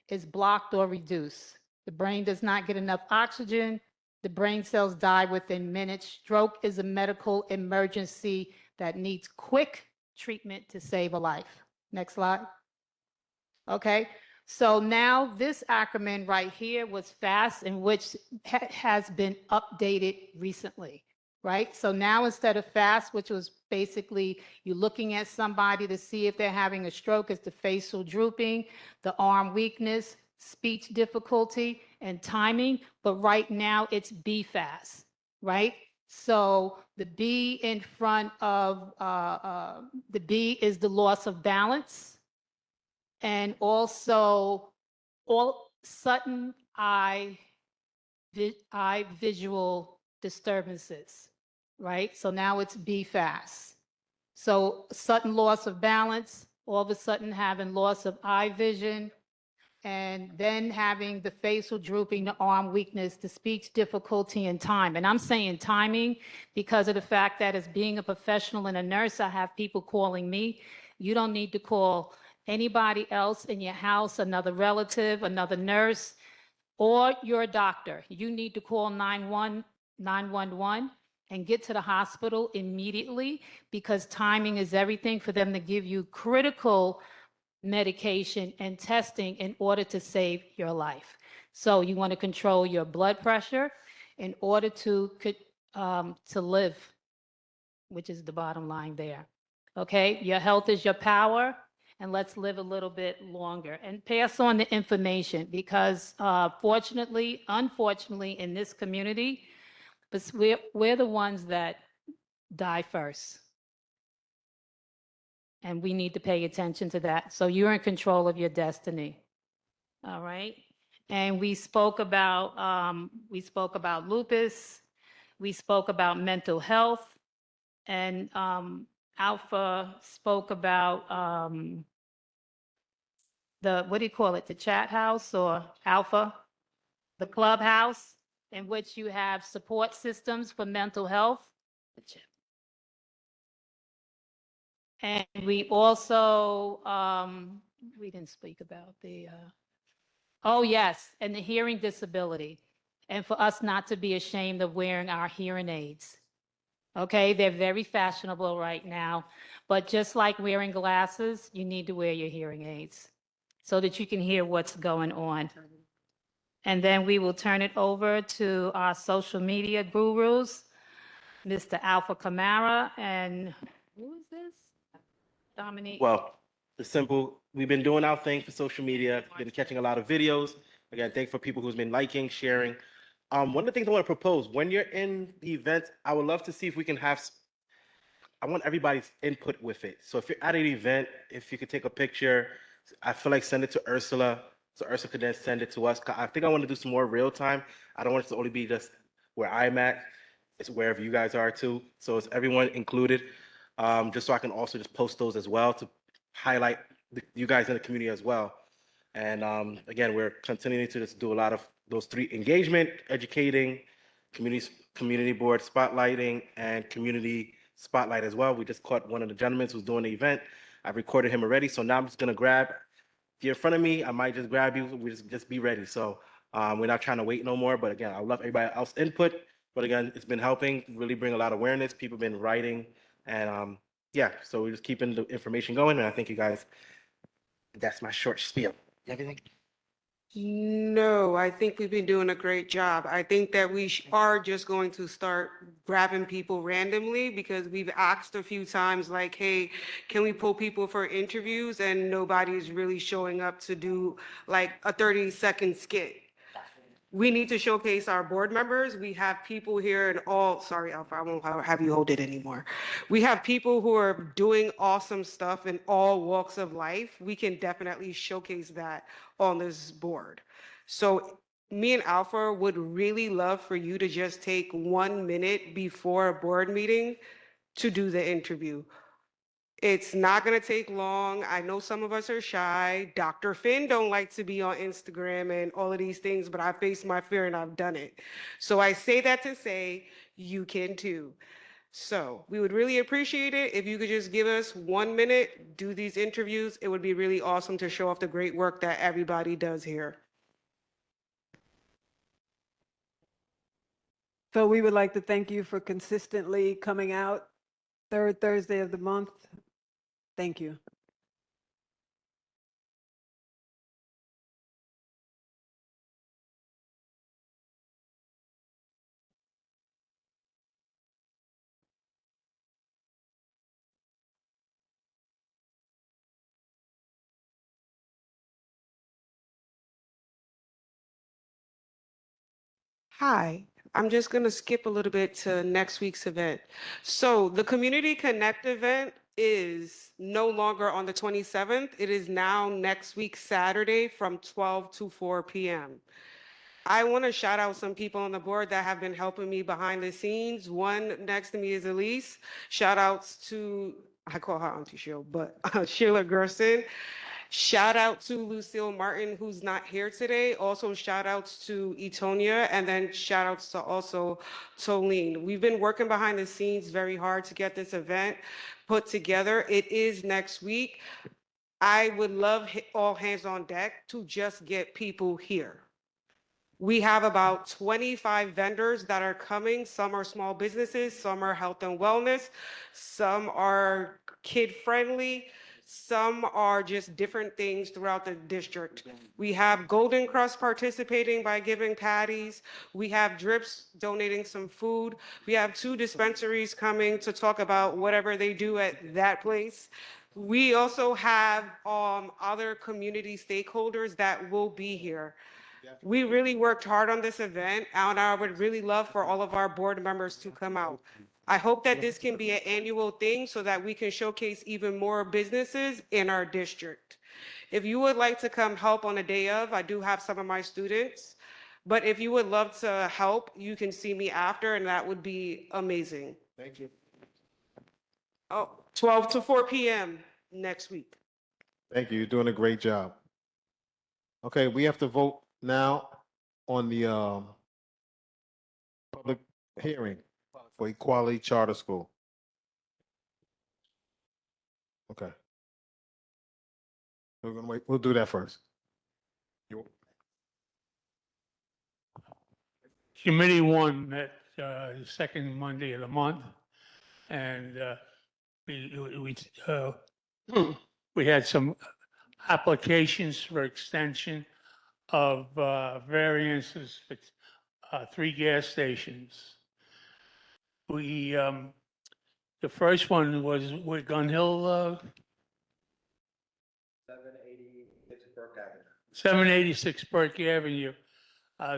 is blocked or reduced. The brain does not get enough oxygen. The brain cells die within minutes. Stroke is a medical emergency that needs quick treatment to save a life. Next slide. Okay, so now this acronym right here was FAST, in which has been updated recently, right? So now instead of FAST, which was basically you looking at somebody to see if they're having a stroke, it's the facial drooping, the arm weakness, speech difficulty, and timing. But right now it's BFAST, right? So the B in front of the B is the loss of balance, and also all sudden eye visual disturbances, right? So now it's BFAST. So sudden loss of balance, all of a sudden having loss of eye vision, and then having the facial drooping, the arm weakness, the speech difficulty, and time. And I'm saying timing because of the fact that as being a professional and a nurse, I have people calling me. You don't need to call anybody else in your house, another relative, another nurse, or your doctor. You need to call 911 and get to the hospital immediately, because timing is everything for them to give you critical medication and testing in order to save your life. So you want to control your blood pressure in order to live, which is the bottom line there. Okay, your health is your power, and let's live a little bit longer and pass on the information, because unfortunately, in this community, but we're the ones that die first. And we need to pay attention to that. So you're in control of your destiny. All right. And we spoke about lupus. We spoke about mental health, and Alpha spoke about what do you call it? The chat house, or Alpha, the clubhouse, in which you have support systems for mental health. And we also, we didn't speak about oh yes, and the hearing disability. And for us not to be ashamed of wearing our hearing aids. Okay, they're very fashionable right now, but just like wearing glasses, you need to wear your hearing aids so that you can hear what's going on. And then we will turn it over to our social media gurus, Mr. Alpha Kamara, and who is this? Dominique. Well, it's simple. We've been doing our thing for social media, been catching a lot of videos. Again, thanks for people who's been liking, sharing. One of the things I want to propose, when you're in the event, I would love to see if we can I want everybody's input with it. So if you're at an event, if you could take a picture, I feel like send it to Ursula, so Ursula could then send it to us. I think I want to do some more real time. I don't want it to only be just where I'm at. It's wherever you guys are too. So it's everyone included. Just so I can also just post those as well to highlight you guys in the community as well. And again, we're continuing to just do a lot of those three: engagement, educating, community board spotlighting, and community spotlight as well. We just caught one of the gentlemen who's doing the event. I've recorded him already, so now I'm just gonna grab. If you're in front of me, I might just grab you. We just be ready. So we're not trying to wait no more. But again, I love everybody else input. But again, it's been helping really bring a lot of awareness. People have been writing, and yeah. So we're just keeping the information going. And I think you guys, that's my short spiel. Everything. No, I think we've been doing a great job. I think that we are just going to start grabbing people randomly because we've asked a few times, like, hey, can we pull people for interviews? And nobody's really showing up to do like a 30-second skit. We need to showcase our board members. We have people here in all, sorry, Alpha, I won't have you hold it anymore. We have people who are doing awesome stuff in all walks of life. We can definitely showcase that on this board. So me and Alpha would really love for you to just take 1 minute before a board meeting to do the interview. It's not going to take long. I know some of us are shy. Dr. Finn don't like to be on Instagram and all of these things, but I faced my fear and I've done it. So I say that to say you can too. So we would really appreciate it if you could just give us 1 minute, do these interviews. It would be really awesome to show off the great work that everybody does here. So we would like to thank you for consistently coming out third Thursday of the month. Thank you. Hi, I'm just going to skip a little bit to next week's event. So the Community Connect event is no longer on the 27th. It is now next week, Saturday from 12 to 4 p.m. I want to shout out some people on the board that have been helping me behind the scenes. One next to me is Elise. Shout outs to, I call her Auntie Sheila, but Sheila Gerson. Shout out to Lucille Martin, who's not here today. Also, shout outs to Etonia, and then shout outs to also Tolene. We've been working behind the scenes very hard to get this event put together. It is next week. I would love all hands on deck to just get people here. We have about 25 vendors that are coming. Some are small businesses, some are health and wellness, some are kid-friendly, some are just different things throughout the district. We have Golden Crust participating by giving patties. We have Drips donating some food. We have 2 dispensaries coming to talk about whatever they do at that place. We also have other community stakeholders that will be here. We really worked hard on this event, and I would really love for all of our board members to come out. I hope that this can be an annual thing so that we can showcase even more businesses in our district. If you would like to come help on the day of, I do have some of my students, but if you would love to help, you can see me after, and that would be amazing. Thank you. Oh, 12 to 4 p.m. next week. Thank you. You're doing a great job. Okay, we have to vote now on the public hearing for Equality Charter School. Okay. We're gonna wait. We'll do that first. Committee one met the second Monday of the month, and we had some applications for extension of variances for 3 gas stations. We the first one was with Gun Hill. 786 Burke Avenue.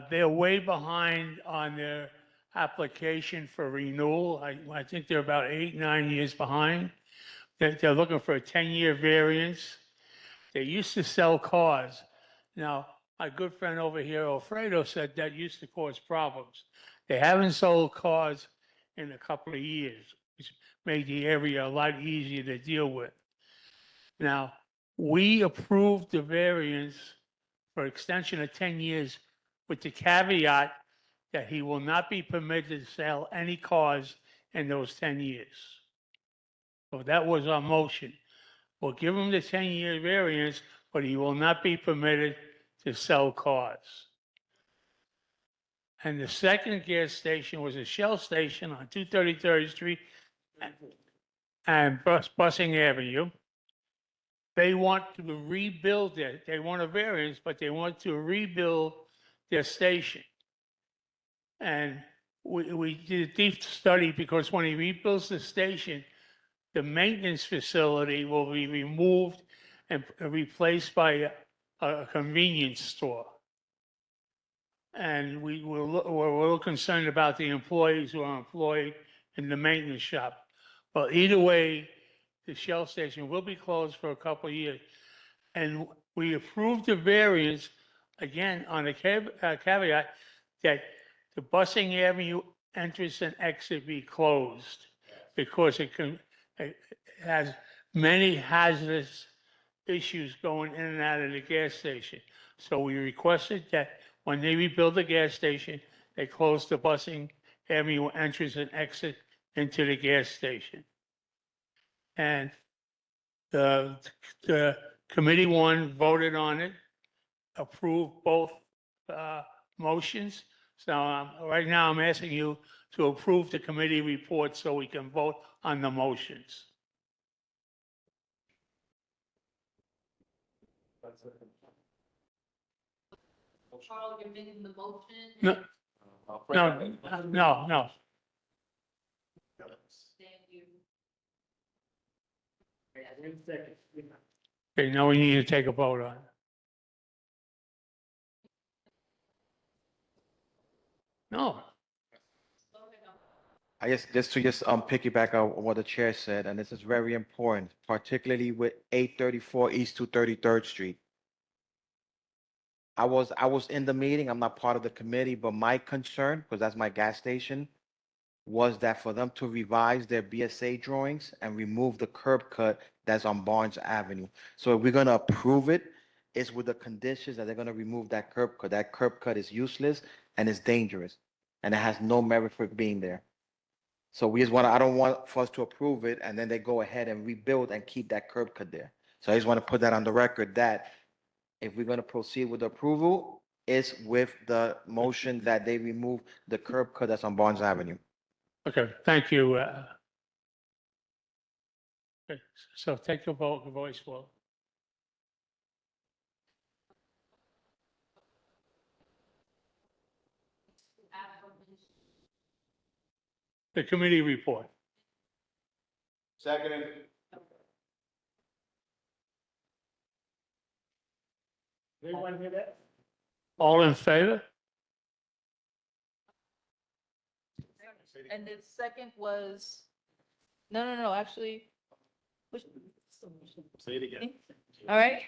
They're way behind on their application for renewal. I think they're about 8, 9 years behind. They're looking for a 10-year variance. They used to sell cars. Now, my good friend over here, Alfredo, said that used to cause problems. They haven't sold cars in a couple of years, which made the area a lot easier to deal with. Now, we approved the variance for extension of 10 years with the caveat that he will not be permitted to sell any cars in those 10 years. So that was our motion. We'll give him the 10-year variance, but he will not be permitted to sell cars. And the second gas station was a Shell station on 233rd Street and Bussing Avenue. They want to rebuild it. They want a variance, but they want to rebuild their station. And we did a deep study because when he rebuilds the station, the maintenance facility will be removed and replaced by a convenience store. And we're a little concerned about the employees who are employed in the maintenance shop. But either way, the Shell station will be closed for a couple of years. And we approved the variance, again, on a caveat that the Busing Avenue entrance and exit be closed because it has many hazardous issues going in and out of the gas station. So we requested that when they rebuild the gas station, they close the Busing Avenue entrance and exit into the gas station. And the committee one voted on it, approved both motions. So right now I'm asking you to approve the committee report so we can vote on the motions. Carl, you're making the motion? No, no. Thank you. Okay, now we need to take a vote on it. No. I guess just to piggyback on what the chair said, and this is very important, particularly with 834 East 233rd Street. I was in the meeting. I'm not part of the committee, but my concern, because that's my gas station, was that for them to revise their BSA drawings and remove the curb cut that's on Barnes Avenue. So if we're gonna approve it, it's with the conditions that they're gonna remove that curb cut. That curb cut is useless and it's dangerous, and it has no merit for being there. So we just I don't want for us to approve it and then they go ahead and rebuild and keep that curb cut there. So I just want to put that on the record that if we're gonna proceed with approval, it's with the motion that they remove the curb cut that's on Barnes Avenue. Okay, thank you. Okay, so take a vote, a voice vote. The committee report. Second. Anyone hear that? All in favor? And the second was, no, actually. Say it again. All right,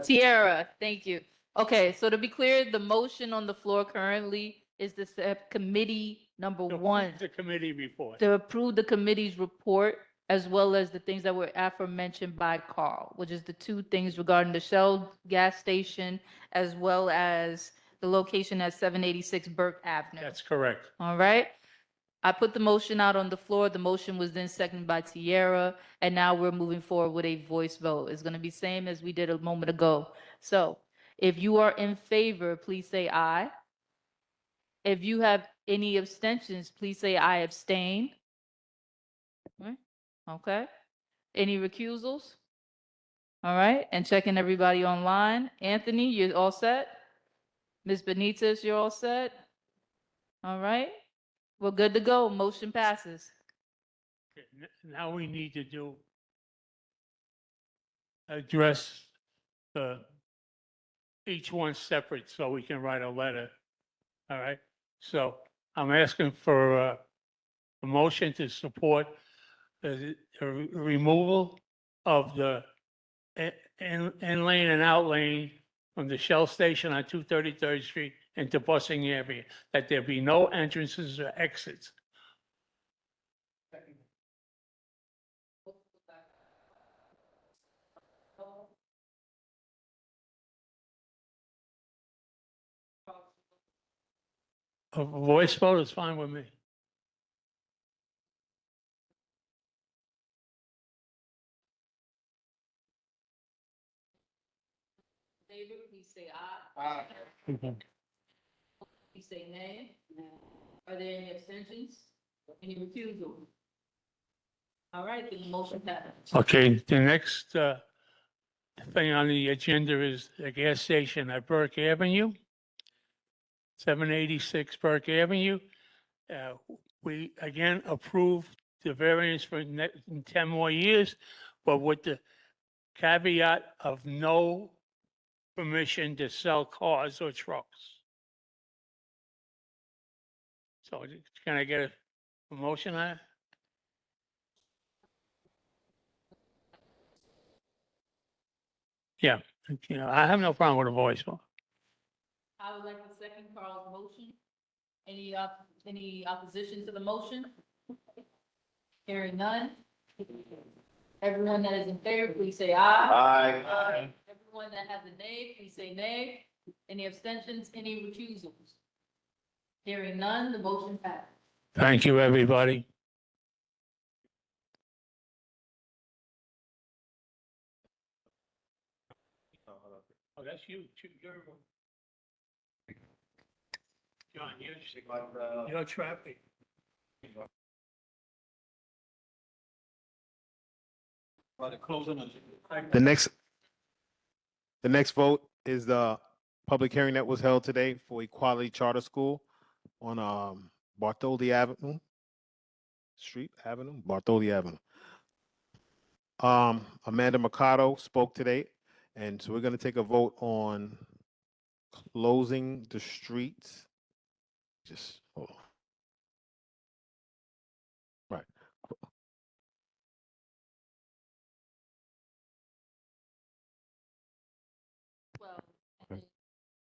Tierra, thank you. Okay, so to be clear, the motion on the floor currently is the committee number one, The committee report. to approve the committee's report as well as the things that were aforementioned by Carl, which is the two things regarding the Shell gas station as well as the location at 786 Burke Avenue. That's correct. All right. I put the motion out on the floor. The motion was then seconded by Tierra, and now we're moving forward with a voice vote. It's going to be same as we did a moment ago. So if you are in favor, please say aye. If you have any abstentions, please say I abstain. Okay. Any recusals? All right. And checking everybody online. Anthony, you're all set? Ms. Benitez, you're all set? All right. We're good to go. Motion passes. Okay, now we need to address each one separate so we can write a letter. All right. So I'm asking for a motion to support the removal of the in lane and out lane from the Shell station on 233rd Street into Busing area, that there be no entrances or exits. A voice vote is fine with me. Favor, please say aye. Aye. Please say nay. Are there any abstentions? Any refusal? All right, the motion passes. Okay, the next thing on the agenda is the gas station at Burke Avenue, 786 Burke Avenue. Uh, We again approved the variance for 10 more years, but with the caveat of no permission to sell cars or trucks. So can I get a motion on it? Yeah, I have no problem with a voice vote. I would like to second Carl's motion. Any opposition to the motion? Hearing none. Everyone that is in favor, please say aye. Aye. Everyone that has a nay, please say nay. Any abstentions, any recusals? Hearing none, the motion passes. Thank you, everybody. Oh, that's you. John, you're traffic. The next vote is the public hearing that was held today for Equality Charter School on Bartholdi Avenue, Bartholdi Avenue. Amanda Mercado spoke today, and so we're going to take a vote on closing the streets. Just hold on. Right.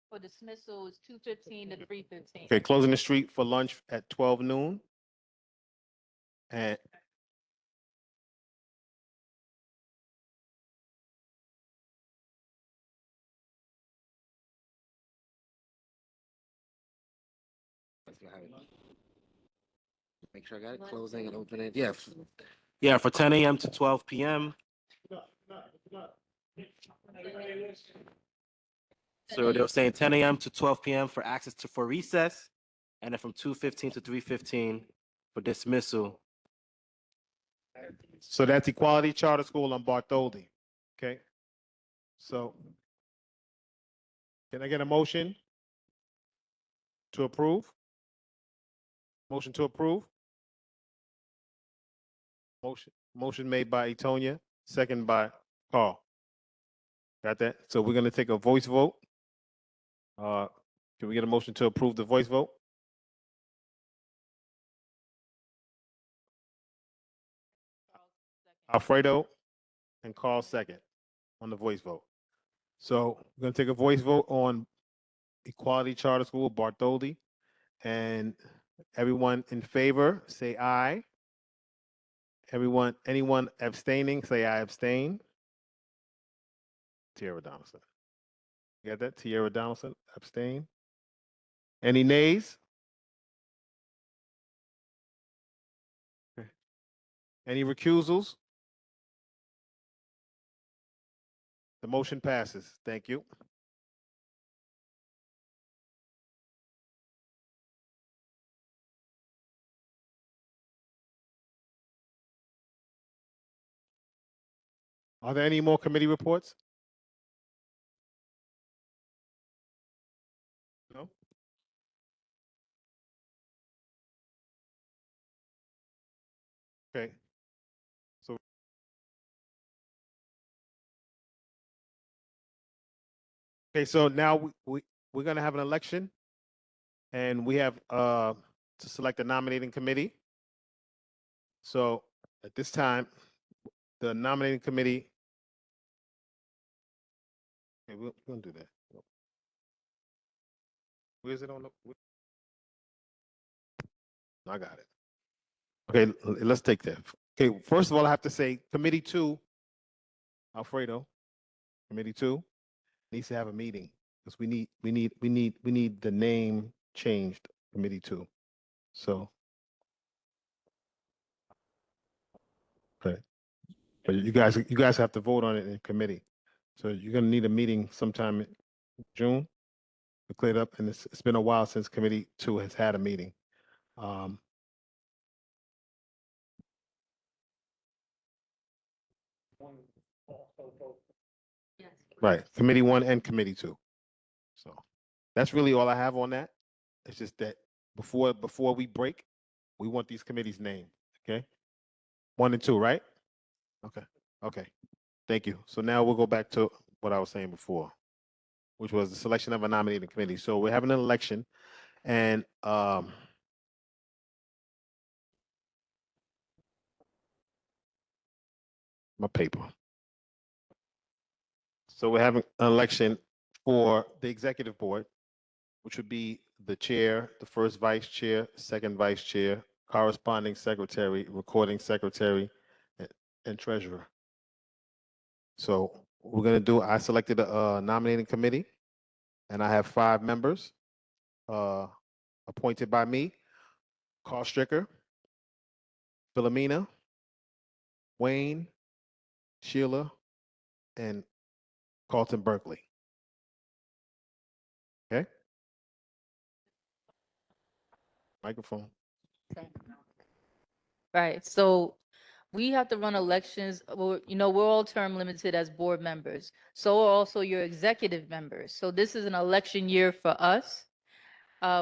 For dismissal is 2:15 to 3:15. Okay, closing the street for lunch at 12 noon. And Make sure I got it. Closing and opening. Yeah. Yeah, for 10 a.m. to 12 p.m. So they were saying 10 a.m. to 12 p.m. for access for recess, and then from 2:15 to 3:15 for dismissal. so that's Equality Charter School on Bartholdi. Okay. So can I get a motion to approve? Motion to approve? Motion made by Etonia, second by Carl. Got that? So we're gonna take a voice vote. Can we get a motion to approve the voice vote? Alfredo and Carl second on the voice vote. So we're gonna take a voice vote on Equality Charter School, Bartholdi. And everyone in favor, say aye. Anyone abstaining, say I abstain. Tierra Donaldson. You got that? Tierra Donaldson, abstain. Any nays? Okay. Any recusals? The motion passes. Thank you. Are there any more committee reports? No? Okay. So okay, so now we're gonna have an election, and we have to select a nominating committee. So at this time, the nominating committee. Okay, we're gonna do that. Where is it on the? I got it. Okay, let's take that. Okay, first of all, I have to say, Committee 2, Alfredo, Committee 2 needs to have a meeting because we need the name changed, Committee 2. So, okay, but you guys have to vote on it in committee. So you're gonna need a meeting sometime in June to clear it up, and it's been a while since Committee 2 has had a meeting. Right, committee one and committee two. So that's really all I have on that. It's just that before we break, we want these committees named, okay? One and two, right? Okay, okay. Thank you. So now we'll go back to what I was saying before, which was the selection of a nominating committee. So we're having an election and my paper. So we're having an election for the executive board, which would be the chair, the first vice chair, second vice chair, corresponding secretary, recording secretary, and treasurer. So we're gonna do, I selected a nominating committee and I have 5 members appointed by me: Carl Stricker, Philomena, Wayne, Sheila, and Carlton Berkeley. Okay? Microphone. Right. So we have to run elections. We're all term limited as board members. So are also your executive members. So this is an election year for us.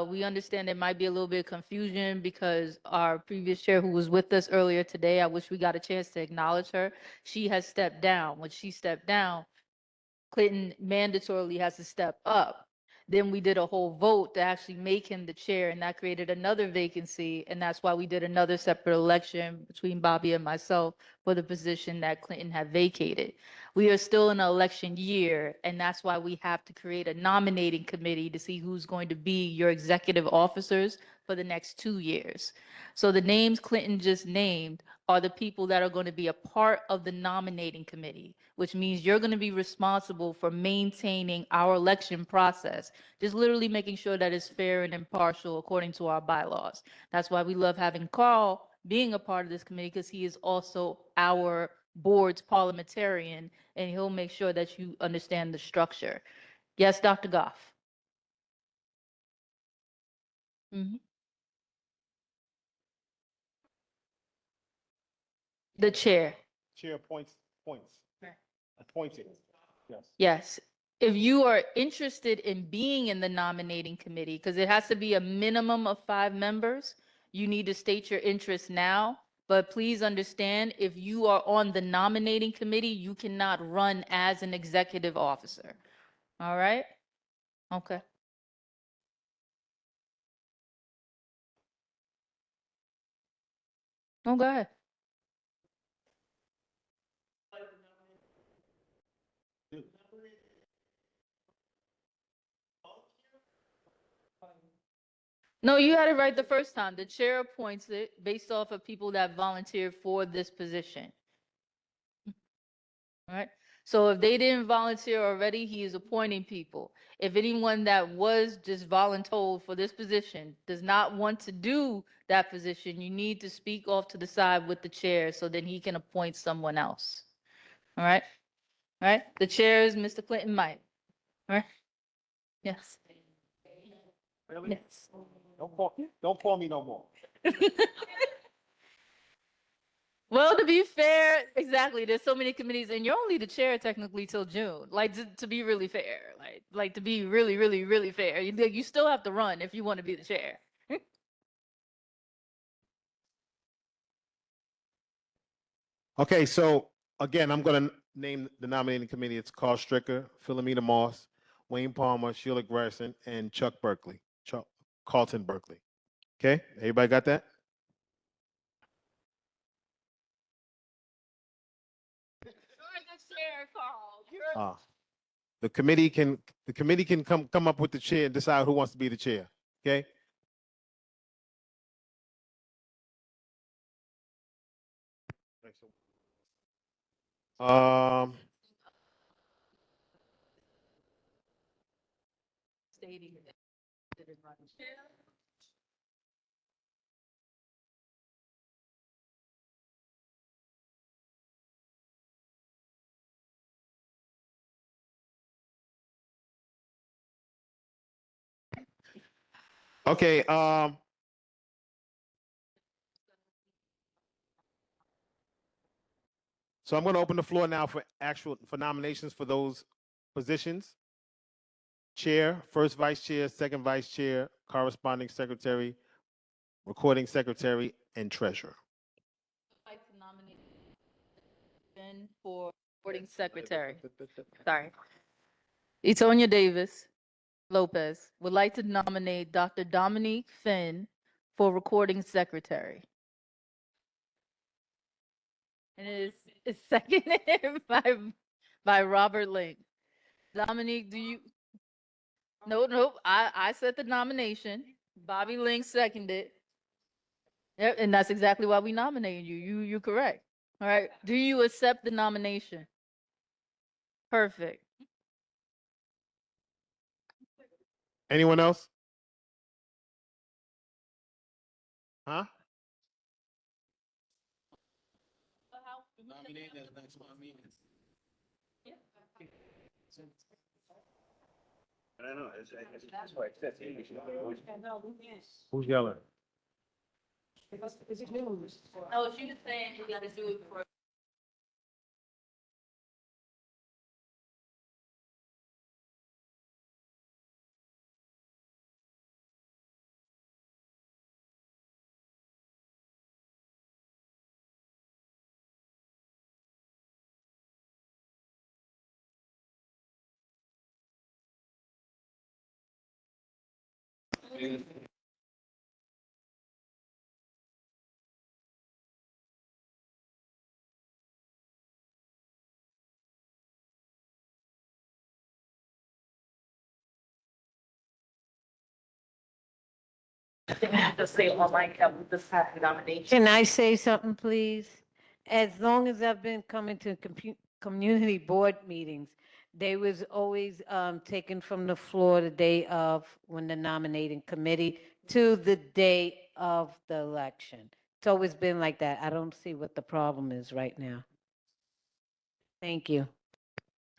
We understand there might be a little bit of confusion because our previous chair who was with us earlier today, I wish we got a chance to acknowledge her. She has stepped down. When she stepped down, Clinton mandatorily has to step up. Then we did a whole vote to actually make him the chair, and that created another vacancy. And that's why we did another separate election between Bobby and myself for the position that Clinton had vacated. We are still in an election year, and that's why we have to create a nominating committee to see who's going to be your executive officers for the next 2 years. So the names Clinton just named are the people that are going to be a part of the nominating committee, which means you're going to be responsible for maintaining our election process, just literally making sure that it's fair and impartial according to our bylaws. That's why we love having Carl being a part of this committee, because he is also our board's parliamentarian, and he'll make sure that you understand the structure. Yes, Dr. Goff. Mhm. The chair. Chair points. Appointed. Yes. Yes. If you are interested in being in the nominating committee, because it has to be a minimum of 5 members, you need to state your interest now. But please understand, if you are on the nominating committee, you cannot run as an executive officer. All right? Okay. Oh, go ahead. No, you had it right the first time. The chair appoints it based off of people that volunteered for this position. All right. So if they didn't volunteer already, he is appointing people. If anyone that was just voluntold for this position does not want to do that position, you need to speak off to the side with the chair so then he can appoint someone else. All right. All right. The chair is Mr. Clinton Mike. All right. Yes. Really? Yes. Don't call me no more. Well, to be fair, exactly. There's so many committees, and you're only the chair technically till June. Like to be really fair, like to be really, really, really fair, you still have to run if you want to be the chair. Okay, so again, I'm going to name the nominating committee. It's Carl Stricker, Philomena Moss, Wayne Palmer, Sheila Grayson, and Chuck Berkeley, Carlton Berkeley. Okay, everybody got that? The committee can come up with the chair and decide who wants to be the chair. Okay. Stating that it runs. Okay. So I'm going to open the floor now for nominations for those positions: chair, first vice chair, second vice chair, corresponding secretary, recording secretary, and treasurer. I'd like to nominate Ben for recording secretary. Sorry. Etonia Davis Lopez would like to nominate Dr. Dominique Finn for recording secretary. And it's seconded by Robert Link. Dominique, do you? No, I said the nomination. Bobby Link seconded. Yep, and that's exactly why we nominated you. You're correct. All right. Do you accept the nomination? Perfect. Anyone else? Huh? I don't know. That's why it says. Who's yelling? No, she was saying we got to do it for. I think I have to say on my cap with this happy nomination. Can I say something, please? As long as I've been coming to community board meetings, they was always taken from the floor the day of when the nominating committee to the day of the election. It's always been like that. I don't see what the problem is right now. Thank you.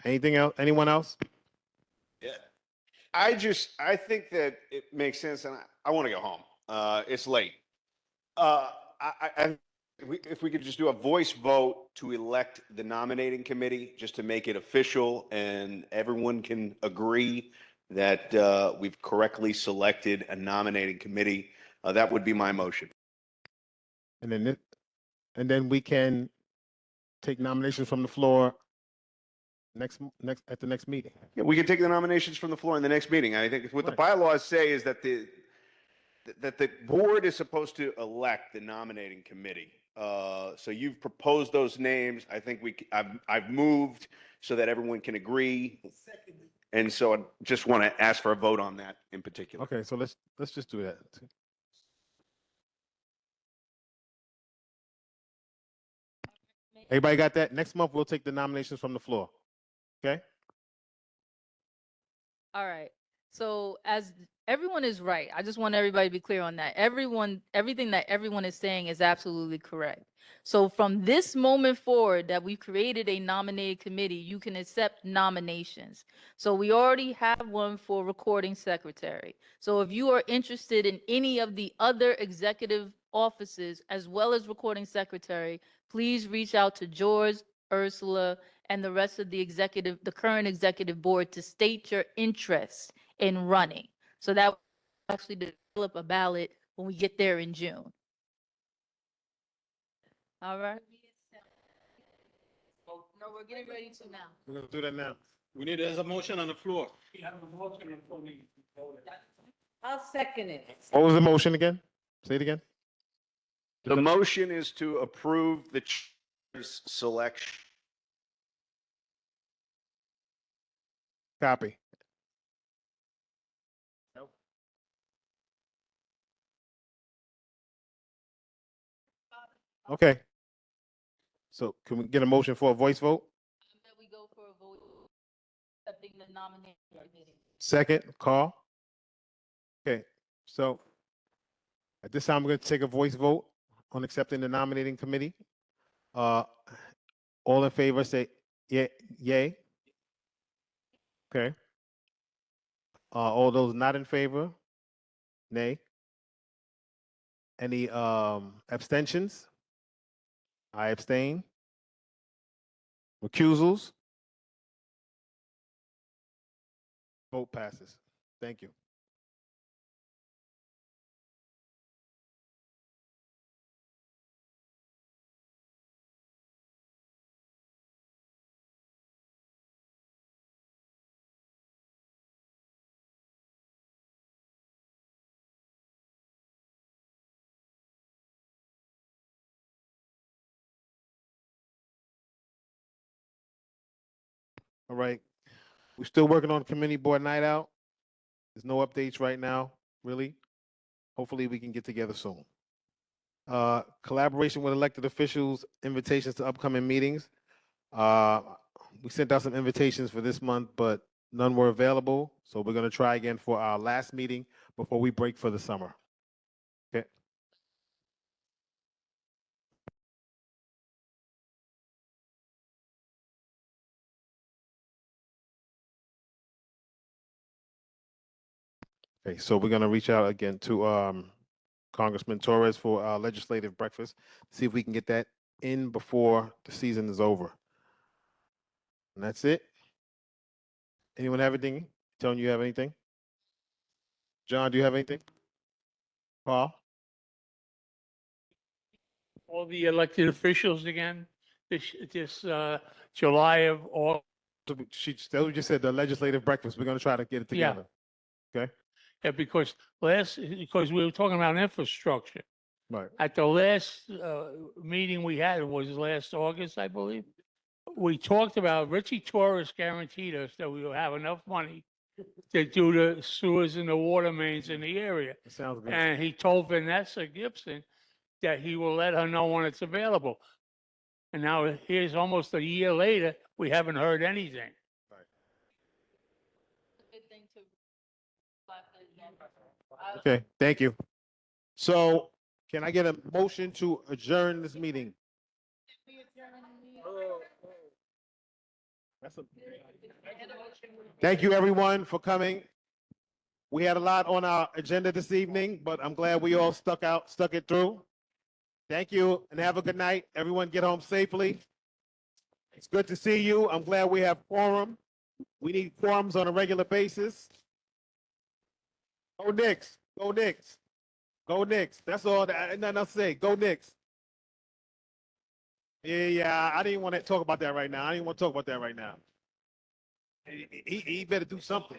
Anything else? Anyone else? Yeah. I think that it makes sense, and I want to go home. It's late. If we could just do a voice vote to elect the nominating committee, just to make it official and everyone can agree that we've correctly selected a nominating committee, that would be my motion. And then we can take nominations from the floor at the next meeting. Yeah, we can take the nominations from the floor in the next meeting. I think what the bylaws say is that the board is supposed to elect the nominating committee. So you've proposed those names. I think I've moved so that everyone can agree. And so I just want to ask for a vote on that in particular. Okay, so let's just do that. Everybody got that? Next month, we'll take the nominations from the floor. Okay? All right. So as everyone is right, I just want everybody to be clear on that. Everything that everyone is saying is absolutely correct. So from this moment forward that we've created a nominated committee, you can accept nominations. So we already have one for recording secretary. So if you are interested in any of the other executive offices as well as recording secretary, please reach out to George, Ursula, and the rest of the current executive board to state your interest in running. So that will actually develop a ballot when we get there in June. All right. No, we're getting ready to now. We're going to do that now. There's a motion on the floor. I'll second it. What was the motion again? Say it again. The motion is to approve the chair's selection. Copy. Okay. So can we get a motion for a voice vote? That we go for a vote accepting the nomination committee. Second, call. Okay, so at this time, we're going to take a voice vote on accepting the nominating committee. All in favor, say yay. Okay. All those not in favor, nay. Any abstentions? I abstain. Recusals? Vote passes. Thank you. All right. We're still working on committee board night out. There's no updates right now, really. Hopefully we can get together soon. Collaboration with elected officials, invitations to upcoming meetings. We sent out some invitations for this month, but none were available. So we're going to try again for our last meeting before we break for the summer. Okay. Okay, so we're going to reach out again to Congressman Torres for our legislative breakfast, see if we can get that in before the season is over. And that's it. Anyone have anything? Tony, you have anything? John, do you have anything? Paul? All the elected officials again, this July of all. She just said the legislative breakfast. We're going to try to get it Yeah. together. Okay. Yeah, because we were talking about infrastructure. Right. At the last meeting we had, it was last August, I believe. We talked about, Richie Torres guaranteed us that we will have enough money to do the sewers and the water mains in the area. That sounds good. And he told Vanessa Gibson that he will let her know when it's available. And now here's almost a year later, we haven't heard anything. Okay, thank you. So can I get a motion to adjourn this meeting? Thank you, everyone, for coming. We had a lot on our agenda this evening, but I'm glad we all stuck it through. Thank you, and have a good night. Everyone get home safely. It's good to see you. I'm glad we have quorum. We need quorums on a regular basis. Go Knicks. Go Knicks. Go Knicks. That's all. Nothing else to say. Go Knicks. Yeah. I didn't want to talk about that right now. I didn't want to talk about that right now. He better do something.